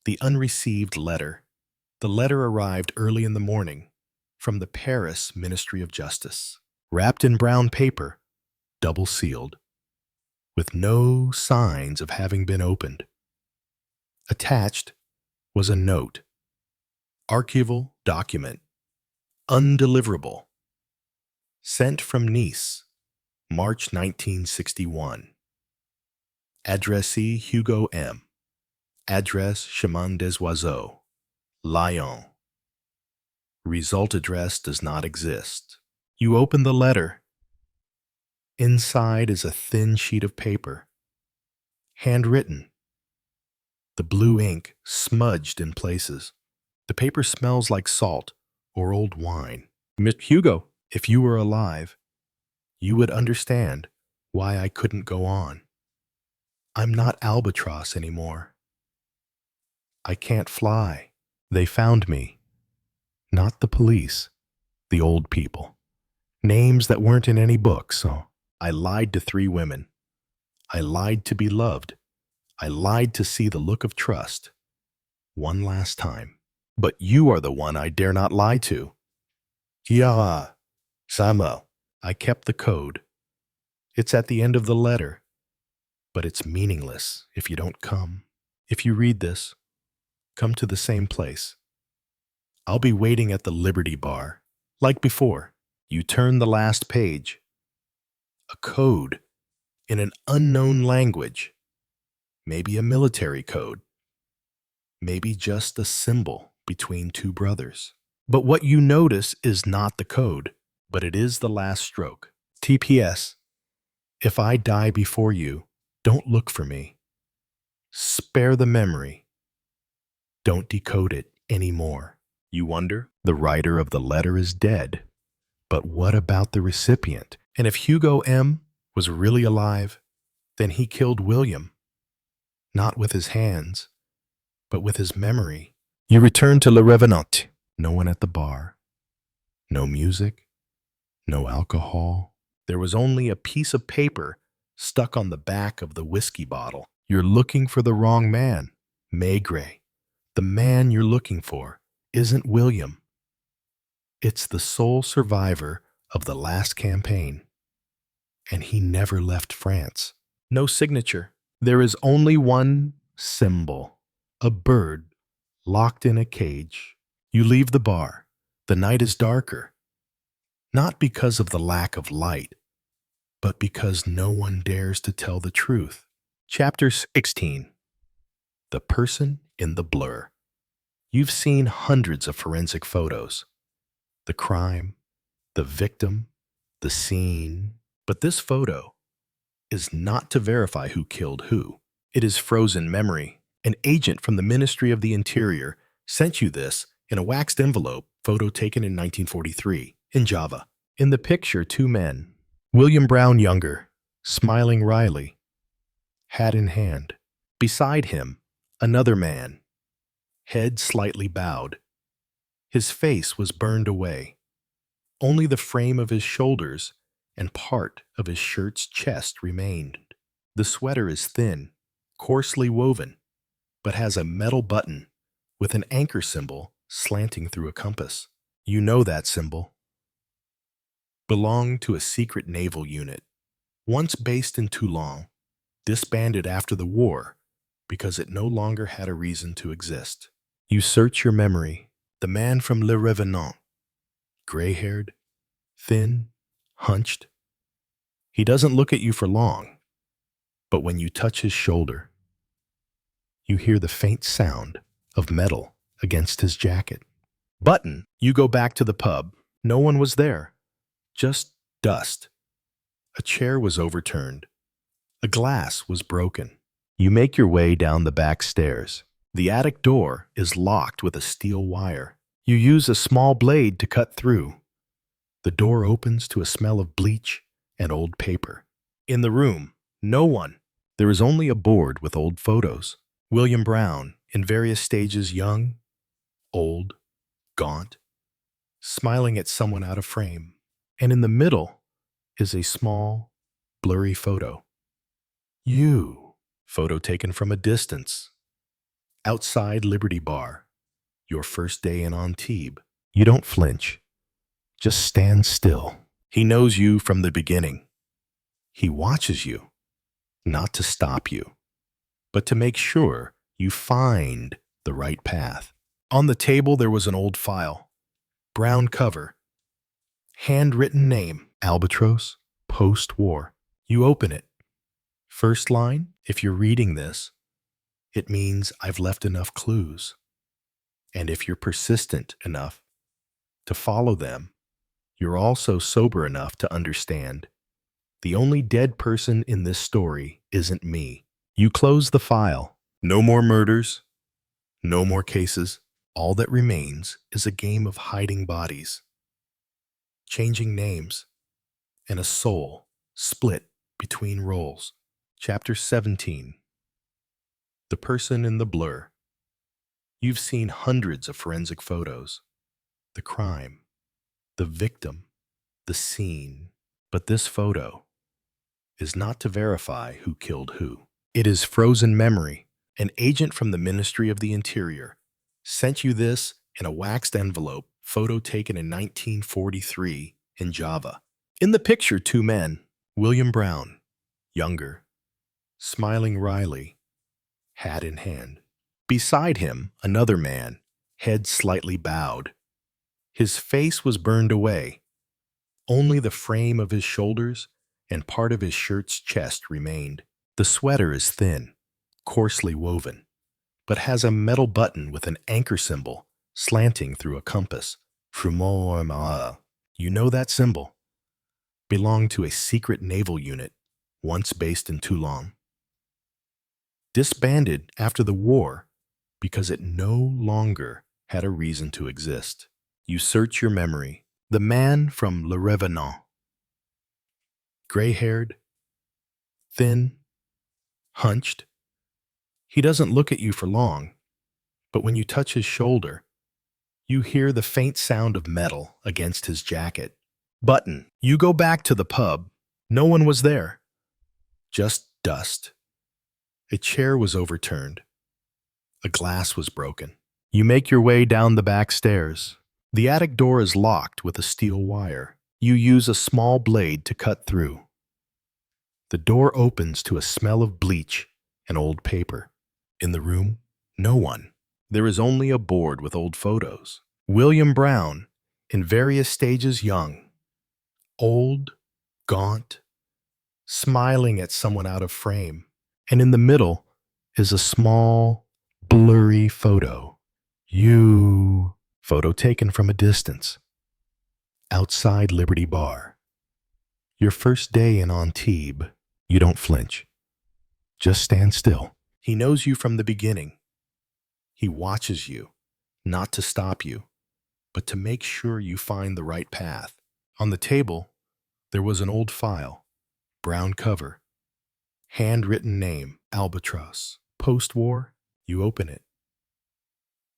The unreceived letter. The letter arrived early in the morning from the Paris Ministry of Justice, wrapped in brown paper, double sealed, with no signs of having been opened. Attached was a note. Archival document. Undeliverable. Sent from Nice, March 1961. Addressee Hugo M. Address Chemin des Oiseaux, Lyon. Result address does not exist. You open the letter. Inside is a thin sheet of paper, handwritten. The blue ink smudged in places. The paper smells like salt or old wine. Mr. Hugo, if you were alive, you would understand why I couldn't go on. I'm not Albatross anymore. I can't fly. They found me. Not the police, the old people. Names that weren't in any book, so I lied to 3 women. I lied to be loved. I lied to see the look of trust. One last time. But you are the one I dare not lie to. Yeah, Samuel. I kept the code. It's at the end of the letter. But it's meaningless if you don't come. If you read this, come to the same place. I'll be waiting at the Liberty Bar. Like before, you turn the last page. A code in an unknown language. Maybe a military code. Maybe just a symbol between 2 brothers. But what you notice is not the code, but it is the last stroke. TPS. If I die before you, don't look for me. Spare the memory. Don't decode it anymore. You wonder? The writer of the letter is dead. But what about the recipient? And if Hugo M. was really alive, then he killed William. Not with his hands, but with his memory. You return to Le Revenant. No one at the bar. No music. No alcohol. There was only a piece of paper stuck on the back of the whiskey bottle. You're looking for the wrong man. Maigret. The man you're looking for isn't William. It's the sole survivor of the last campaign. And he never left France. No signature. There is only one symbol. A bird locked in a cage. You leave the bar. The night is darker. Not because of the lack of light, but because no one dares to tell the truth. Chapter 16. The person in the blur. You've seen hundreds of forensic photos. The crime, the victim, the scene. But this photo is not to verify who killed who. It is frozen memory. An agent from the Ministry of the Interior sent you this in a waxed envelope, photo taken in 1943, in Java. In the picture, two men, William Brown younger, smiling wryly, hat in hand. Beside him, another man, head slightly bowed. His face was burned away. Only the frame of his shoulders and part of his shirt's chest remained. The sweater is thin, coarsely woven, but has a metal button with an anchor symbol slanting through a compass. You know that symbol. Belonged to a secret naval unit, once based in Toulon, disbanded after the war because it no longer had a reason to exist. You search your memory. The man from Le Revenant, gray-haired, thin, hunched. He doesn't look at you for long, but when you touch his shoulder, you hear the faint sound of metal against his jacket. Button, you go back to the pub. No one was there, just dust. A chair was overturned. A glass was broken. You make your way down the back stairs. The attic door is locked with a steel wire. You use a small blade to cut through. The door opens to a smell of bleach and old paper. In the room, no one. There is only a board with old photos. William Brown, in various stages, young, old, gaunt, smiling at someone out of frame. And in the middle is a small, blurry photo. You, photo taken from a distance. Outside Liberty Bar, your first day in Antibes. You don't flinch. Just stand still. He knows you from the beginning. He watches you, not to stop you, but to make sure you find the right path. On the table, there was an old file, brown cover, handwritten name, Albatross, post-war. You open it. First line, if you're reading this, it means I've left enough clues. And if you're persistent enough to follow them, you're also sober enough to understand the only dead person in this story isn't me. You close the file. No more murders. No more cases. All that remains is a game of hiding bodies, changing names, and a soul split between roles. Chapter 17. The person in the blur. You've seen hundreds of forensic photos. The crime, the victim, the scene. But this photo is not to verify who killed who. It is frozen memory. An agent from the Ministry of the Interior sent you this in a waxed envelope, photo taken in 1943 in Java. In the picture, two men, William Brown, younger, smiling wryly, hat in hand. Beside him, another man, head slightly bowed. His face was burned away. Only the frame of his shoulders and part of his shirt's chest remained. The sweater is thin, coarsely woven, but has a metal button with an anchor symbol slanting through a compass. You know that symbol. Belonged to a secret naval unit, once based in Toulon. Disbanded after the war because it no longer had a reason to exist. You search your memory. The man from Le Revenant, gray-haired, thin, hunched. He doesn't look at you for long, but when you touch his shoulder, you hear the faint sound of metal against his jacket. Button, you go back to the pub. No one was there, just dust. A chair was overturned. A glass was broken. You make your way down the back stairs. The attic door is locked with a steel wire. You use a small blade to cut through. The door opens to a smell of bleach and old paper. In the room, no one. There is only a board with old photos. William Brown, in various stages, young, old, gaunt, smiling at someone out of frame. And in the middle is a small, blurry photo. You, photo taken from a distance. Outside Liberty Bar, Your first day in Antibes, you don't flinch. Just stand still. He knows you from the beginning. He watches you, not to stop you, but to make sure you find the right path. On the table, there was an old file, brown cover, handwritten name, Albatross. Post-war, you open it.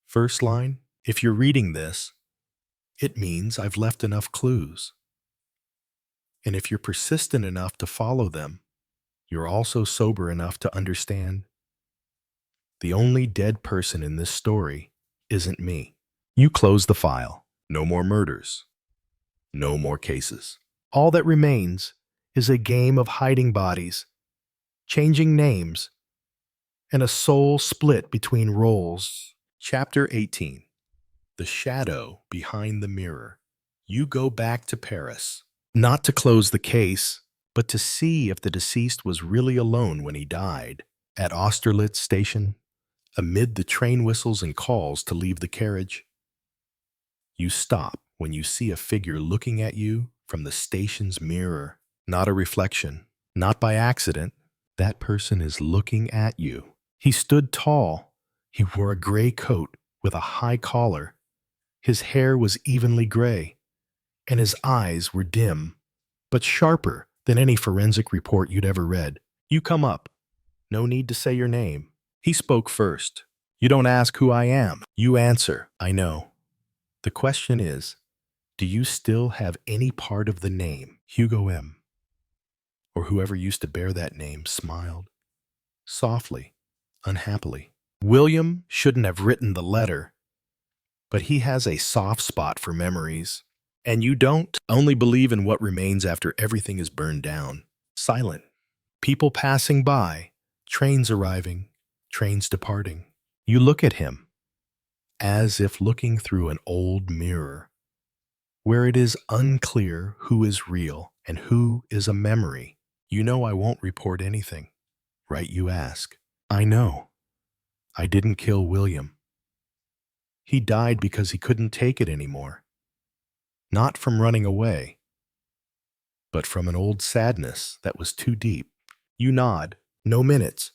First line, if you're reading this, it means I've left enough clues. And if you're persistent enough to follow them, you're also sober enough to understand the only dead person in this story isn't me. You close the file. No more murders. No more cases. All that remains is a game of hiding bodies, changing names, and a soul split between roles. Chapter 18. The Shadow Behind the Mirror. You go back to Paris, not to close the case, but to see if the deceased was really alone when he died. At Austerlitz station, amid the train whistles and calls to leave the carriage, you stop when you see a figure looking at you from the station's mirror. Not a reflection, not by accident. That person is looking at you. He stood tall. He wore a gray coat with a high collar. His hair was evenly gray, and his eyes were dim, but sharper than any forensic report you'd ever read. You come up. No need to say your name. He spoke first. You don't ask who I am. You answer, I know. The question is, do you still have any part of the name, Hugo M? Or whoever used to bear that name smiled, softly, unhappily. William shouldn't have written the letter, but he has a soft spot for memories. And you don't only believe in what remains after everything is burned down. Silent. People passing by, trains arriving, trains departing. You look at him, as if looking through an old mirror, where it is unclear who is real and who is a memory. You know I won't report anything, right, you ask. I know. I didn't kill William. He died because he couldn't take it anymore. Not from running away, but from an old sadness that was too deep. You nod. No minutes.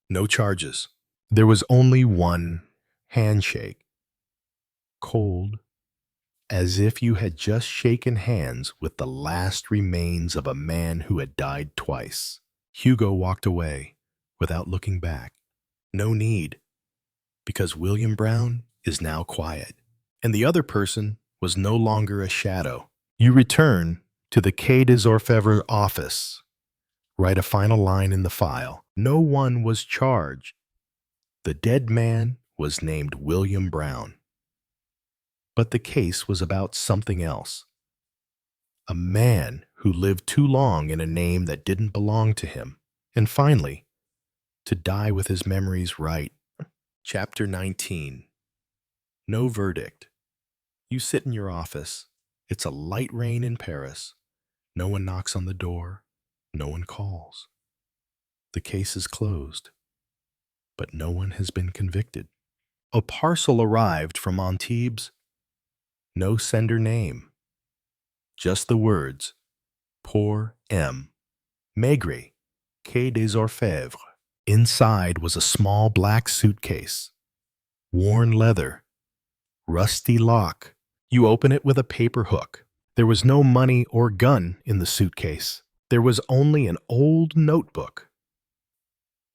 No charges. There was only one handshake. Cold, as if you had just shaken hands with the last remains of a man who had died twice. Hugo walked away without looking back. No need, because William Brown is now quiet, and the other person was no longer a shadow. You return to the Quai des Orfèvres office. Write a final line in the file. No one was charged. The dead man was named William Brown. But the case was about something else. A man who lived too long in a name that didn't belong to him. And finally, to die with his memories right. Chapter 19. No verdict. You sit in your office. It's a light rain in Paris. No one knocks on the door. No one calls. The case is closed. But no one has been convicted. A parcel arrived from Antibes. No sender name. Just the words, Poor M. Maigret, Quai des Orfèvres. Inside was a small black suitcase. Worn leather. Rusty lock. You open it with a paper hook. There was no money or gun in the suitcase. There was only an old notebook.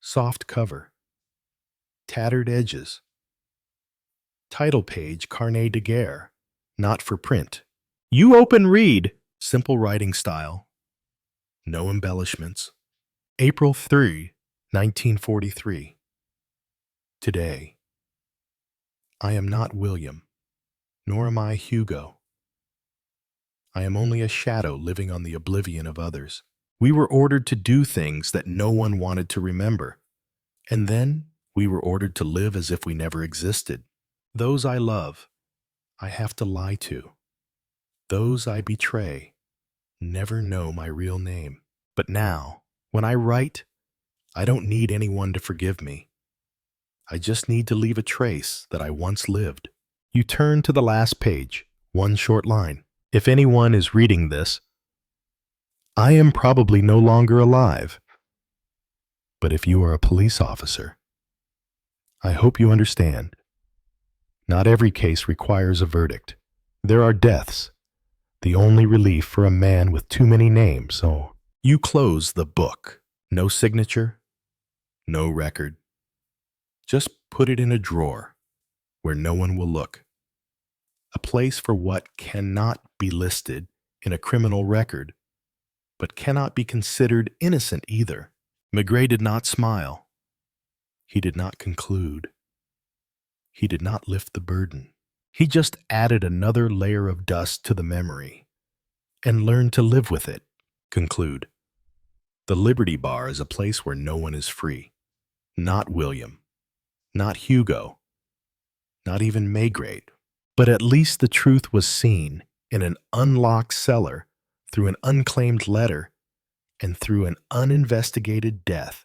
Soft cover. Tattered edges. Title page Carnet de Guerre. Not for print. You open read. Simple writing style. No embellishments. April 3, 1943. Today. I am not William, nor am I Hugo. I am only a shadow living on the oblivion of others. We were ordered to do things that no one wanted to remember. And then we were ordered to live as if we never existed. Those I love, I have to lie to. Those I betray never know my real name. But now, when I write, I don't need anyone to forgive me. I just need to leave a trace that I once lived. You turn to the last page, one short line. If anyone is reading this, I am probably no longer alive. But if you are a police officer, I hope you understand. Not every case requires a verdict. There are deaths, the only relief for a man with too many names, so you close the book. No signature, no record. Just put it in a drawer where no one will look. A place for what cannot be listed in a criminal record, but cannot be considered innocent either. Maigret did not smile. He did not conclude. He did not lift the burden. He just added another layer of dust to the memory and learned to live with it. Conclude. The Liberty Bar is a place where no one is free. Not William. Not Hugo. Not even Maigret. But at least the truth was seen in an unlocked cellar, through an unclaimed letter, and through an uninvestigated death.